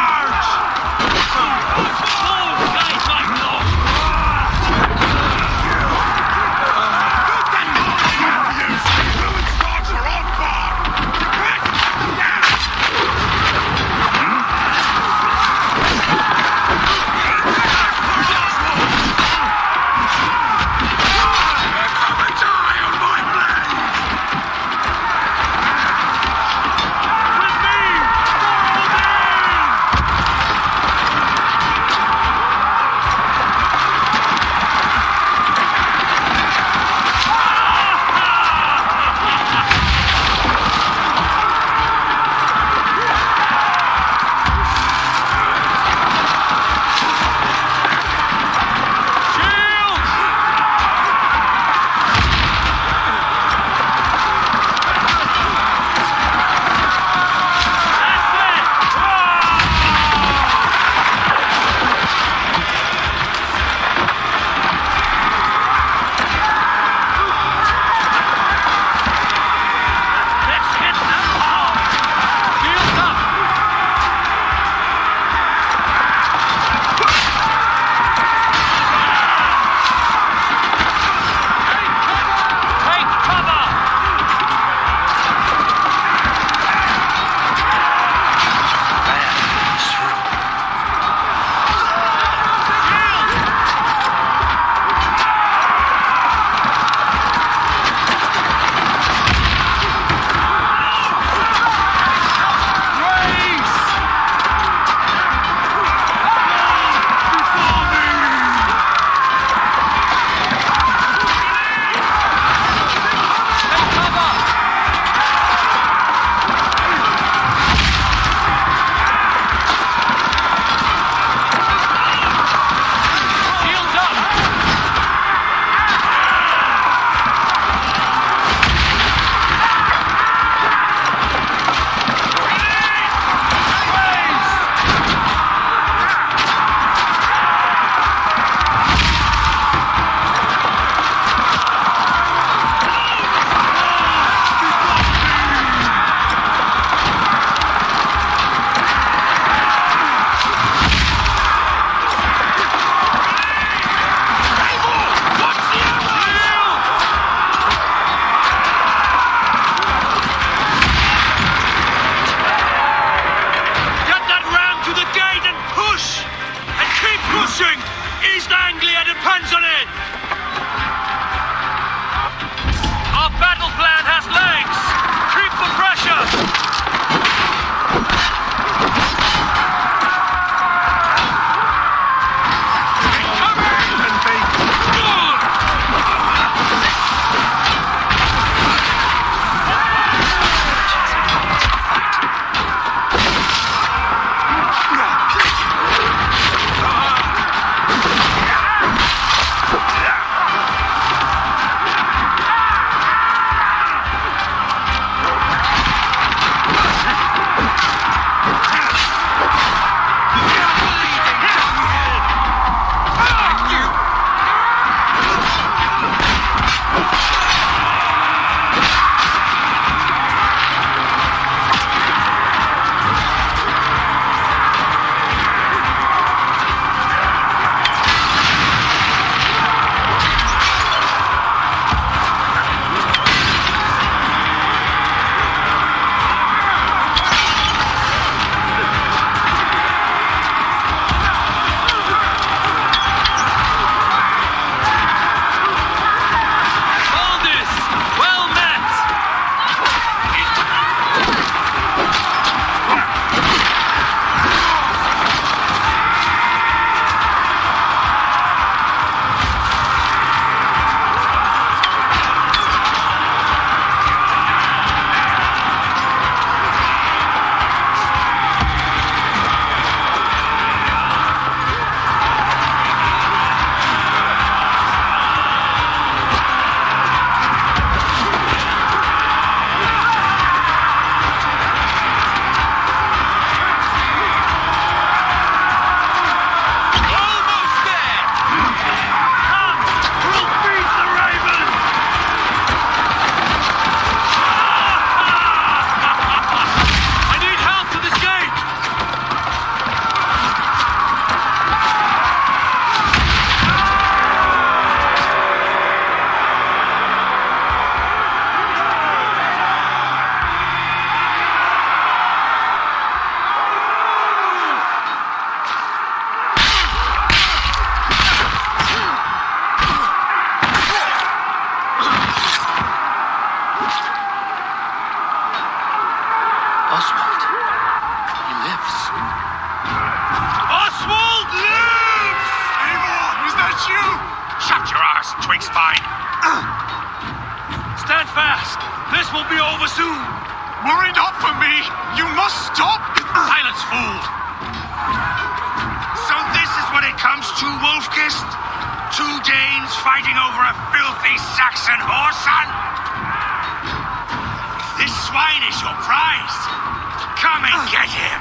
Shut your arse, twig spine! Stand fast! This will be over soon! Worried up for me! You must stop! Silence, fool! So this is what it comes to, Wolfkist? 2 Danes fighting over a filthy Saxon whoreson? If this swine is your prize, come and get him!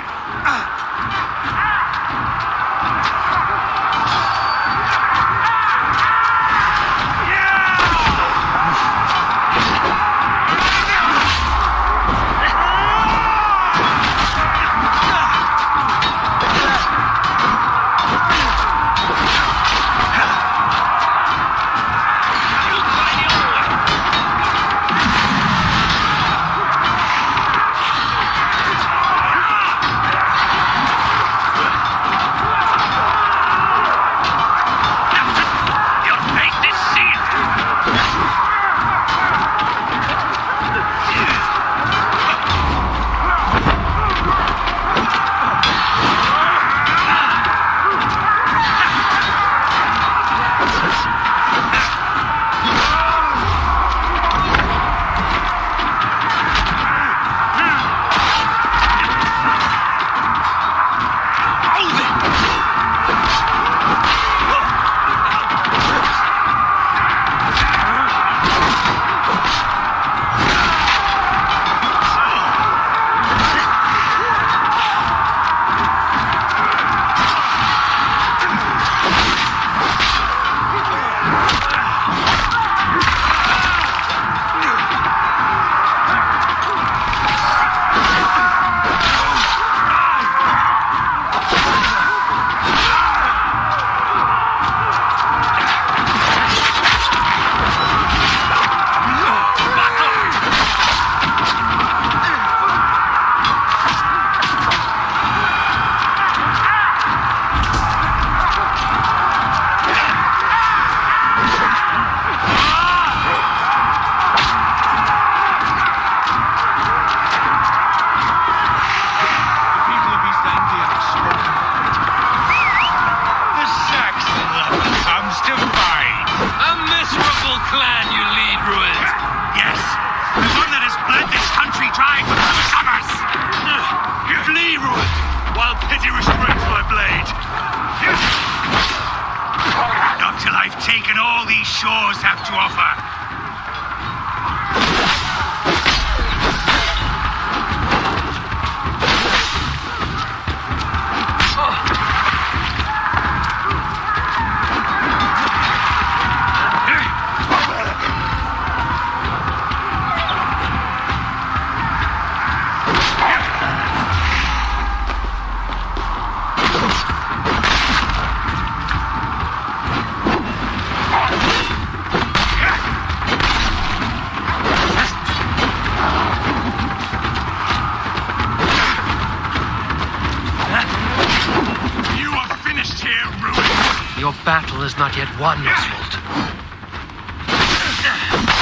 Your battle is not yet won, Oswald.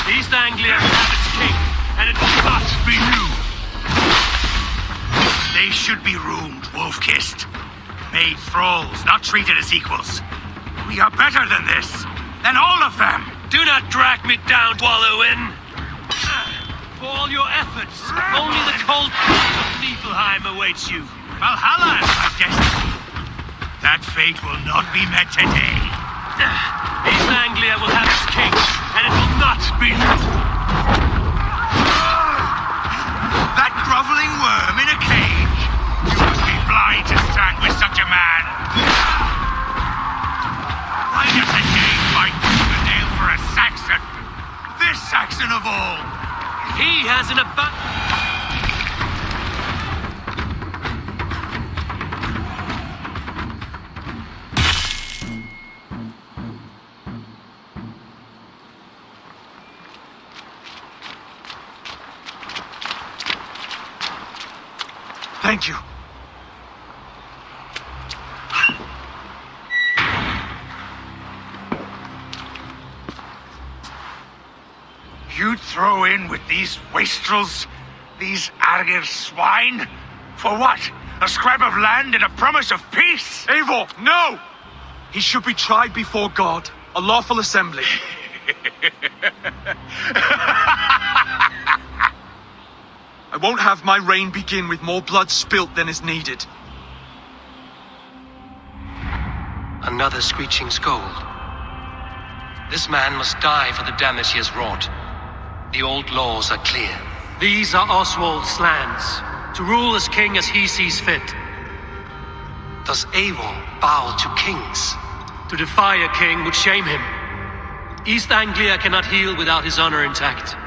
East Anglia have its king, and it will not be you. They should be roomed, Wolf-kissed. Made thralls, not treated as equals. We are better than this, than all of them. Do not drag me down, Wallowin. For all your efforts, only the cold path of Niflheim awaits you. Valhalla is my destiny. That fate will not be met today. East Anglia will have its king, and it will not be you. That groveling worm in a cage? You must be blind to stand with such a man. Why does a Dane fight tooth and nail for a Saxon? This Saxon of all. He has an abundance. Thank you. You'd throw in with these wastrels? These Argir swine? For what? A scrap of land and a promise of peace? Eivor, no! He should be tried before God, a lawful assembly. I won't have my reign begin with more blood spilt than is needed. Another screeching scold. This man must die for the damage he has wrought. The old laws are clear. These are Oswald's lands, to rule as king as he sees fit. Does Eivor bow to kings? To defy a king would shame him. East Anglia cannot heal without his honor intact.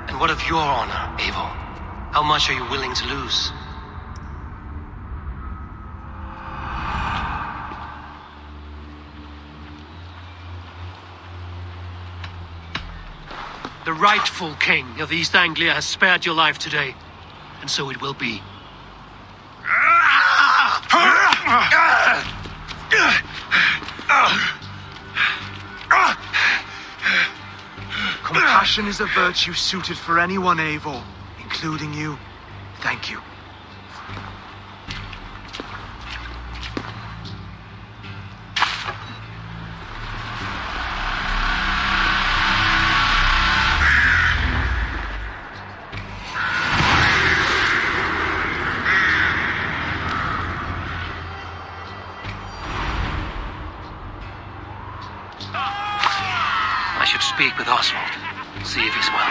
And what of your honor, Eivor? How much are you willing to lose? The rightful king of East Anglia has spared your life today, and so it will be. Compassion is a virtue suited for anyone, Eivor, including you. Thank you. I should speak with Oswald, see if he's well.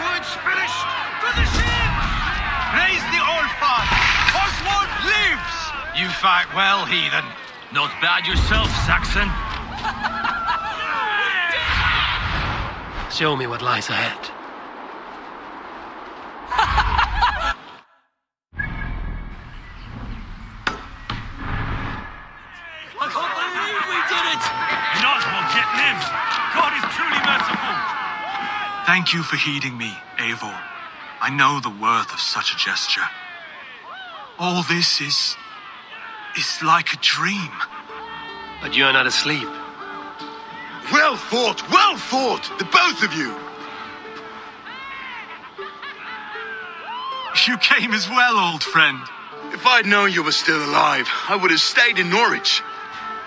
Ruin's finished! To the ship! Praise the old father! Oswald lives! You fight well, heathen. Not bad yourself, Saxon. Show me what lies ahead. I can't believe we did it! And Oswald yet lives. God is truly merciful. Thank you for heeding me, Eivor. I know the worth of such a gesture. All this is like a dream. But you're not asleep. Well fought, the both of you. You came as well, old friend. If I'd known you were still alive, I would have stayed in Norwich.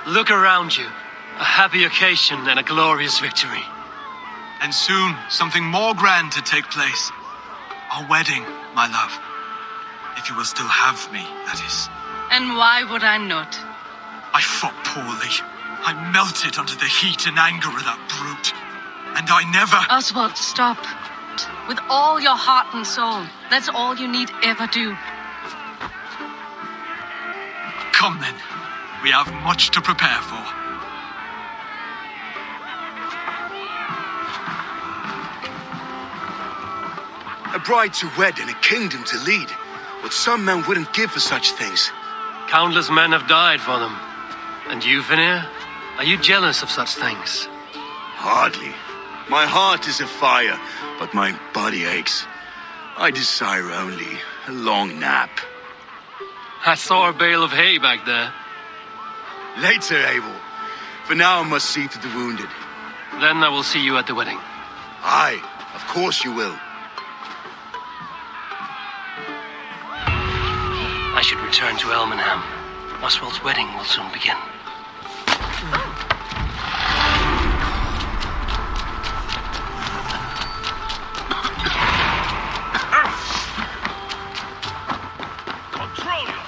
Look around you. A happy occasion and a glorious victory. And soon, something more grand to take place. Our wedding, my love. If you will still have me, that is. And why would I not? I fought poorly. I melted under the heat and anger of that brute. And I never... Oswald, stop. With all your heart and soul. That's all you need ever do. Come then. We have much to prepare for. A bride to wed and a kingdom to lead. What some men wouldn't give for such things. Countless men have died for them. And you, Vanir? Are you jealous of such things? Hardly. My heart is afire, but my body aches. I desire only a long nap. I saw a bale of hay back there. Later, Eivor. For now I must see to the wounded. Then I will see you at the wedding. Aye, of course you will. I should return to Elmenham. Oswald's wedding will soon begin. Control you.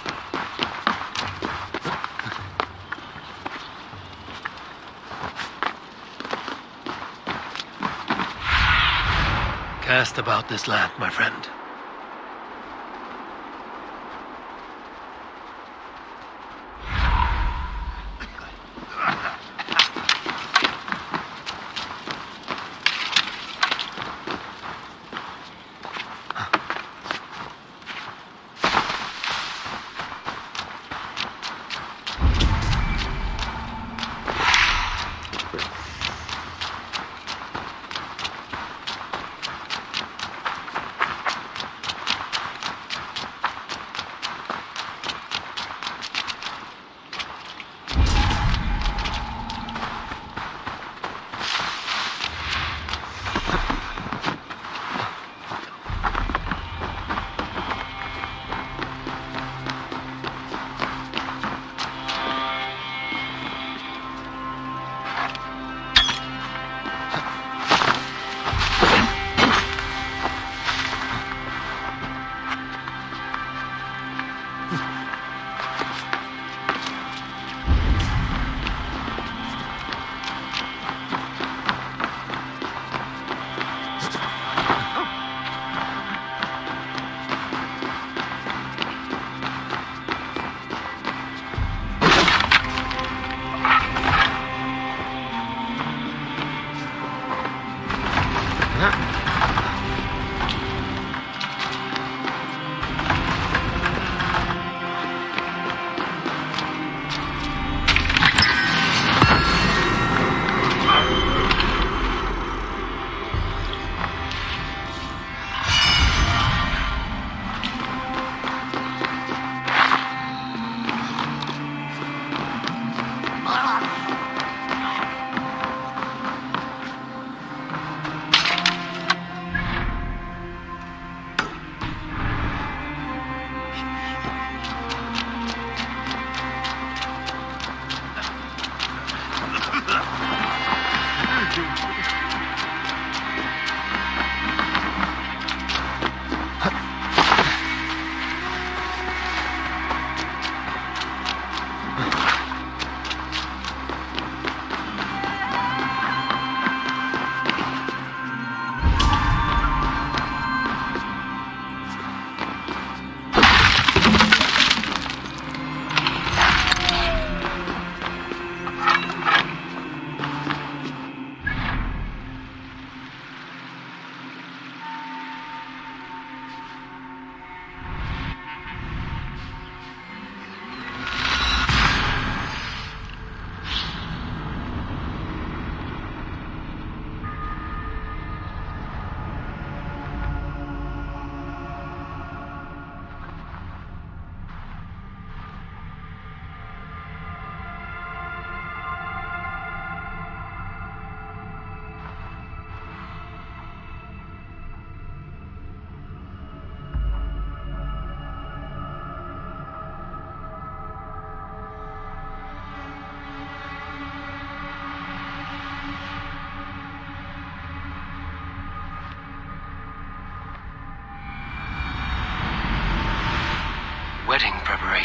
Cast about this land, my friend.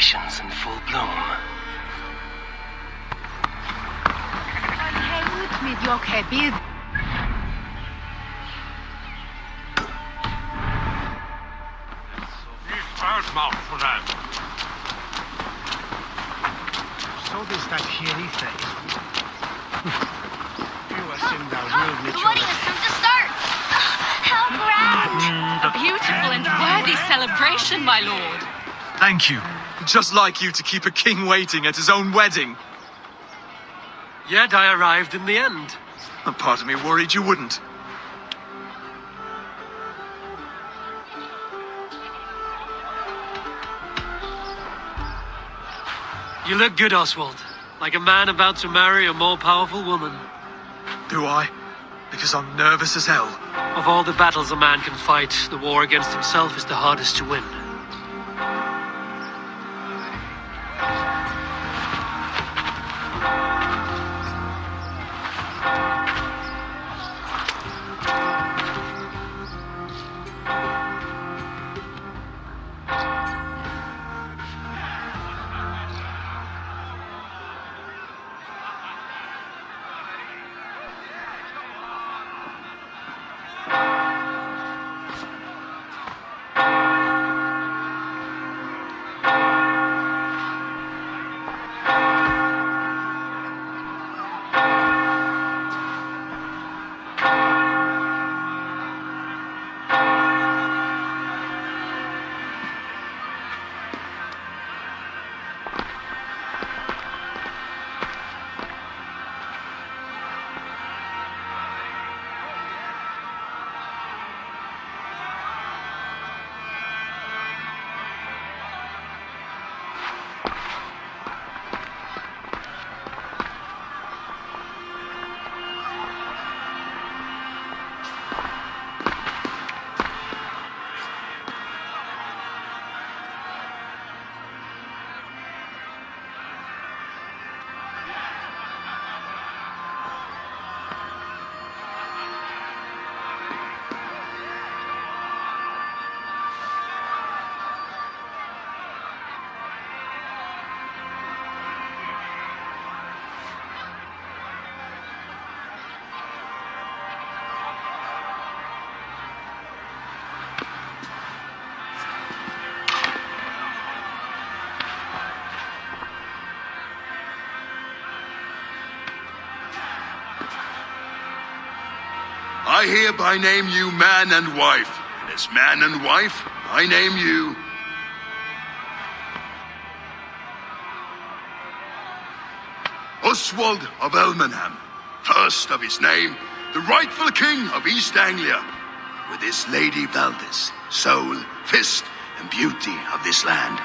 celebrations in full bloom. For that. So does that Hierita. You assume that will The wedding is soon to start! How grand! A beautiful and worthy celebration, my lord. Thank you. Just like you to keep a king waiting at his own wedding. Yet I arrived in the end. A part of me worried you wouldn't. You look good, Oswald. Like a man about to marry a more powerful woman. Do I? Because I'm nervous as hell. Of all the battles a man can fight, the war against himself is the hardest to win. I hereby name you man and wife, and as man and wife, I name you Oswald of Elmenham, first of his name, the rightful king of East Anglia, with his lady Valdis, soul, fist, and beauty of this land.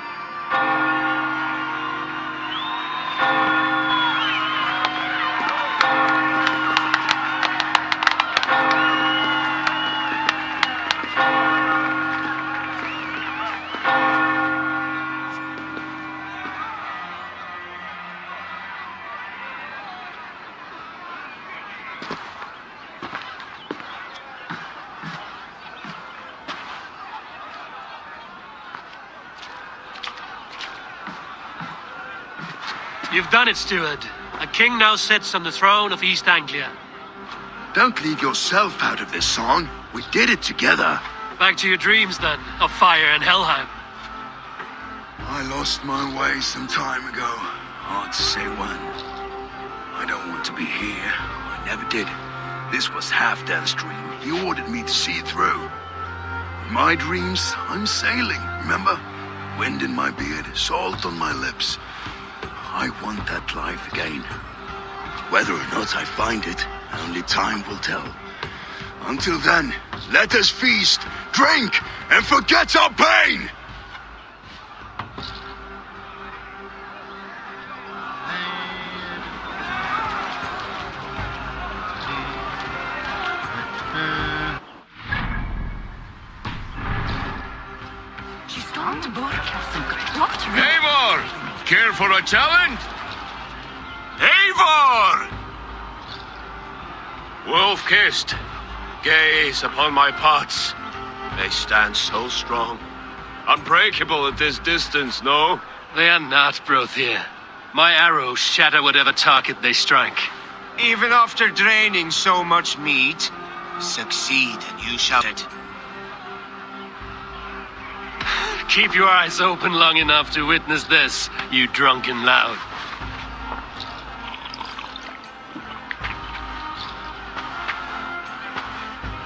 You've done it, steward. A king now sits on the throne of East Anglia. Don't leave yourself out of this song. We did it together. Back to your dreams, then, of fire and Helheim. I lost my way some time ago. Hard to say when. I don't want to be here. I never did. This was Halfdan's dream. He ordered me to see it through. In my dreams, I'm sailing, remember? Wind in my beard, salt on my lips. I want that life again. Whether or not I find it, only time will tell. Until then, let us feast, drink, and forget our pain! Eivor! Care for a challenge? Eivor! Wolf-kissed, gaze upon my pots. They stand so strong. Unbreakable at this distance, no? They are not, Brothier. My arrows shatter whatever target they strike. Even after draining so much meat, succeed and you shall it. Keep your eyes open long enough to witness this, you drunken lout.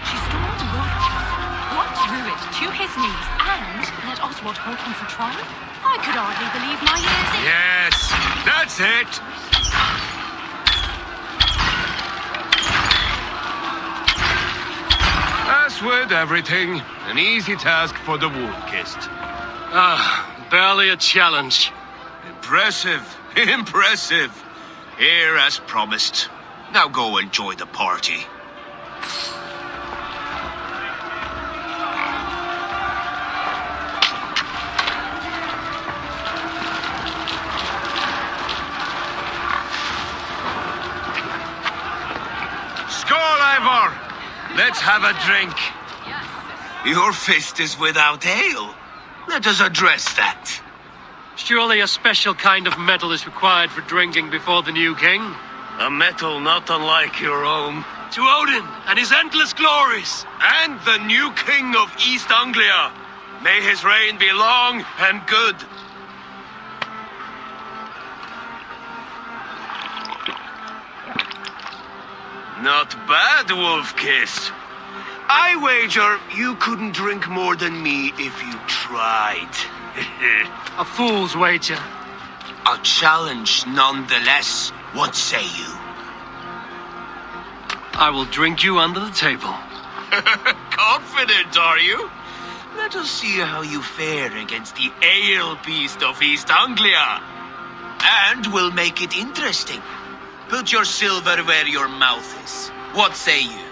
She stormed Rogers, brought Druid to his knees, and let Oswald hold him for trial? I could hardly believe my ears. Yes, that's it. As with everything, an easy task for the wolf-kissed. Ah, barely a challenge. Impressive, impressive. Here as promised. Now go enjoy the party. Skål, Ivor! Let's have a drink. Your fist is without ale. Let us address that. Surely a special kind of metal is required for drinking before the new king? A metal not unlike your own. To Odin and his endless glories! And the new king of East Anglia. May his reign be long and good. Not bad, Wolf-Kiss. I wager you couldn't drink more than me if you tried. A fool's wager. A challenge nonetheless. What say you? I will drink you under the table. Confident, are you? Let us see how you fare against the ale beast of East Anglia. And we'll make it interesting. Put your silver where your mouth is. What say you?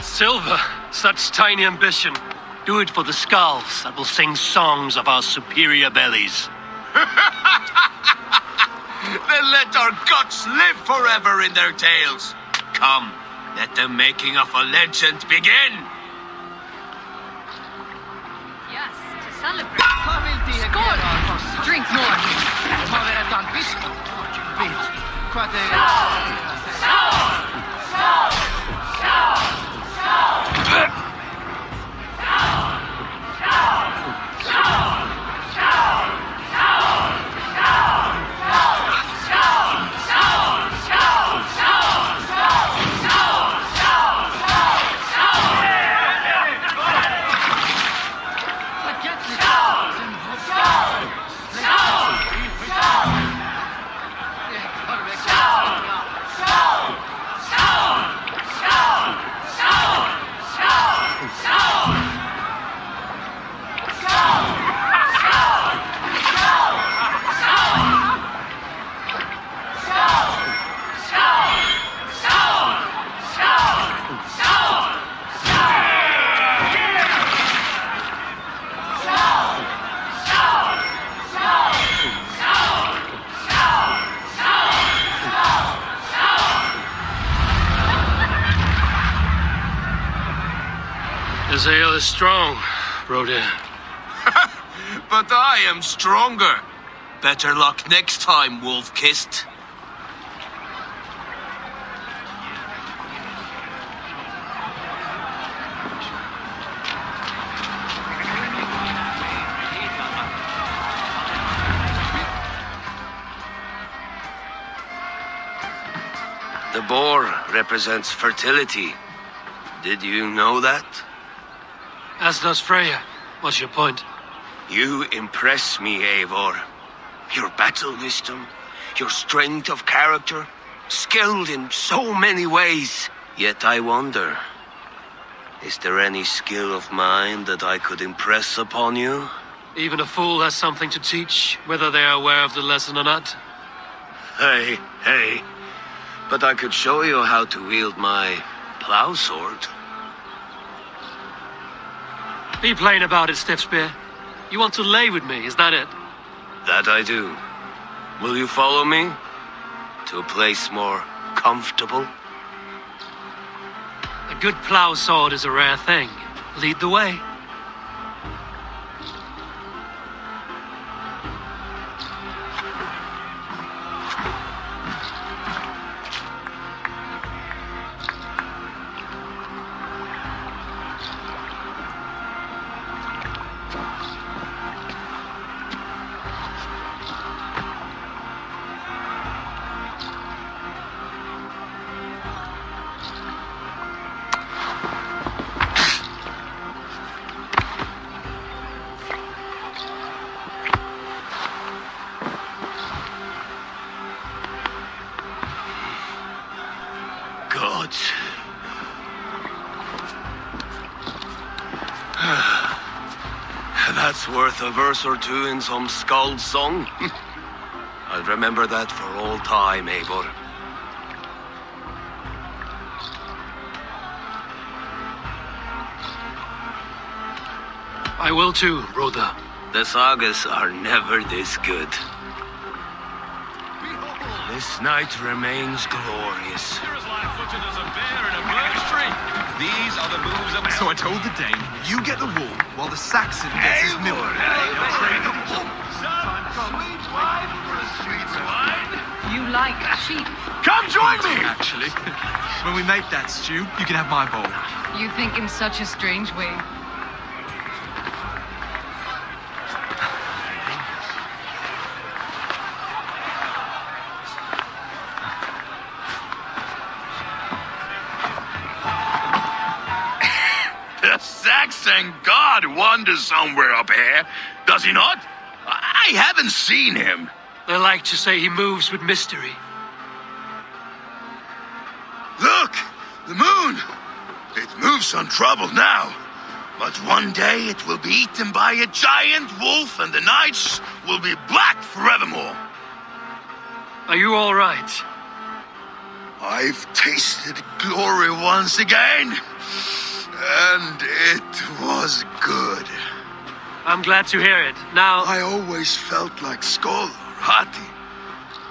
Silver, such tiny ambition. Do it for the skulls that will sing songs of our superior bellies. Then let our guts live forever in their tails. Come, let the making of a legend begin. Yes, to celebrate. Skål! Drink more. This ale is strong, Brody. But I am stronger. Better luck next time, Wolf-Kissed. The boar represents fertility. Did you know that? As does Freya. What's your point? You impress me, Eivor. Your battle wisdom, your strength of character, skilled in so many ways. Yet I wonder, is there any skill of mine that I could impress upon you? Even a fool has something to teach, whether they are aware of the lesson or not. Hey. But I could show you how to wield my plow sword. Be plain about it, Stiffspear. You want to lay with me, is that it? That I do. Will you follow me? To a place more comfortable? A good plow sword is a rare thing. Lead the way. That's worth a verse or two in some skald's song. I'll remember that for all time, Eivor. I will too, Rhoda. The sagas are never this good. This night remains glorious. So I told the Dane, you get the wool, while the Saxon gets his milk. You like sheep. Come join me! Actually, when we make that stew, you can have my bowl. You think in such a strange way. The Saxon god wanders somewhere up here, does he not? I haven't seen him. They like to say he moves with mystery. Look! The moon! It moves untroubled now. But one day it will be eaten by a giant wolf and the nights will be black forevermore. Are you all right? I've tasted glory once again. And it was good. I'm glad to hear it. Now... I always felt like Skoll or Hati,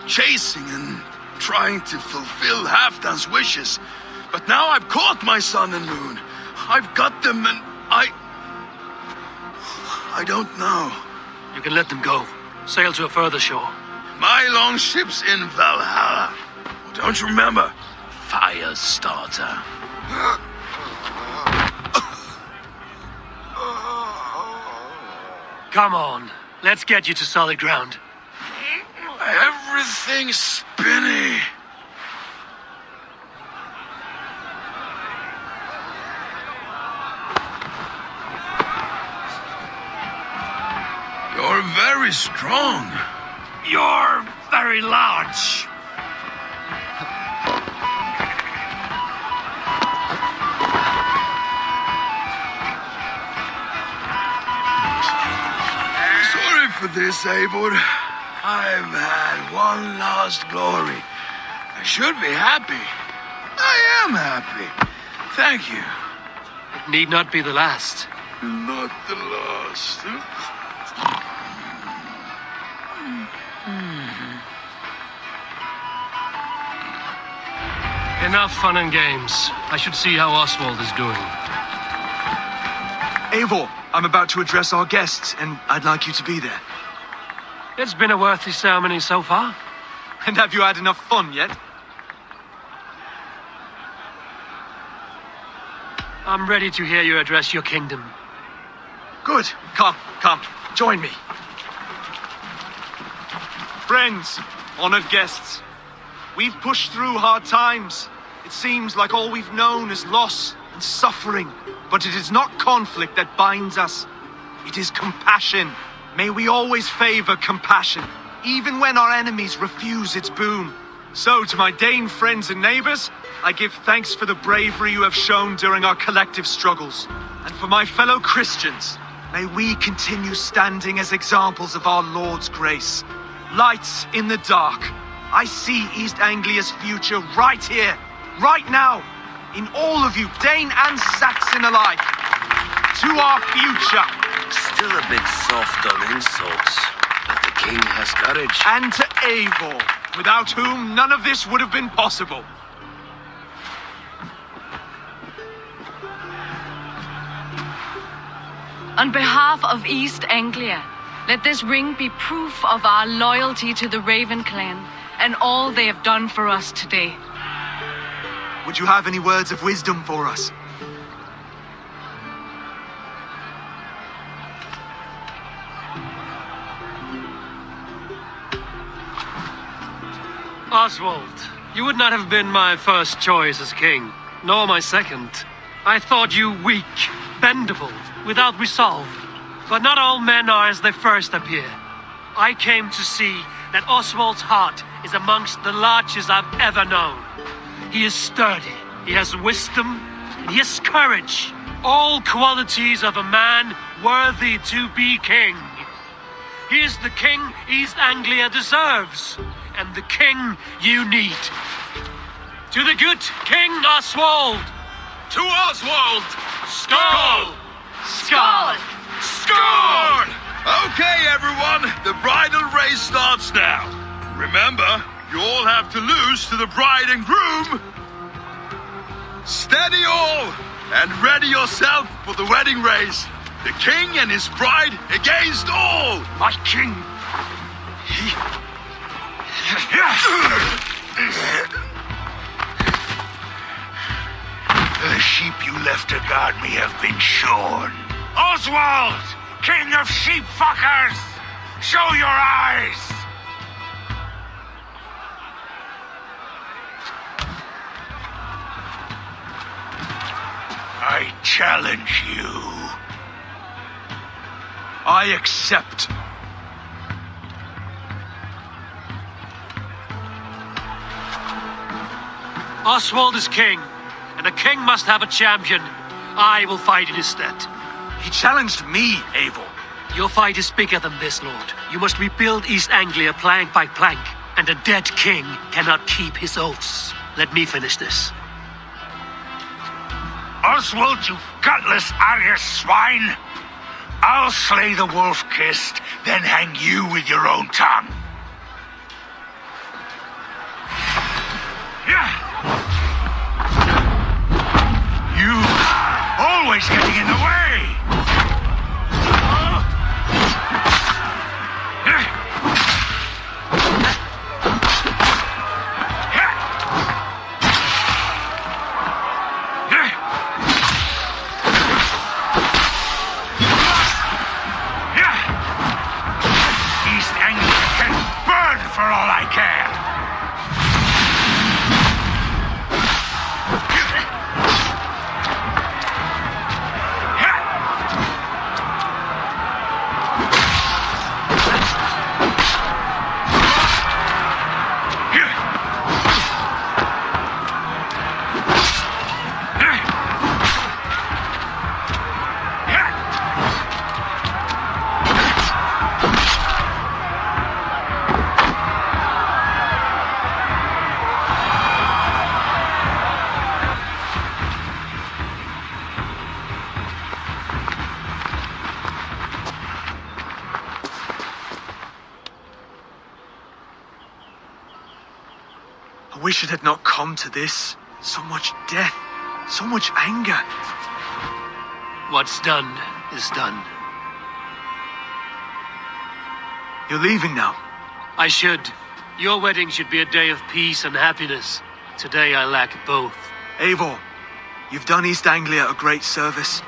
chasing and trying to fulfill Halfdan's wishes. But now I've caught my sun and moon. I've got them and I don't know. You can let them go. Sail to a further shore. My longship's in Valhalla. Don't you remember? Firestarter. Come on, let's get you to solid ground. Everything's spinny. You're very strong. You're very large. Sorry for this, Eivor. I've had one last glory. I should be happy. I am happy. Thank you. It need not be the last. Not the last. Enough fun and games. I should see how Oswald is doing. Eivor, I'm about to address our guests, and I'd like you to be there. It's been a worthy ceremony so far. And have you had enough fun yet? I'm ready to hear you address your kingdom. Good. Come, join me. Friends, honored guests, we've pushed through hard times. It seems like all we've known is loss and suffering. But it is not conflict that binds us. It is compassion. May we always favor compassion, even when our enemies refuse its boon. So, to my Dane friends and neighbors, I give thanks for the bravery you have shown during our collective struggles. And for my fellow Christians, may we continue standing as examples of our Lord's grace. Lights in the dark. I see East Anglia's future right here, right now, in all of you, Dane and Saxon alike. To our future. Still a bit soft on insults, but the king has courage. And to Eivor, without whom none of this would have been possible. On behalf of East Anglia, let this ring be proof of our loyalty to the Raven clan and all they have done for us today. Would you have any words of wisdom for us? Oswald, you would not have been my first choice as king, nor my second. I thought you weak, bendable, without resolve. But not all men are as they first appear. I came to see that Oswald's heart is amongst the largest I've ever known. He is sturdy, he has wisdom, and he has courage. All qualities of a man worthy to be king. He is the king East Anglia deserves, and the king you need. To the good King Oswald! To Oswald! Skull! Skull! Score! Okay, everyone, the bridal race starts now. Remember, you all have to lose to the bride and groom. Steady all, and ready yourself for the wedding race. The king and his bride against all. My king. The sheep you left to guard me have been shorn. Oswald! King of sheep fuckers! Show your eyes! I challenge you. I accept. Oswald is king, and a king must have a champion. I will fight in his stead. He challenged me, Eivor. Your fight is bigger than this, Lord. You must rebuild East Anglia plank by plank, and a dead king cannot keep his oaths. Let me finish this. Oswald, you gutless Irish swine! I'll slay the wolf-kissed, then hang you with your own tongue. You always getting in the way! East Anglia can burn for all I care! I wish it had not come to this. So much death, so much anger. What's done is done. You're leaving now. I should. Your wedding should be a day of peace and happiness. Today I lack both. Eivor, you've done East Anglia a great service.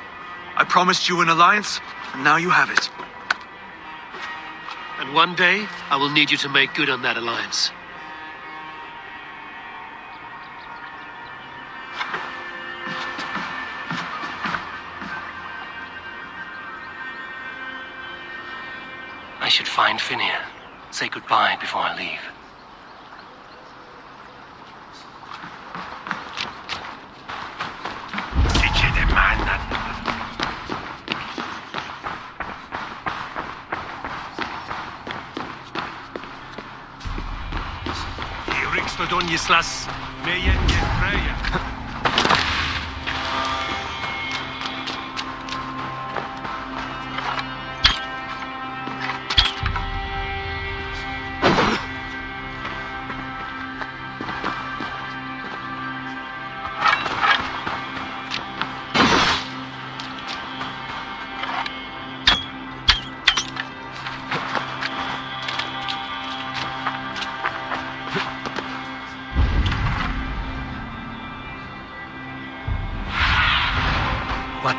I promised you an alliance, and now you have it. And one day, I will need you to make good on that alliance. I should find Finnea. Say goodbye before I leave. Donislas, Mejen Freya.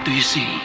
do you see?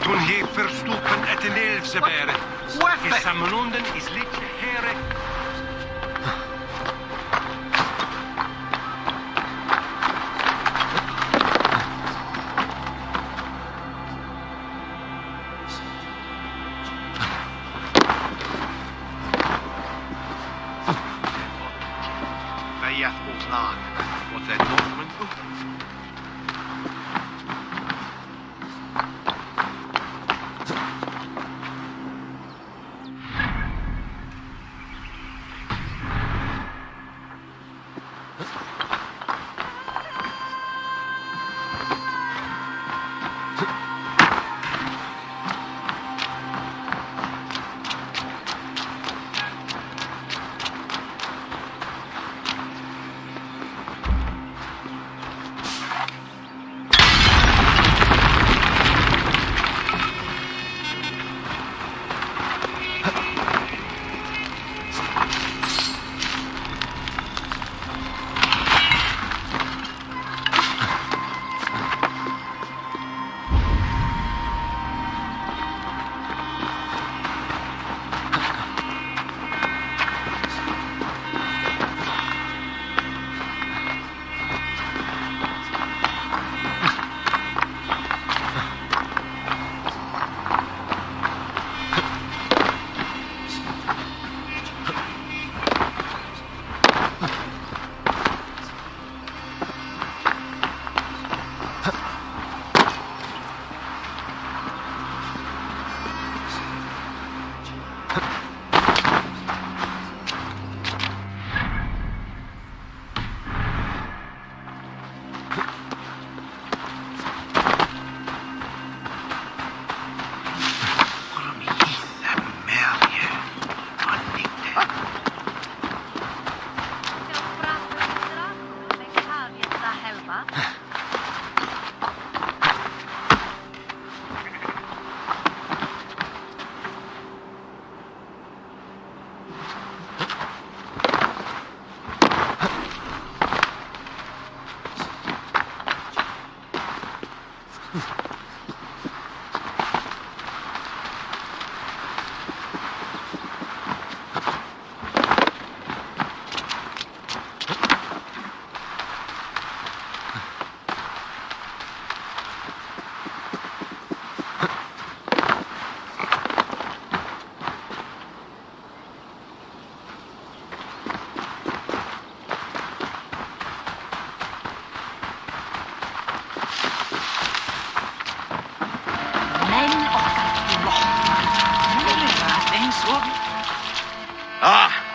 Toen je verstoppen het in Elfse beren. Je samenlonden is liedje heren. Wij jacht ons laag. Wat zij document doet.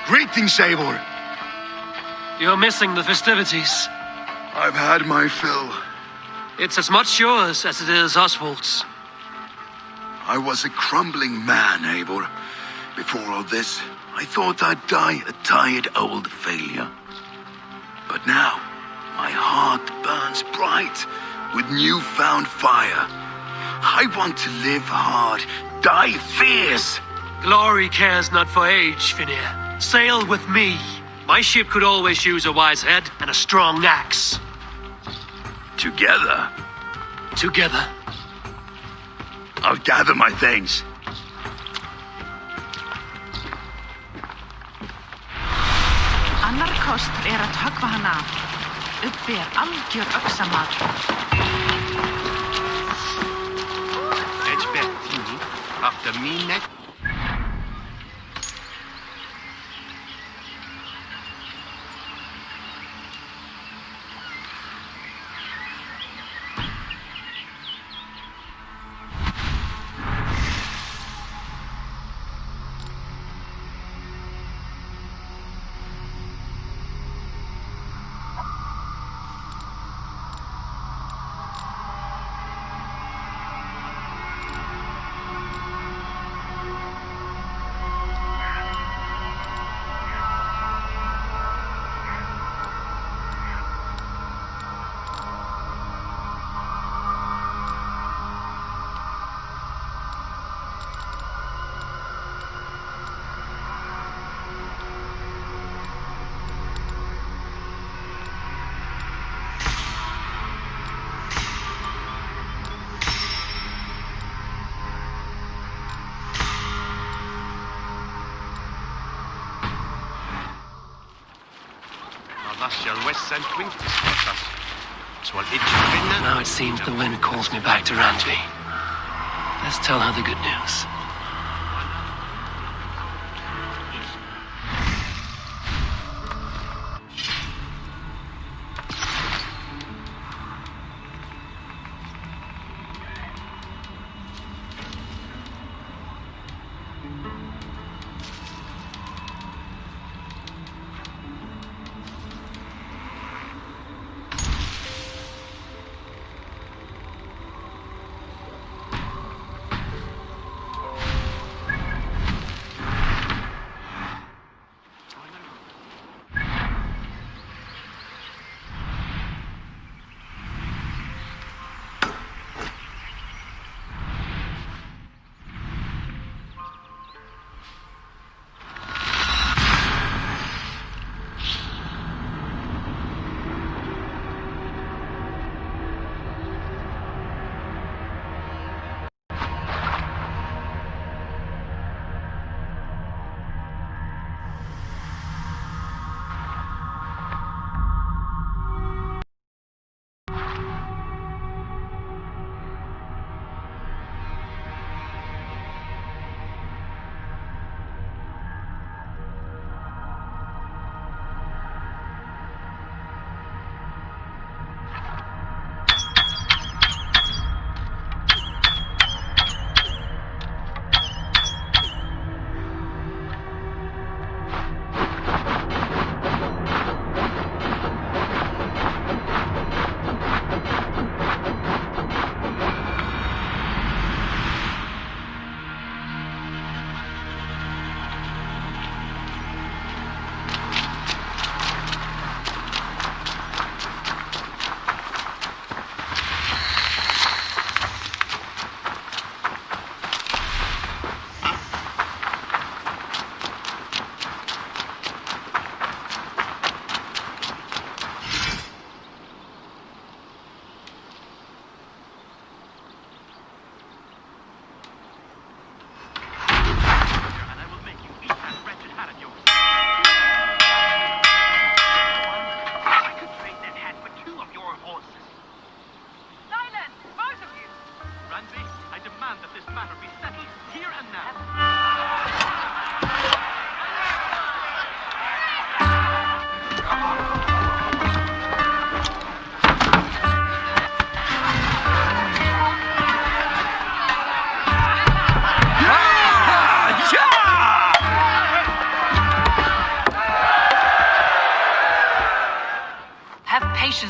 Greetings, Eivor. You're missing the festivities. I've had my fill. It's as much yours as it is Oswald's. I was a crumbling man, Eivor. Before all this, I thought I'd die a tired old failure. But now, my heart burns bright with newfound fire. I want to live hard, die fierce. Glory cares not for age, Finir. Sail with me. My ship could always use a wise head and a strong axe. Together? Together. I'll gather my things. Annar kostur að höggva hann af. Uppi algjör öxamatur. Bettini, after me next. Now it seems the wind calls me back to Randvi. Let's tell her the good news.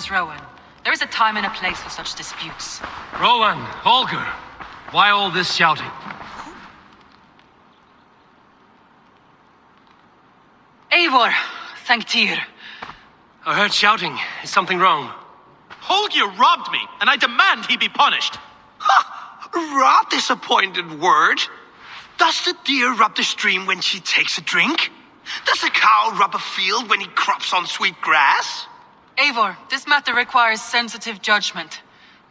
Rowan. There is a time and a place for such disputes. Rowan, Holger, Why all this shouting? Eivor, thank Tyr. I heard shouting. Is something wrong? Holger robbed me, and I demand he be punished. Raw disappointed word. Does the deer rub the stream when she takes a drink? Does a cow rub a field when he crops on sweet grass? Eivor, this matter requires sensitive judgment.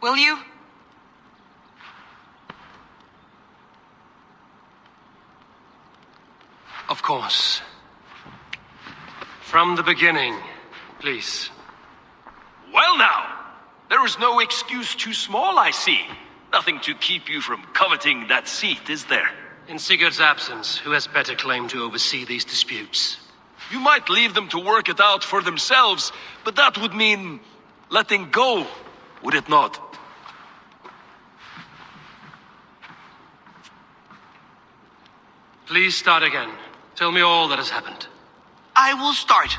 Will you? Of course. From the beginning, please. Well now, there is no excuse too small, I see. Nothing to keep you from coveting that seat, is there? In Sigurd's absence, who has better claim to oversee these disputes? You might leave them to work it out for themselves, but that would mean letting go, would it not? Please start again. Tell me all that has happened. I will start.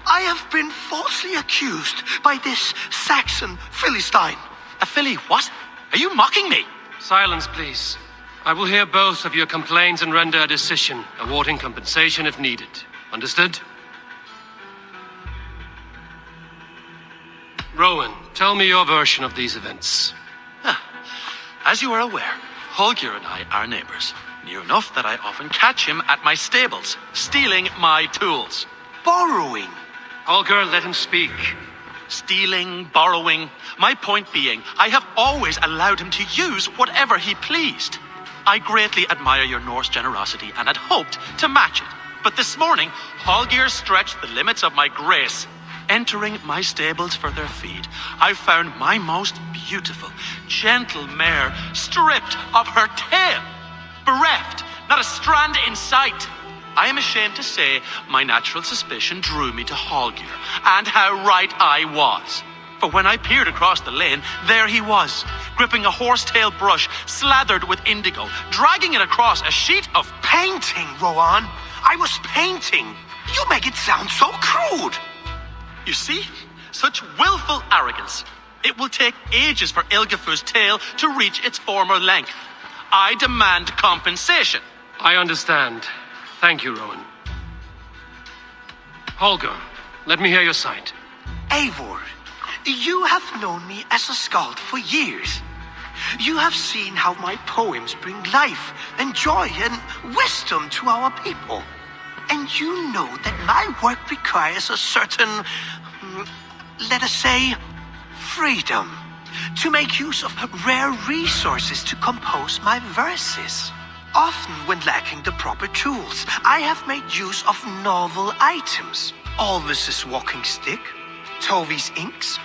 I have been falsely accused by this Saxon Philistine. A Philly what? Are you mocking me? Silence, please. I will hear both of your complaints and render a decision, awarding compensation if needed. Understood? Rowan, tell me your version of these events. As you are aware, Holger and I are neighbors. Near enough that I often catch him at my stables, stealing my tools. Borrowing. Holger, let him speak. Stealing, borrowing. My point being, I have always allowed him to use whatever he pleased. I greatly admire your Norse generosity and had hoped to match it. But this morning, Holger stretched the limits of my grace. Entering my stables for their feed, I found my most beautiful, gentle mare stripped of her tail. Bereft, not a strand in sight. I am ashamed to say my natural suspicion drew me to Holger, and how right I was. For when I peered across the lane, there he was, gripping a horsetail brush slathered with indigo, dragging it across a sheet of painting, Rowan. I was painting. You make it sound so crude. You see? Such willful arrogance. It will take ages for Ilgafur's tail to reach its former length. I demand compensation. I understand. Thank you, Rowan. Holger, let me hear your side. Eivor, you have known me as a skald for years. You have seen how my poems bring life and joy and wisdom to our people. And you know that my work requires a certain, let us say, freedom to make use of rare resources to compose my verses. Often when lacking the proper tools, I have made use of novel items. Alvis's walking stick, Tovi's inks,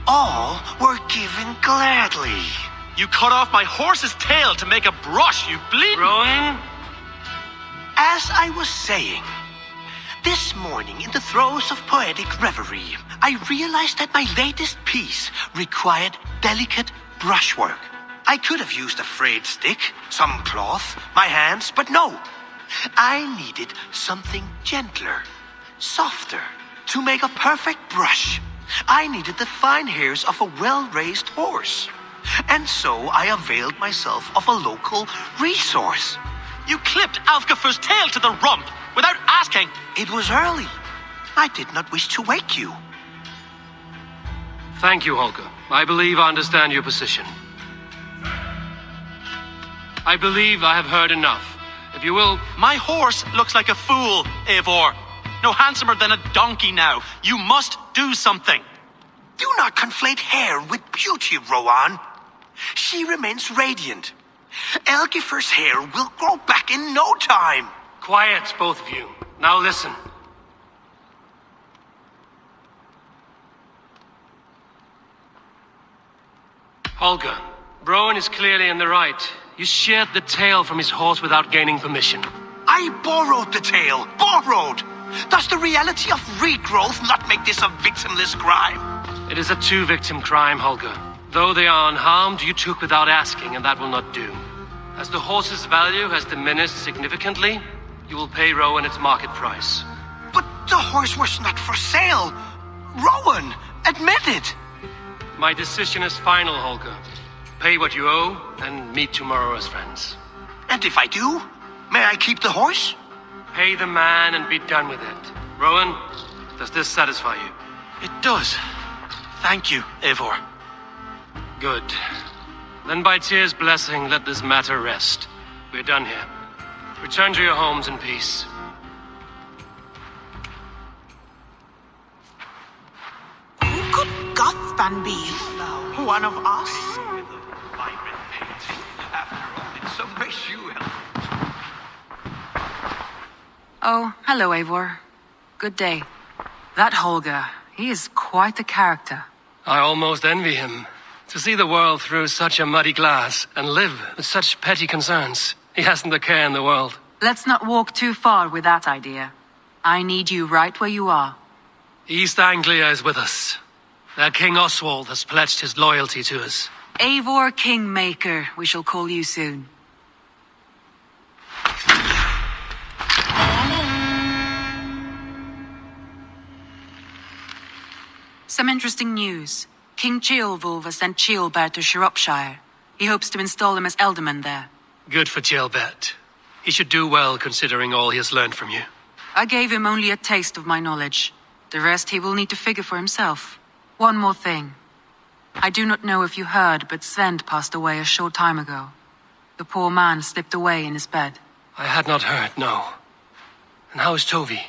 all were given gladly. You cut off my horse's tail to make a brush, you bleed. Rowan? As I was saying, this morning in the throes of poetic reverie, I realized that my latest piece required delicate brushwork. I could have used a frayed stick, some cloth, my hands, but no. I needed something gentler, softer. To make a perfect brush, I needed the fine hairs of a well-raised horse. And so I availed myself of a local resource. You clipped Alfgafur's tail to the rump without asking. It was early. I did not wish to wake you. Thank you, Holger. I believe I understand your position. I believe I have heard enough. If you will... My horse looks like a fool, Eivor. No handsomer than a donkey now. You must do something. Do not conflate hair with beauty, Rowan. She remains radiant. Elgifur's hair will grow back in no time. Quiet, both of you. Now listen. Holger, Rowan is clearly in the right. You sheared the tail from his horse without gaining permission. I borrowed the tail. Borrowed! Does the reality of regrowth not make this a victimless crime? It is a two-victim crime, Holger. Though they are unharmed, you took without asking, and that will not do. As the horse's value has diminished significantly, you will pay Rowan its market price. But the horse was not for sale. Rowan, admit it. My decision is final, Holger. Pay what you owe, and meet tomorrow as friends. And if I do, may I keep the horse? Pay the man and be done with it. Rowan, does this satisfy you? It does. Thank you, Eivor. Good. Then by Tyr's blessing, let this matter rest. We're done here. Return to your homes in peace. Who could Gothban be? One of us? Oh, hello, Eivor. Good day. That Holger, he is quite the character. I almost envy him. To see the world through such a muddy glass and live with such petty concerns. He hasn't a care in the world. Let's not walk too far with that idea. I need you right where you are. East Anglia is with us. Their King Oswald has pledged his loyalty to us. Eivor Kingmaker, we shall call you soon. Some interesting news. King Ceolwulf has sent Ceolbert to Shropshire. He hopes to install him as Elderman there. Good for Ceolbert. He should do well considering all he has learned from you. I gave him only a taste of my knowledge. The rest he will need to figure for himself. One more thing. I do not know if you heard, but Svend passed away a short time ago. The poor man slipped away in his bed. I had not heard, no. And how is Tovi?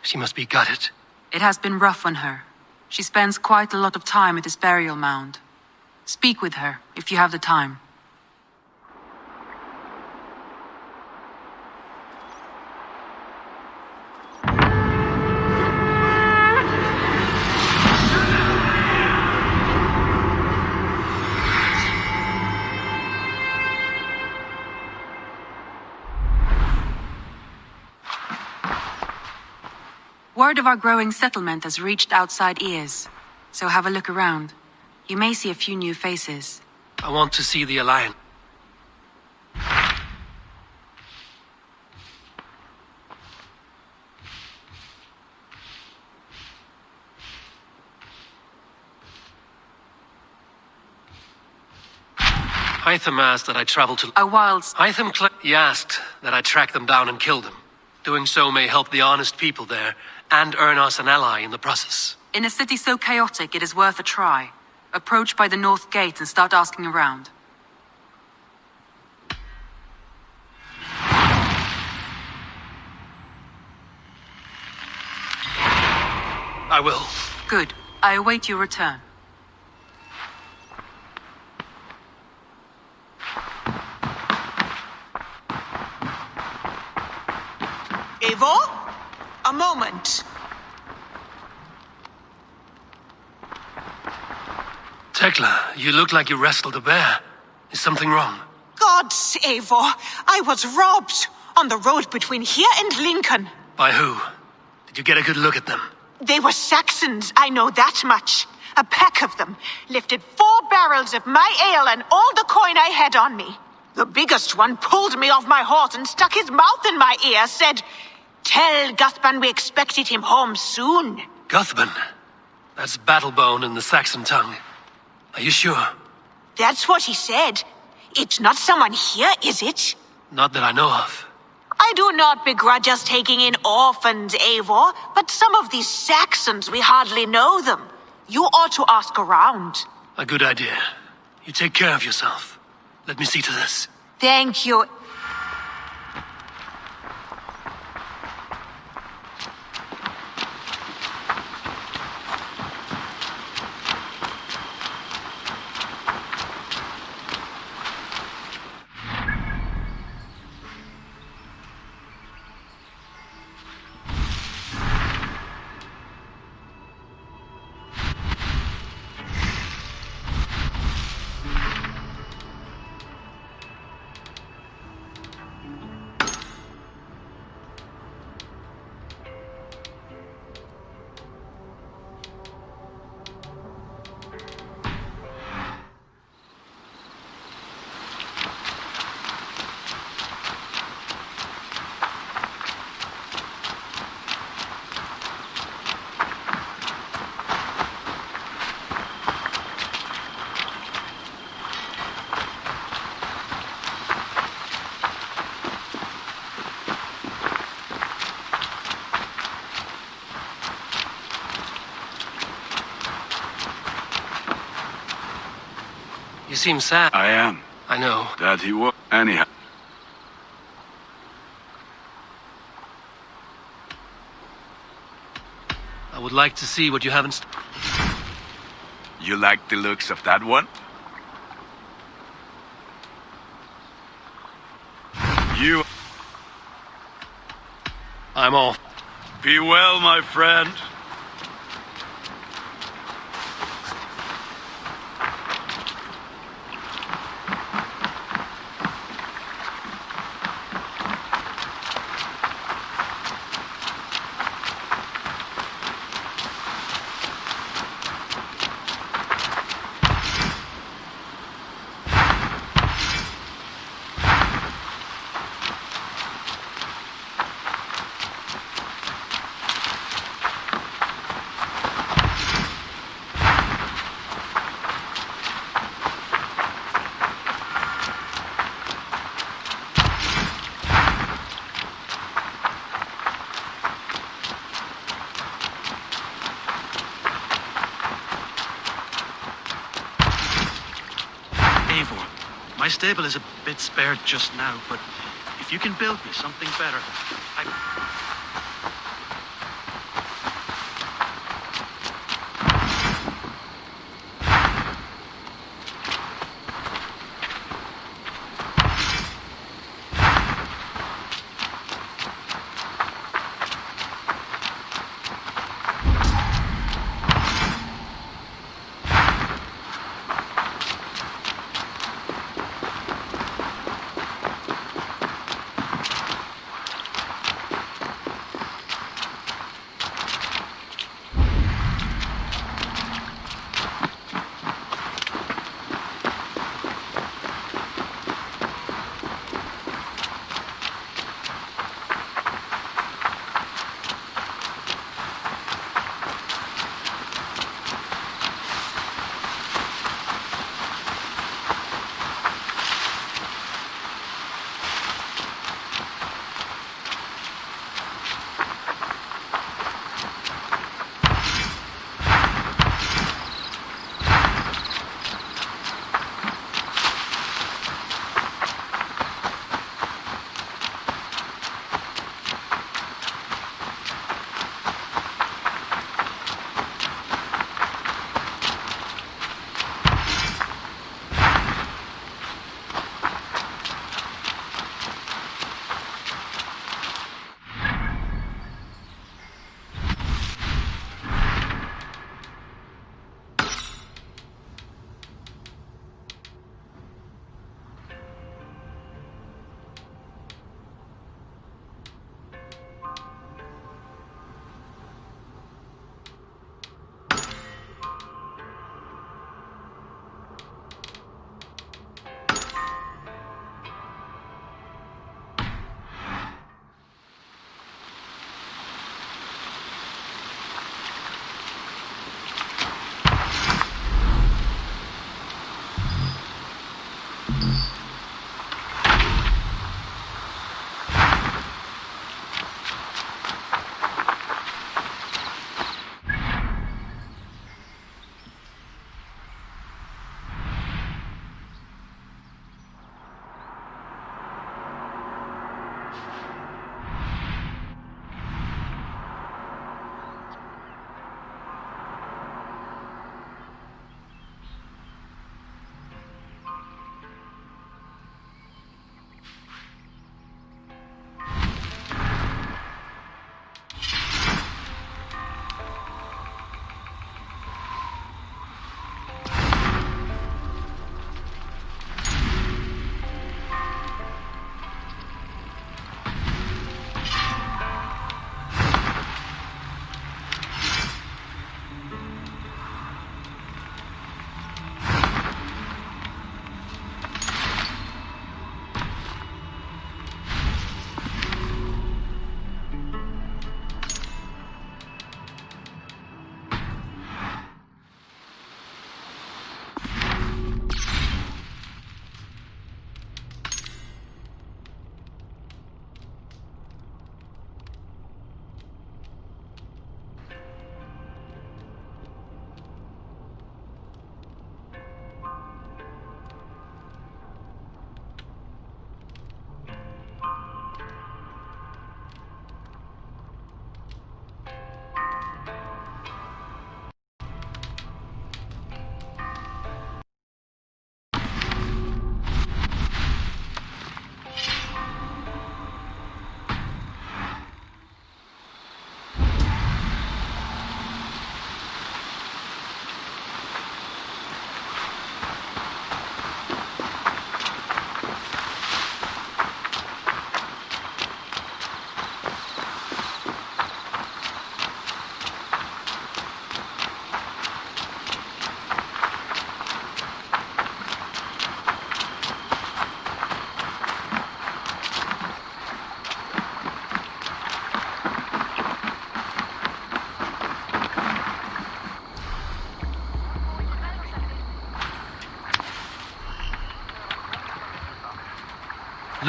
She must be gutted. It has been rough on her. She spends quite a lot of time at his burial mound. Speak with her, if you have the time. Word of our growing settlement has reached outside ears, so have a look around. You may see a few new faces. I want to see the Alliance. Hytham asked that I travel to... A wild... He asked that I track them down and kill them. Doing so may help the honest people there, and earn us an ally in the process. In a city so chaotic, it is worth a try. Approach by the North Gate and start asking around. I will. Good. I await your return. Eivor? A moment. Tekla, you look like you wrestled a bear. Is something wrong? Gods, Eivor, I was robbed on the road between here and Lincoln. By who? Did you get a good look at them? They were Saxons, I know that much. A pack of them lifted 4 barrels of my ale and all the coin I had on me. The biggest one pulled me off my horse and stuck his mouth in my ear, said, "Tell Guthban we expected him home soon." Guthban? That's Battlebone in the Saxon tongue. Are you sure? That's what he said. It's not someone here, is it? Not that I know of. I do not begrudge us taking in orphans, Eivor, but some of these Saxons, we hardly know them. You ought to ask around. A good idea. You take care of yourself. Let me see to this. Thank you. seem sad. I am. I know. That he was. Anyhow. I would like to see what you haven't... You like the looks of that one? You... I'm off. Be well, my friend. My stable is a bit spared just now, but if you can build me something better,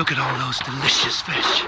Look at all those delicious fish.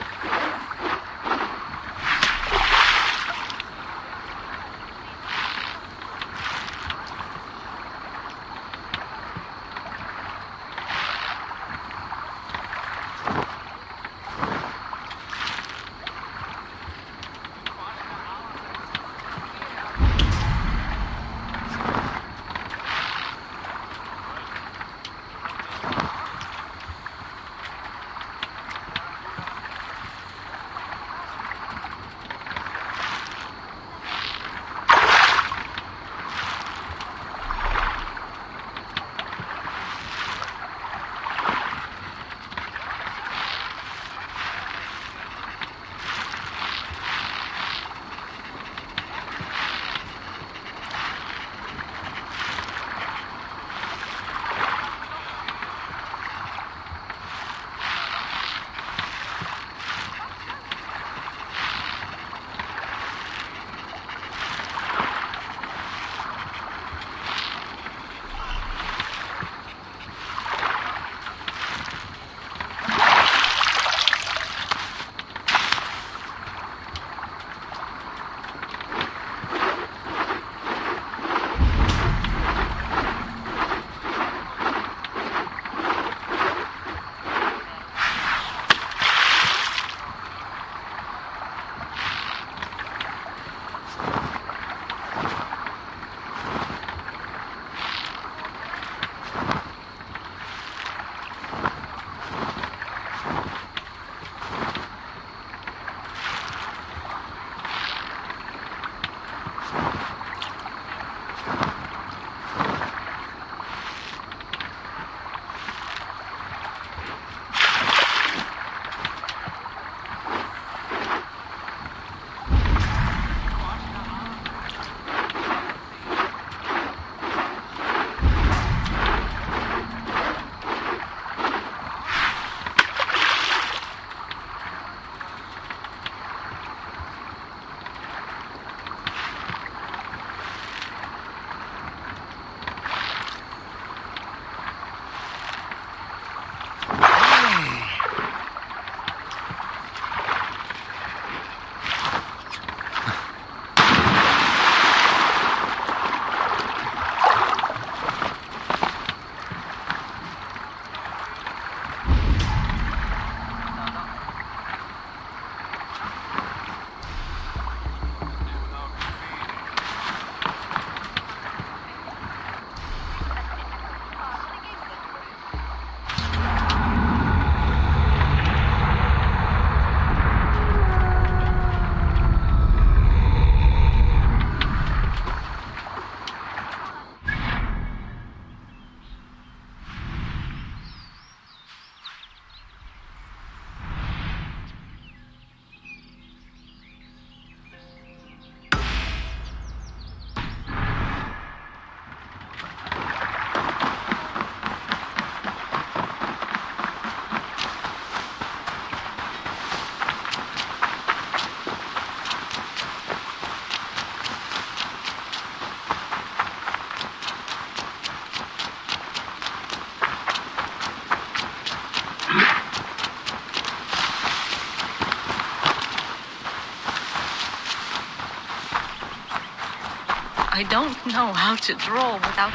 I don't know how to draw without...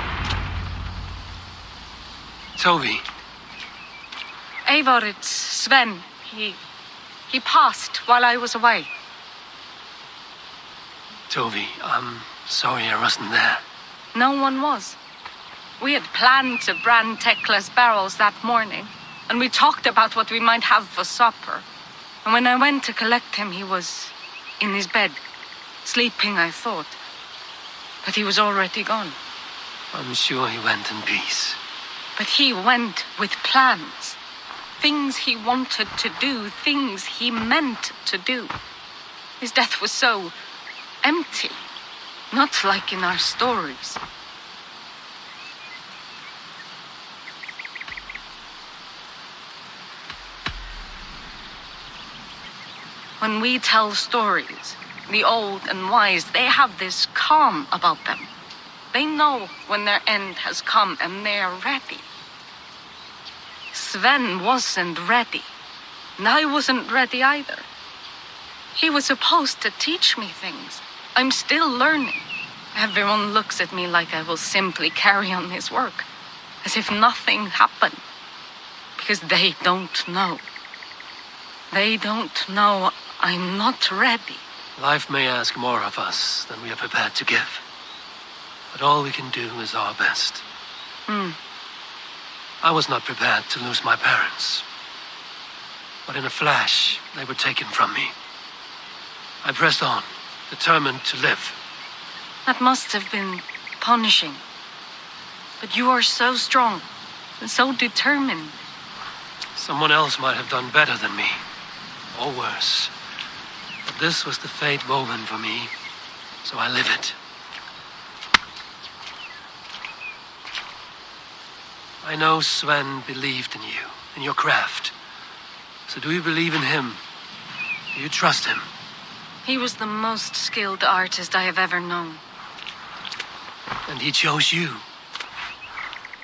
Toby. Eivor, it's Sven. He passed while I was away. Toby, I'm sorry I wasn't there. No one was. We had planned to brand Tekla's barrels that morning, and we talked about what we might have for supper. And when I went to collect him, he was in his bed, sleeping, I thought. But he was already gone. I'm sure he went in peace. But he went with plans. Things he wanted to do, things he meant to do. His death was so empty, not like in our stories. When we tell stories, the old and wise, they have this calm about them. They know when their end has come and they're ready. Sven wasn't ready. And I wasn't ready either. He was supposed to teach me things. I'm still learning. Everyone looks at me like I will simply carry on his work, as if nothing happened. Because they don't know. They don't know I'm not ready. Life may ask more of us than we are prepared to give. But all we can do is our best. I was not prepared to lose my parents. But in a flash, they were taken from me. I pressed on, determined to live. That must have been punishing. But you are so strong and so determined. Someone else might have done better than me, or worse. But this was the fate woven for me, so I live it. I know Sven believed in you, in your craft. So do you believe in him? Do you trust him? He was the most skilled artist I have ever known. And he chose you.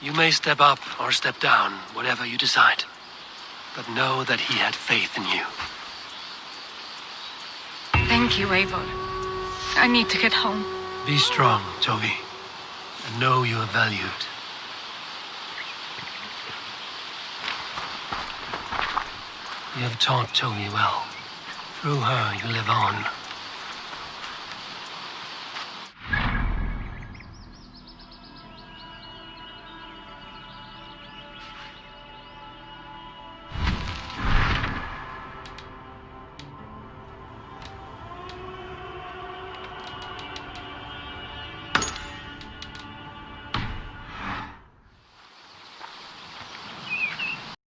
You may step up or step down, whatever you decide. But know that he had faith in you. Thank you, Eivor. I need to get home. Be strong, Toby. And know you are valued. You have taught Toby well. Through her, you live on.